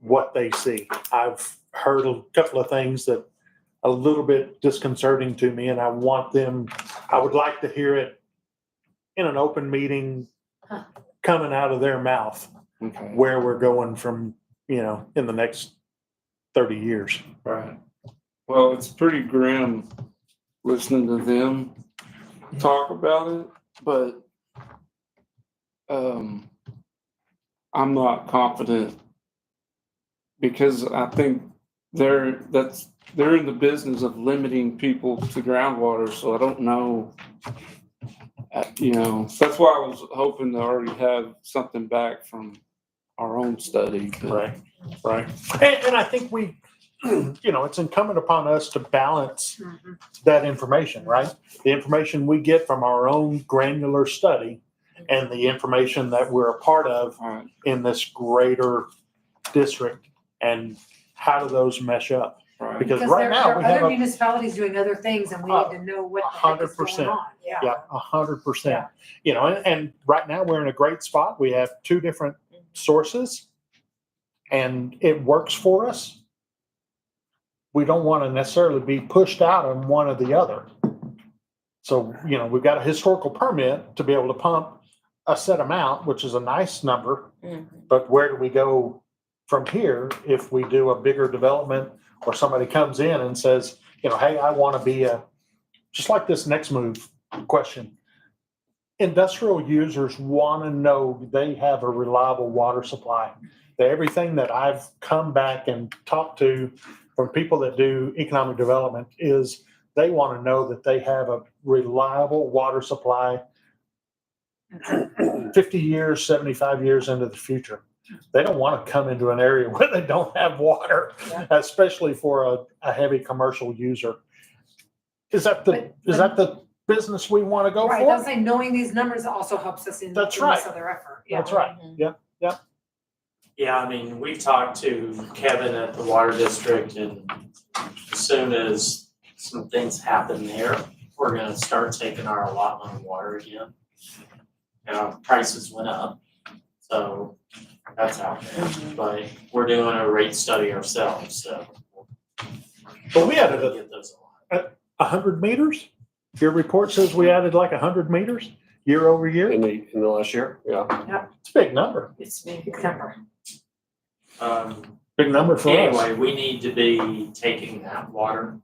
what they see. I've heard a couple of things that a little bit disconcerting to me, and I would like to hear it in an open meeting coming out of their mouth, where we're going from, in the next 30 years. Right. Well, it's pretty grim listening to them talk about it, but I'm not confident because I think they're in the business of limiting people to groundwater, so I don't know. That's why I was hoping to already have something back from our own study. Right. And I think it's incumbent upon us to balance that information, right? The information we get from our own granular study and the information that we're a part of in this greater district, and how do those mesh up? Right. Because Because right there now are we have other municipalities doing other things and we need to know what the heck is going 100%. on. Yeah. Yeah, 100%. And right now we're in a great spot. We have 2 different sources and it works for us. We don't want to necessarily be pushed out on one or the other. So, we've got a historical permit to be able to pump a set amount, which is a nice number. But where do we go from here if we do a bigger development or somebody comes in and says, you know, hey, I want to be just like this next move question. Industrial users want to know they have a reliable water supply. That everything that I've come back and talked to from people that do economic development is they want to know that they have a reliable water supply 50 years, 75 years into the future. They don't want to come into an area where they don't have water, especially for a heavy commercial user. Is that the business we want to go Right, for? that's like knowing these numbers also helps us in That's this right. other effort. Yeah. That's right. Yeah. Yeah, I mean, we've talked to Kevin at the Water District, and as soon as some things happen there, we're gonna start taking our allotment of water again. Prices went up, so that's out there, but we're doing a rate study ourselves, so. But we added Get those allotted. 100 meters? Your report says we added like 100 meters year over year? In the last year, yeah. It's a big number. It's a big number. Big number for us. Anyway, we need to be taking that water.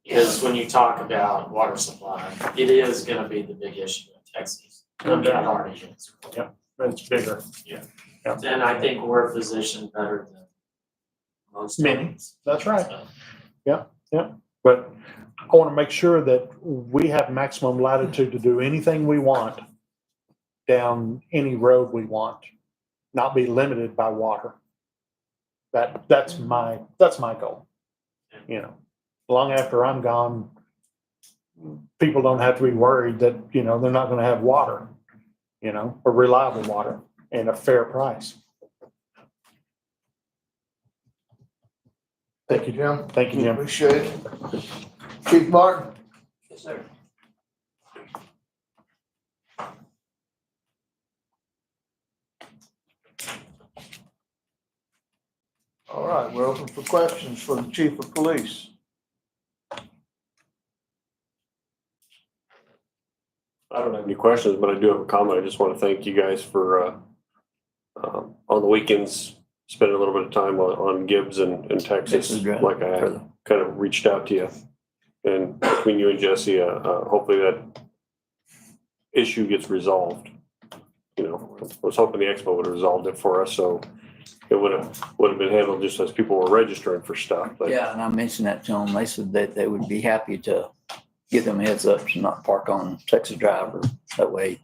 Because when you talk about water supply, it is gonna be the big issue in Texas. I mean, it already is. It's bigger. And I think we're positioned better than most. Many. towns. That's right. So, But I want to make sure that we have maximum latitude to do anything we want down any road we want, not be limited by water. That's my goal. You know, long after I'm gone, people don't have to be worried that, you know, they're not going to have water, you know, or reliable water and a fair price. Thank you, Jim. Thank you, Jim. Appreciate it. Chief Martin? Yes, sir. All right, we're open for questions for the chief of police. I don't have any questions, but I do have a comment. I just want to thank you guys for, on the weekends, spending a little bit of time on Gibbs and Texas. Like I kind of reached out to you. And between you and Jesse, hopefully that issue gets resolved. You know, I was hoping the expo would have resolved it for us, so it would have been handled just as people were registering for stuff. But Yeah, and I mentioned that to them. They said that they would be happy to give them heads up to not park on Texas Drive, or that way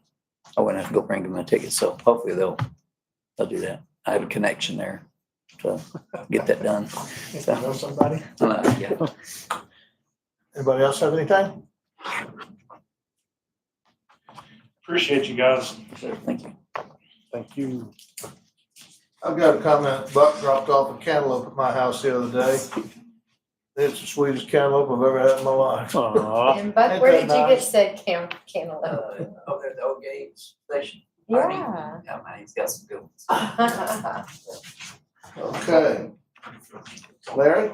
I wouldn't have to go bring them a ticket. So hopefully they'll do that. I have a connection there to get that done. If you know somebody? Yeah. Anybody else have anything? Appreciate you guys. Thank you. Thank you. I've got a comment. Buck dropped off a cantaloupe at my house the other day. It's the sweetest cantaloupe I've ever had in my life. Aw. And Buck, Ain't where that did you get nice? said cantaloupe? Over at the old Gates station. Yeah. Yeah, he's got some good ones. Okay. Larry?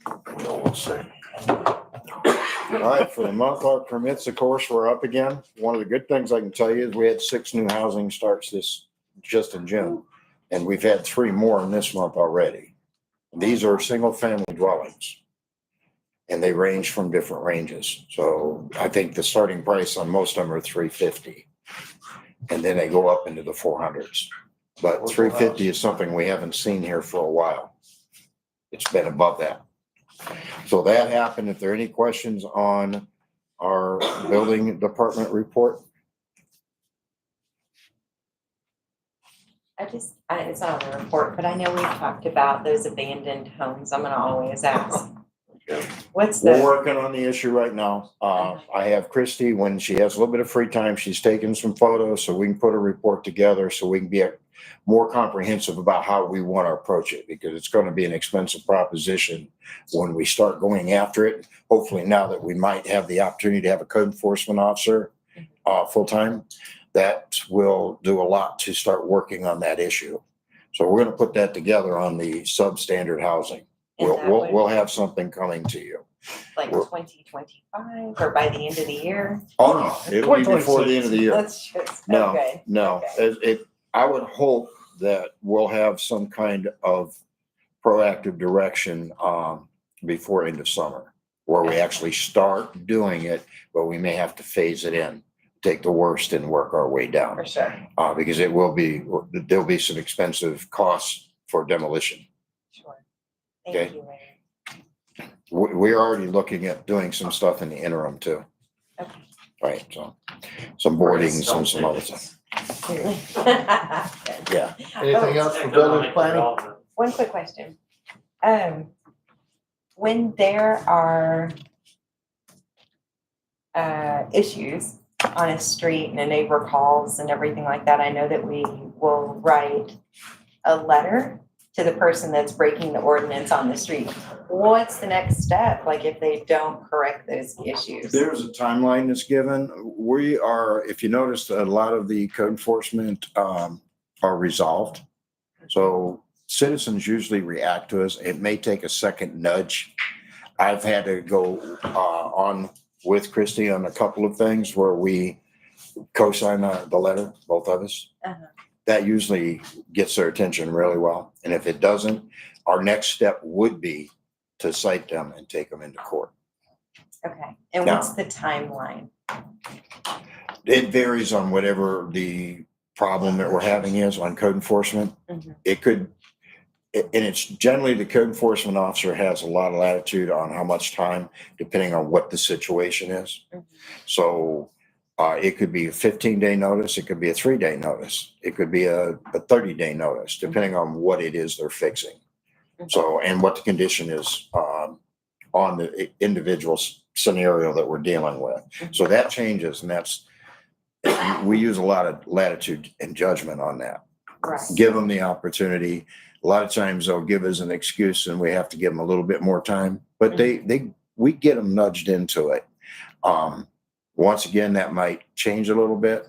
Hold on one second. All right, for the month, our permits, of course, we're up again. One of the good things I can tell you is we had 6 new housing starts just in June. And we've had 3 more in this month already. These are single-family dwellings. And they range from different ranges. So I think the starting price on most of them are $350. And then they go up into the 400s. But $350 is something we haven't seen here for a while. It's been above that. So that happened. If there are any questions on our building department report? It's not on the report, but I know we've talked about those abandoned homes. I'm gonna always ask. What's We're the, working on the issue right now. I have Christy, when she has a little bit of free time, she's taking some photos so we can put a report together so we can be more comprehensive about how we want to approach it, because it's going to be an expensive proposition when we start going after it. Hopefully now that we might have the opportunity to have a code enforcement officer full-time, that will do a lot to start working on that issue. So we're going to put that together on the substandard housing. And that would- We'll have something coming to you. like 2025 or by the end of the year? Oh, no, it'll be before the end of the year. That's just, No, okay. no. Okay. I would hope that we'll have some kind of proactive direction before end of summer, where we actually start doing it, but we may have to phase it in, take the worst and work our way down. For sure. Because there'll be some expensive costs for demolition. Sure. Okay. Thank you, Larry. We're already looking at doing some stuff in the interim too. Okay. Right, so some boardings and some other stuff. Clearly. Yeah. Anything else for building planning? One quick question. When there are issues on a street and a neighbor calls and everything like that, I know that we will write a letter to the person that's breaking the ordinance on the street. What's the next step? Like if they don't correct those issues? There's a timeline that's given. We are, if you notice, a lot of the code enforcement are resolved. So citizens usually react to us. It may take a second nudge. I've had to go on with Christie on a couple of things where we co-sign the letter, both of us. Uh-huh. That usually gets their attention really well. And if it doesn't, our next step would be to cite them and take them into court. Okay, and Now- what's the timeline? It varies on whatever the problem that we're having is on code enforcement. Mhm. It could, and it's generally the code enforcement officer has a lot of latitude on how much time, depending on what the situation is. Mhm. So it could be a 15-day notice, it could be a 3-day notice, it could be a 30-day notice, depending on what it is they're fixing. So, and what the condition is on the individual scenario that we're dealing with. So that changes, and we use a lot of latitude and judgment on that. Right. Give them the opportunity. A lot of times they'll give us an excuse and we have to give them a little bit more time, but we get them nudged into it. Once again, that might change a little bit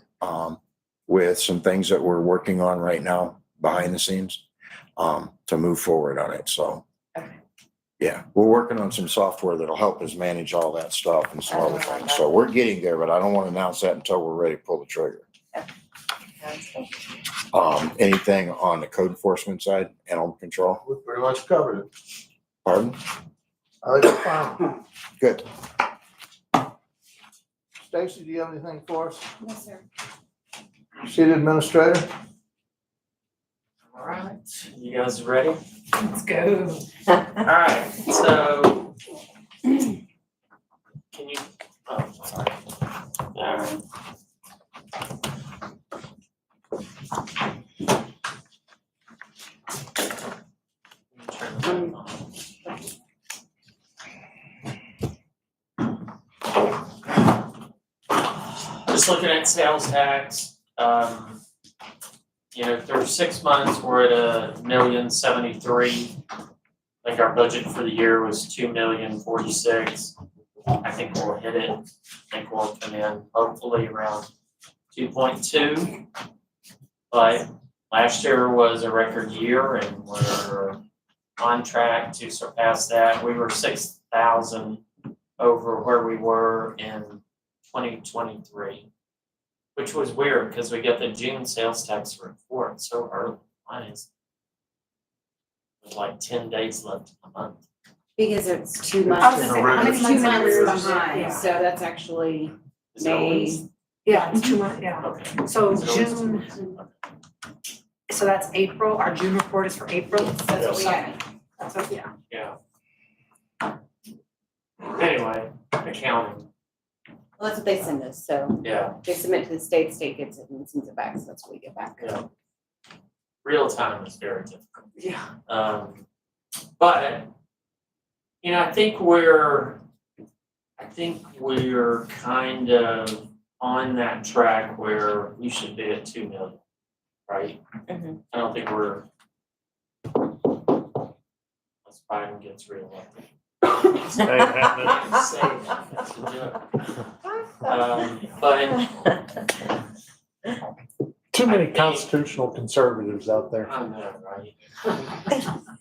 with some things that we're working on right now behind the scenes to move forward on it. So, yeah, we're working on some software that'll help us manage all that stuff and some other things. So we're getting there, but I don't want to announce that until we're ready to pull the trigger. Anything on the code enforcement side, animal control? We pretty much covered it. Pardon? I think it's fine. Good. Stacy, do you have anything for us? Yes, sir. City administrator? All right, you guys ready? Let's go. All right, so can you, oh, sorry. All right. Turn that on. Just looking at sales tax, through 6 months, we're at $1,073,000. I think our budget for the year was $2,046,000. I think we'll hit it. I think we'll come in hopefully around 2.2. But last year was a record year and we're on track to surpass that. We were 6,000 over where we were in 2023, which was weird because we got the June sales tax report so early. Mine is like 10 days left in the month. Because it's 2 I was months. gonna say, how many It's months 2 months are behind, yeah. so that's actually Is that what it is? May. Yeah, it's 2 months, yeah. Okay. So Is it always 2 June, months? Okay. so that's April, our June report is for April, that's what we got. That's what, yeah. Yeah. Anyway, accounting, Well, that's what they send us, so yeah, they submit to the state gets it and sends it back, so that's what we get back. yeah. Real time is very difficult. Yeah. But, I think we're kind of on that track where we should be at 2 million, right? Mhm. I don't think we're, unless Biden gets reelected. But Too many constitutional conservatives out there. I know, right?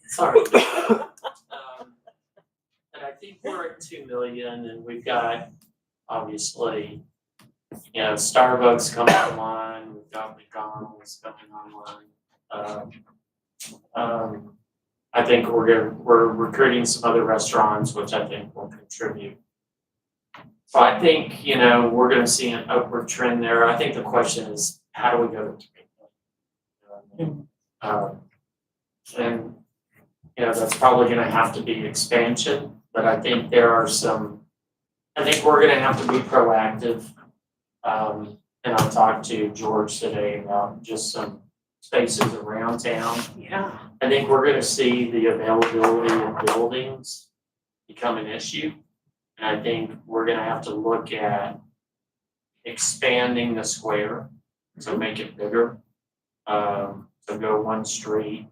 Sorry. And I think we're at 2 million and we've got, obviously, Starbucks coming online, we've got McDonald's coming online. I think we're recruiting some other restaurants, which I think will contribute. So I think, we're gonna see an upward trend there. I think the question is, how do we go to 3 million? And, that's probably gonna have to be expansion, but I think I think we're gonna have to be proactive. And I talked to George today about just some spaces around town. Yeah. I think we're gonna see the availability of buildings become an issue. And I think we're gonna have to look at expanding the square to make it bigger. To go one street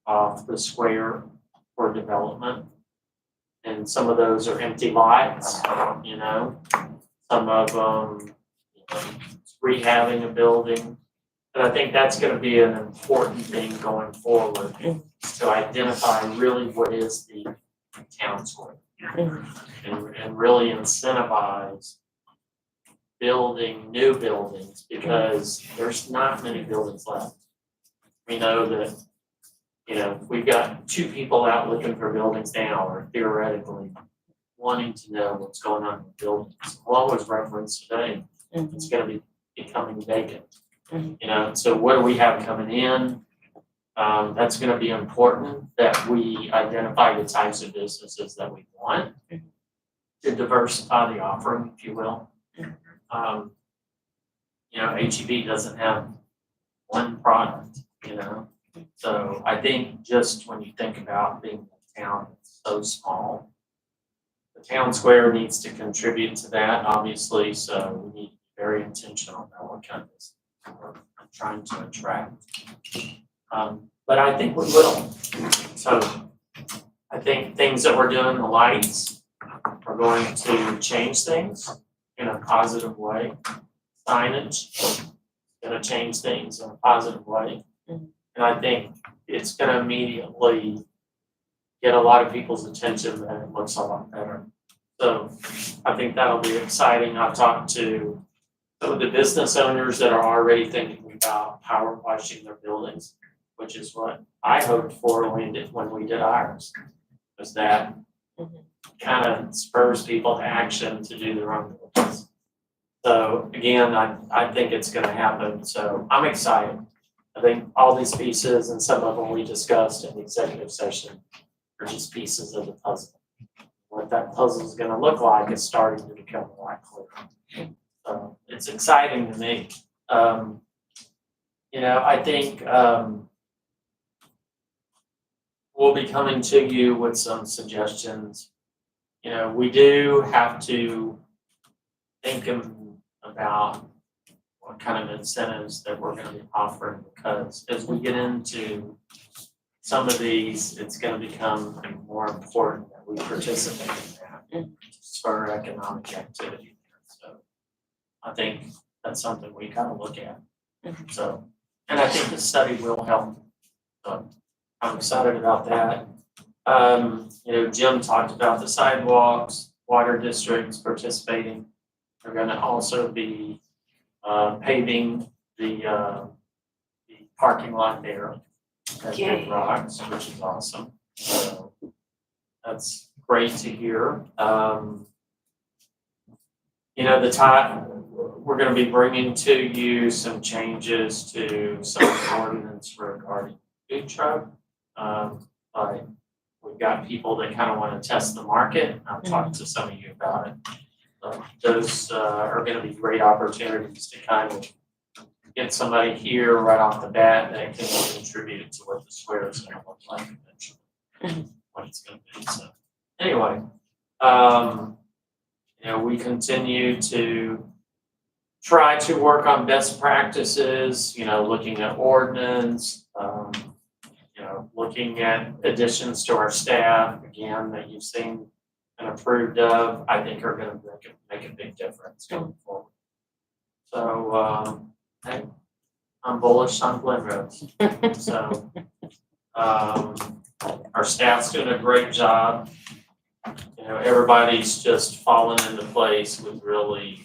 off the square for development. And some of those are empty lots, some of them, rehabbing a building. And I think that's gonna be an important thing going forward, to identify really what is the town square. And really incentivize building new buildings, because there's not many buildings left. We know that, we've got 2 people out looking for buildings now, or theoretically wanting to know what's going on in the buildings. One was referenced today, it's gonna be becoming vacant. So what do we have coming in? That's gonna be important that we identify the types of businesses that we want to diversify the offering, if you will. HEB doesn't have one product, So I think just when you think about being a town that's so small, the town square needs to contribute to that, obviously, so we need to be very intentional about what kind of business we're trying to attract. But I think we will. So I think things that we're doing, the lights, are going to change things in a positive way. Signage, gonna change things in a positive way. And I think it's gonna immediately get a lot of people's attention that it looks a lot better. So I think that'll be exciting. I've talked to some of the business owners that are already thinking about power washing their buildings, which is what I hoped for when we did ours, was that kind of spurs people to action to do their own business. So again, I think it's gonna happen, so I'm excited. I think all these pieces, and some of them we discussed in the executive session, are just pieces of the puzzle. What that puzzle is gonna look like is starting to become a lot clearer. So it's exciting to me. I think we'll be coming to you with some suggestions. We do have to think about what kind of incentives that we're gonna be offering, because as we get into some of these, it's gonna become more important that we participate in that to spur economic activity. So I think that's something we kind of look at. So, and I think the study will help. So I'm excited about that. Jim talked about the sidewalks, water districts participating. They're gonna also be paving the parking lot there at Big Rocks, which is awesome. So that's great to hear. We're gonna be bringing to you some changes to some of the ordinance regarding food truck. But we've got people that kind of want to test the market. I'll talk to some of you about it. Those are going to be great opportunities to kind of get somebody here right off the bat that can contribute to what the square is going to look like eventually, what it's going to be. So anyway, we continue to try to work on best practices, looking at ordinance, looking at additions to our staff, again, that you've seen and approved of, I think are gonna make a big difference going forward. So, I'm bullish on Glen Rose. So, our staff's doing a great job. Everybody's just fallen into place with really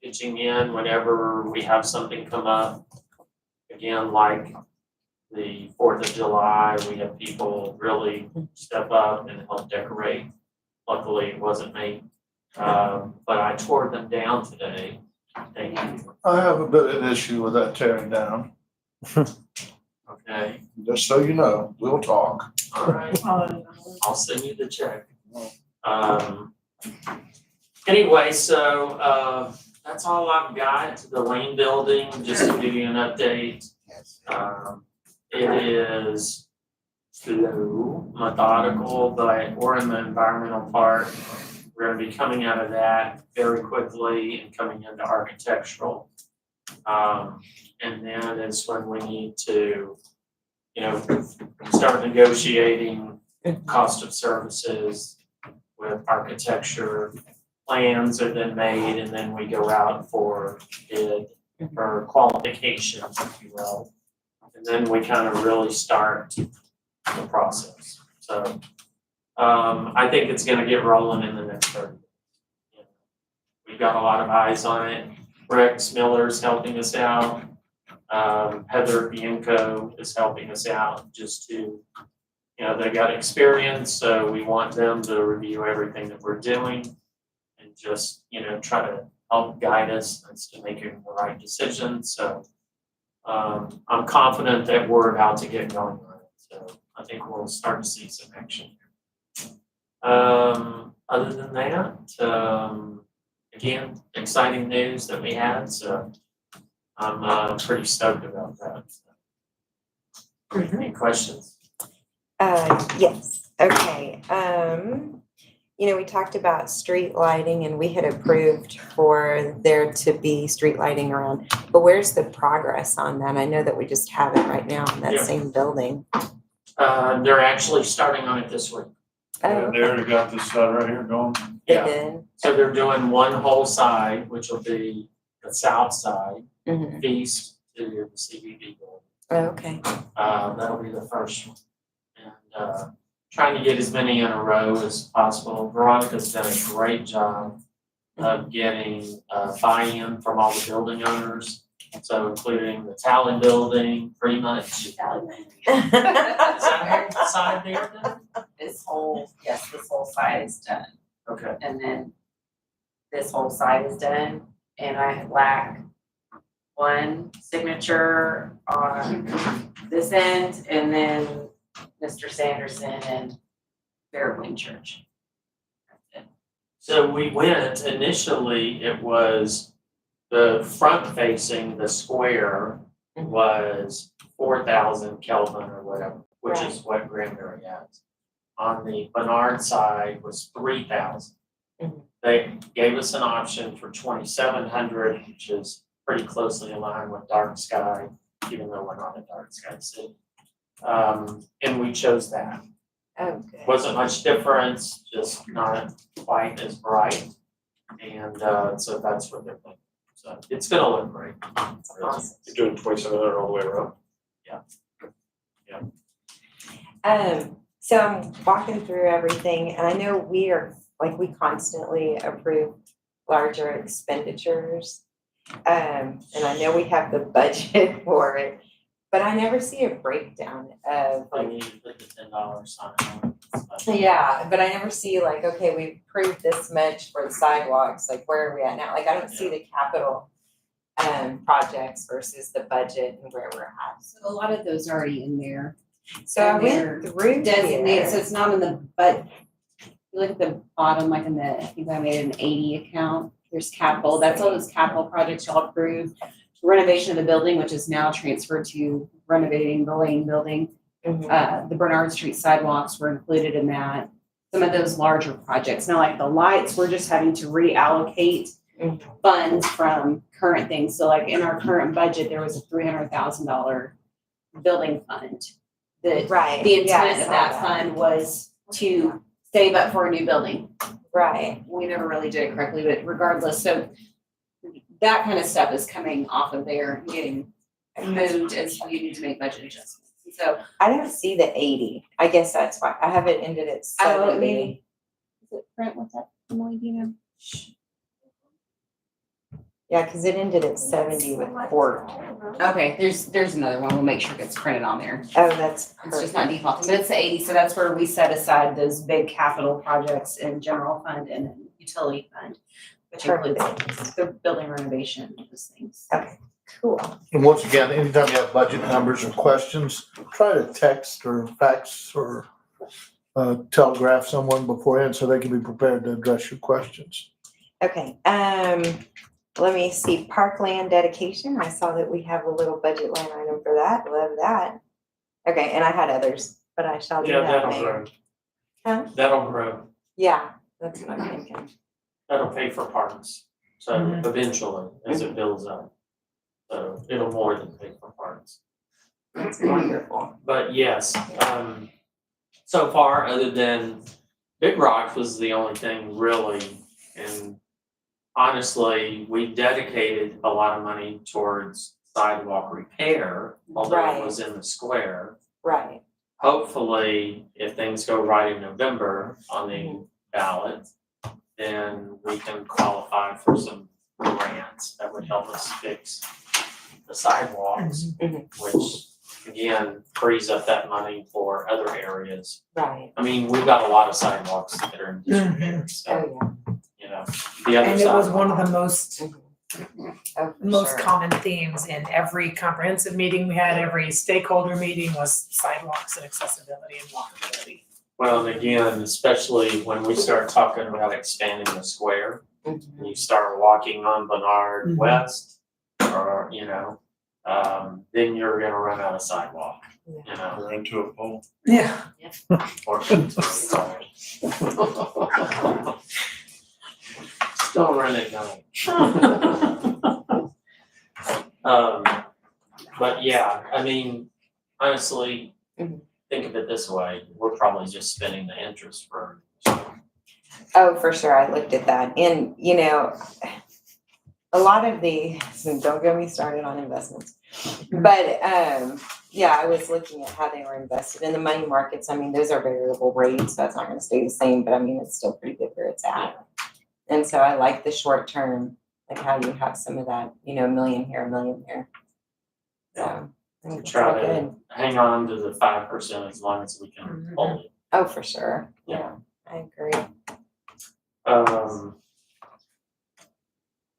pitching in whenever we have something come up. Again, like the 4th of July, we had people really step up and help decorate. Luckily, it wasn't me. But I tore them down today. Thank you. I have a bit of an issue with that tearing down. Okay, Just so you know, we'll talk. all right. I'll send you the check. Anyway, so, that's all I've got. The Lane Building, just to give you an update. It is slow, methodical, but we're in the environmental part. We're gonna be coming out of that very quickly and coming into architectural. And then is when we need to, start negotiating cost of services with architecture. Plans are then made and then we go out for bid or qualifications, if you will. And then we kind of really start the process. So, I think it's gonna get rolling in the next 30 days. We've got a lot of eyes on it. Rex Miller's helping us out. Heather Bianco is helping us out just to, they got experience, so we want them to review everything that we're doing and just, try to help guide us as to making the right decisions. So, I'm confident that we're about to get going on it. So I think we'll start to see some action. Other than that, again, exciting news that we had, so I'm pretty stoked about that. Any questions? Yes, okay. We talked about street lighting and we had approved for there to be street lighting around, but where's the progress on that? I know that we just have it right now in that Yeah. same building. They're actually starting on it this week. Oh, They already got this side right here going. they Yeah. did? So they're doing one whole side, which will be the south side, Mhm. east to the CBD building. Oh, okay. That'll be the first one. And, trying to get as many in a row as possible. Veronica's done a great job of getting, buy-in from all the building owners. So including the Talon Building, pretty much. Is that whole side there then? This whole side is done, Okay, and then this whole side is done, and I lack one signature on this end, and then Mr. Sanderson and Fairwind Church. That's it. so we went, initially, it was the front facing, the square was 4,000 Kelvin or whatever, which is what Granbury has. On the Bernard side was 3,000. Mhm. They gave us an option for 2,700, which is pretty closely aligned with dark sky, even though we're not a dark sky city. And we chose that. Oh, good. Wasn't much difference, just not quite as bright. And, so that's what they're thinking. So it's gonna look great. Awesome. You're doing 2,700 all the way around? So I'm walking through everything and I know we constantly approve larger expenditures. And I know we have the budget for it, but I never see a breakdown of I need to put the $10 sign on it. yeah, but I never see okay, we approved this much for the sidewalks, where are we at now? I don't see the capital projects versus the budget and where we're at. So a lot of those are already in there. So I And they're went through Designated, so here. it's not in the, but you look at the bottom, in the, I think I made an 80 account, there's capital, that's all those capital projects y'all approved. Renovation of the building, which is now transferred to renovating the Lane Building. Mhm. The Bernard Street sidewalks were included in that. Some of those larger projects, now like the lights, we're just having to reallocate Mhm. funds from current things. So in our current budget, there was a $300,000 building fund. That Right. the Yeah, I intent of saw that fund was to save up for a new building. Right. We never really did it correctly, but regardless, so that kind of stuff is coming off of there, getting moved as we need to make budget adjustments. So, I don't see the 80. I guess that's why I have it ended at 70. maybe, is it Brent, what's that, Emily, do you know? Yeah, because it ended at 70 with court. Okay, there's another one. We'll make sure it gets printed on there. Oh, that's It's just not defaulting, but it's the 80, so that's where we set aside those big capital projects in general fund and then utility fund, which includes the building renovation, those things. Okay, cool. And once again, anytime you have budget numbers or questions, try to text or fax or telegraph someone beforehand so they can be prepared to address your questions. Okay, let me see, parkland dedication. I saw that we have a little budget line item for that. Love that. Okay, and I had others, but I shall do Yeah, that that'll later. grow. Huh? That'll grow. Yeah, that's what I'm thinking. That'll pay for parks. So eventually, as it builds up. So it'll more than pay for parks. That's wonderful. But yes, so far, other than Big Rock was the only thing really, and honestly, we dedicated a lot of money towards sidewalk repair, although it was in the square. Right. Hopefully, if things go right in November on the ballot, then we can qualify for some grants that would help us fix the sidewalks, which again, frees up that money for other areas. Right. I mean, we've got a lot of sidewalks that are in disrepair, so, you know, the other And it was one of sidewalk. the most common themes in every comprehensive meeting we had, every stakeholder meeting was sidewalks and accessibility and walkability. Well, and again, especially when we start talking about expanding the square, and you start walking on Bernard West, or, you know, then you're gonna run out of sidewalk, you know. Or into a pole. Yeah. Or into a pole. Still run at night. But yeah, I mean, honestly, think of it this way, we're probably just spending the interest for. Oh, for sure. I looked at that. And, you know, a lot of the, don't get me started on investments. But, yeah, I was looking at how they were invested in the money markets. I mean, those are variable rates, so that's not going to stay the same, but I mean, it's still pretty good where it's at. And so I like the short term, like how you have some of that, you know, $1 million here, $1 million here. So I think it's all Try good. to hang on to the 5% as long as we can hold it. Oh, for sure. Yeah. I agree.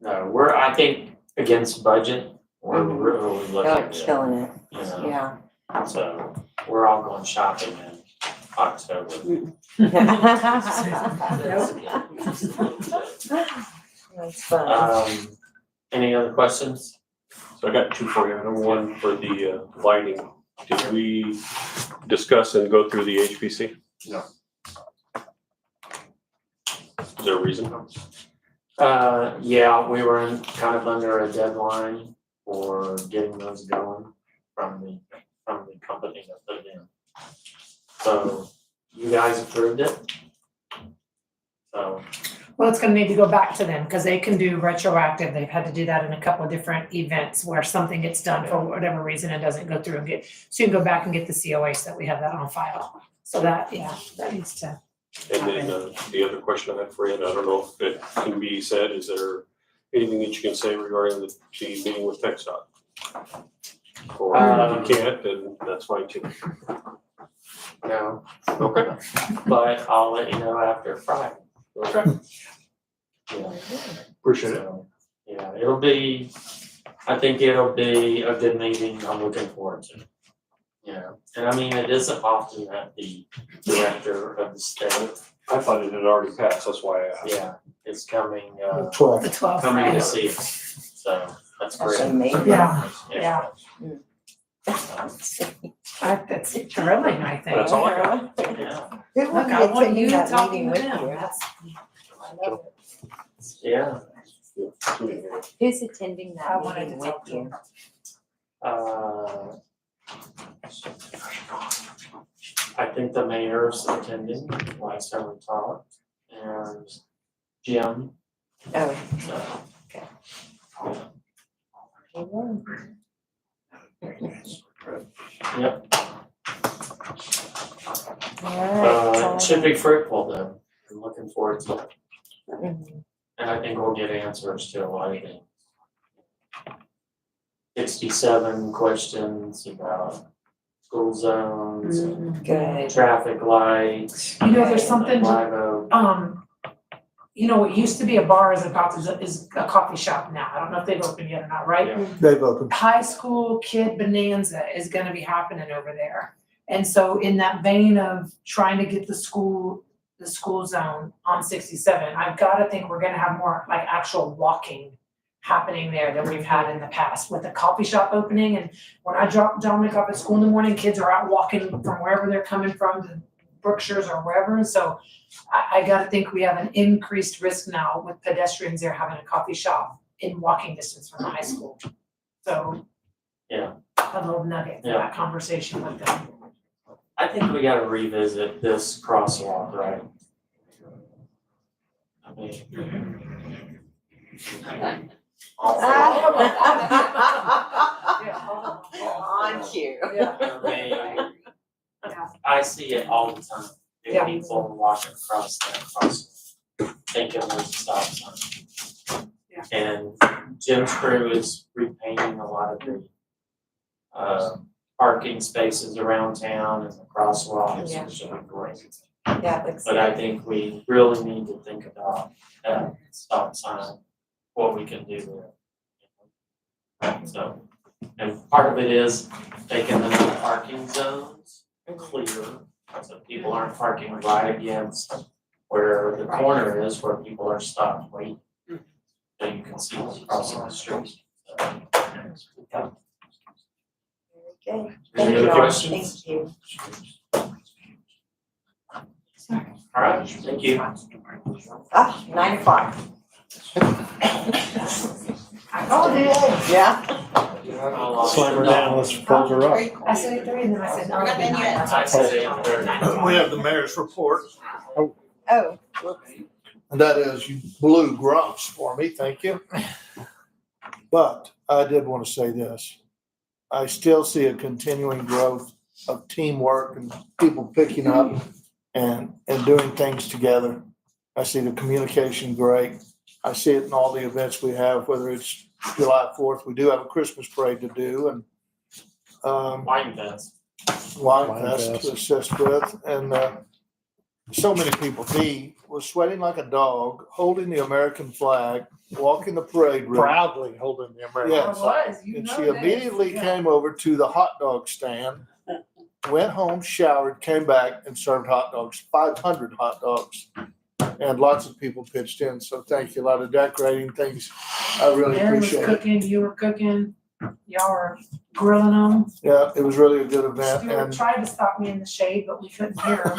No, we're, I think, against budget, we're really looking They're good. killing it. You know, Yeah. so we're all going shopping in October. That's fun. Any other questions? So I got two for you. Number one, for the lighting, did we discuss and go through the HPC? No. Is there a reason? Yeah, we were kind of under a deadline for getting those going from the company that put it in. So you guys approved it? So, Well, it's gonna need to go back to them, because they can do retroactive, they've had to do that in a couple of different events where something gets done for whatever reason and doesn't go through and get, so you can go back and get the COA so that we have that on file. So that, yeah, that needs to. And then the other question I had for you, and I don't know if it can be said, is there anything that you can say regarding the meeting with TechStop? Or if you can't, then that's fine too. no, Okay. but I'll let you know after Friday. Okay. Yeah. Appreciate it. So, yeah, I think it'll be a good meeting, I'm looking forward to. Yeah, and I mean, it isn't often that the director of the state, I thought it had already passed, that's why I asked. yeah, is coming, 12. The 12th, coming right? to see us, so that's great. amazing. Yeah, Yeah. That's thrilling, I think. That's all I got. Yeah, Who will Look, be I want attending you that talking meeting to with them, you? that's. yeah, Who's attending I that wanted meeting to with talk to you? them. I think the mayor's attending, last time we talked, and Jim, Oh, so. Yep, it should be fruitful though, I'm looking forward to it, Mhm. and I think we'll get answers to a lot of things. 67 questions about school zones, Good. traffic lights. You know, there's something, Live oak. what used to be a bar is a coffee shop now. I don't know if they've opened yet or not, right? Yeah. They've opened. High school kid bonanza is gonna be happening over there. And so in that vein of trying to get the school zone on 67, I've gotta think we're gonna have more like actual walking happening there than we've had in the past with the coffee shop opening. And when I drop Dominic off at school in the morning, kids are out walking from wherever they're coming from to Brookshire's or wherever. And so I gotta think we have an increased risk now with pedestrians there having a coffee shop in walking distance from the high school. So. Yeah. A little nugget for that conversation with them. I think we gotta revisit this crosswalk, right? I mean. On cue. I mean, I see it all the time. Yeah. People walking across that crosswalk, thinking there's a stop sign. Yeah. And Jim's crew is repainting a lot of the parking spaces around town and the crosswalks, Yeah. which are great. Yeah, it looks But I good. think we really need to think about that stop sign, what we can do there. So, and part of it is making the no parking zones clear, so people aren't parking right against where the corner is, where people are stopped waiting. So you can see what's crossing the street. Okay. Any Thank other you. questions? Thank you. All right, thank you. 9:00. Oh, did. Yeah. Slam her down, let's close her up. I said 8:30 and then I said, no, it'd be 9. That's what I said 8:30. We have the mayor's report, Oh, and that is you blew grumps for me, thank you. But I did want to say this. I still see a continuing growth of teamwork and people picking up and doing things together. I see the communication great. I see it in all the events we have, whether it's July 4th, we do have a Christmas parade to do and Wine fest. Wine Wine Fest to Fest. assist with, and so many people. Dee was sweating like a dog, holding the American flag, walking the parade route. Proudly holding the American Yes. flag. And she immediately came over to the hot dog stand, went home, showered, came back and served hot dogs, 500 hot dogs. And lots of people pitched in, so thank you. A lot of decorating things. I really Mary was appreciate it. cooking, you were cooking, y'all were grilling them. Yeah, it was really a good event Stuart and, tried to stop me in the shade, but we couldn't hear him.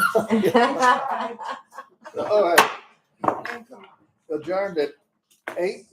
all right. Adjourned at 8:00.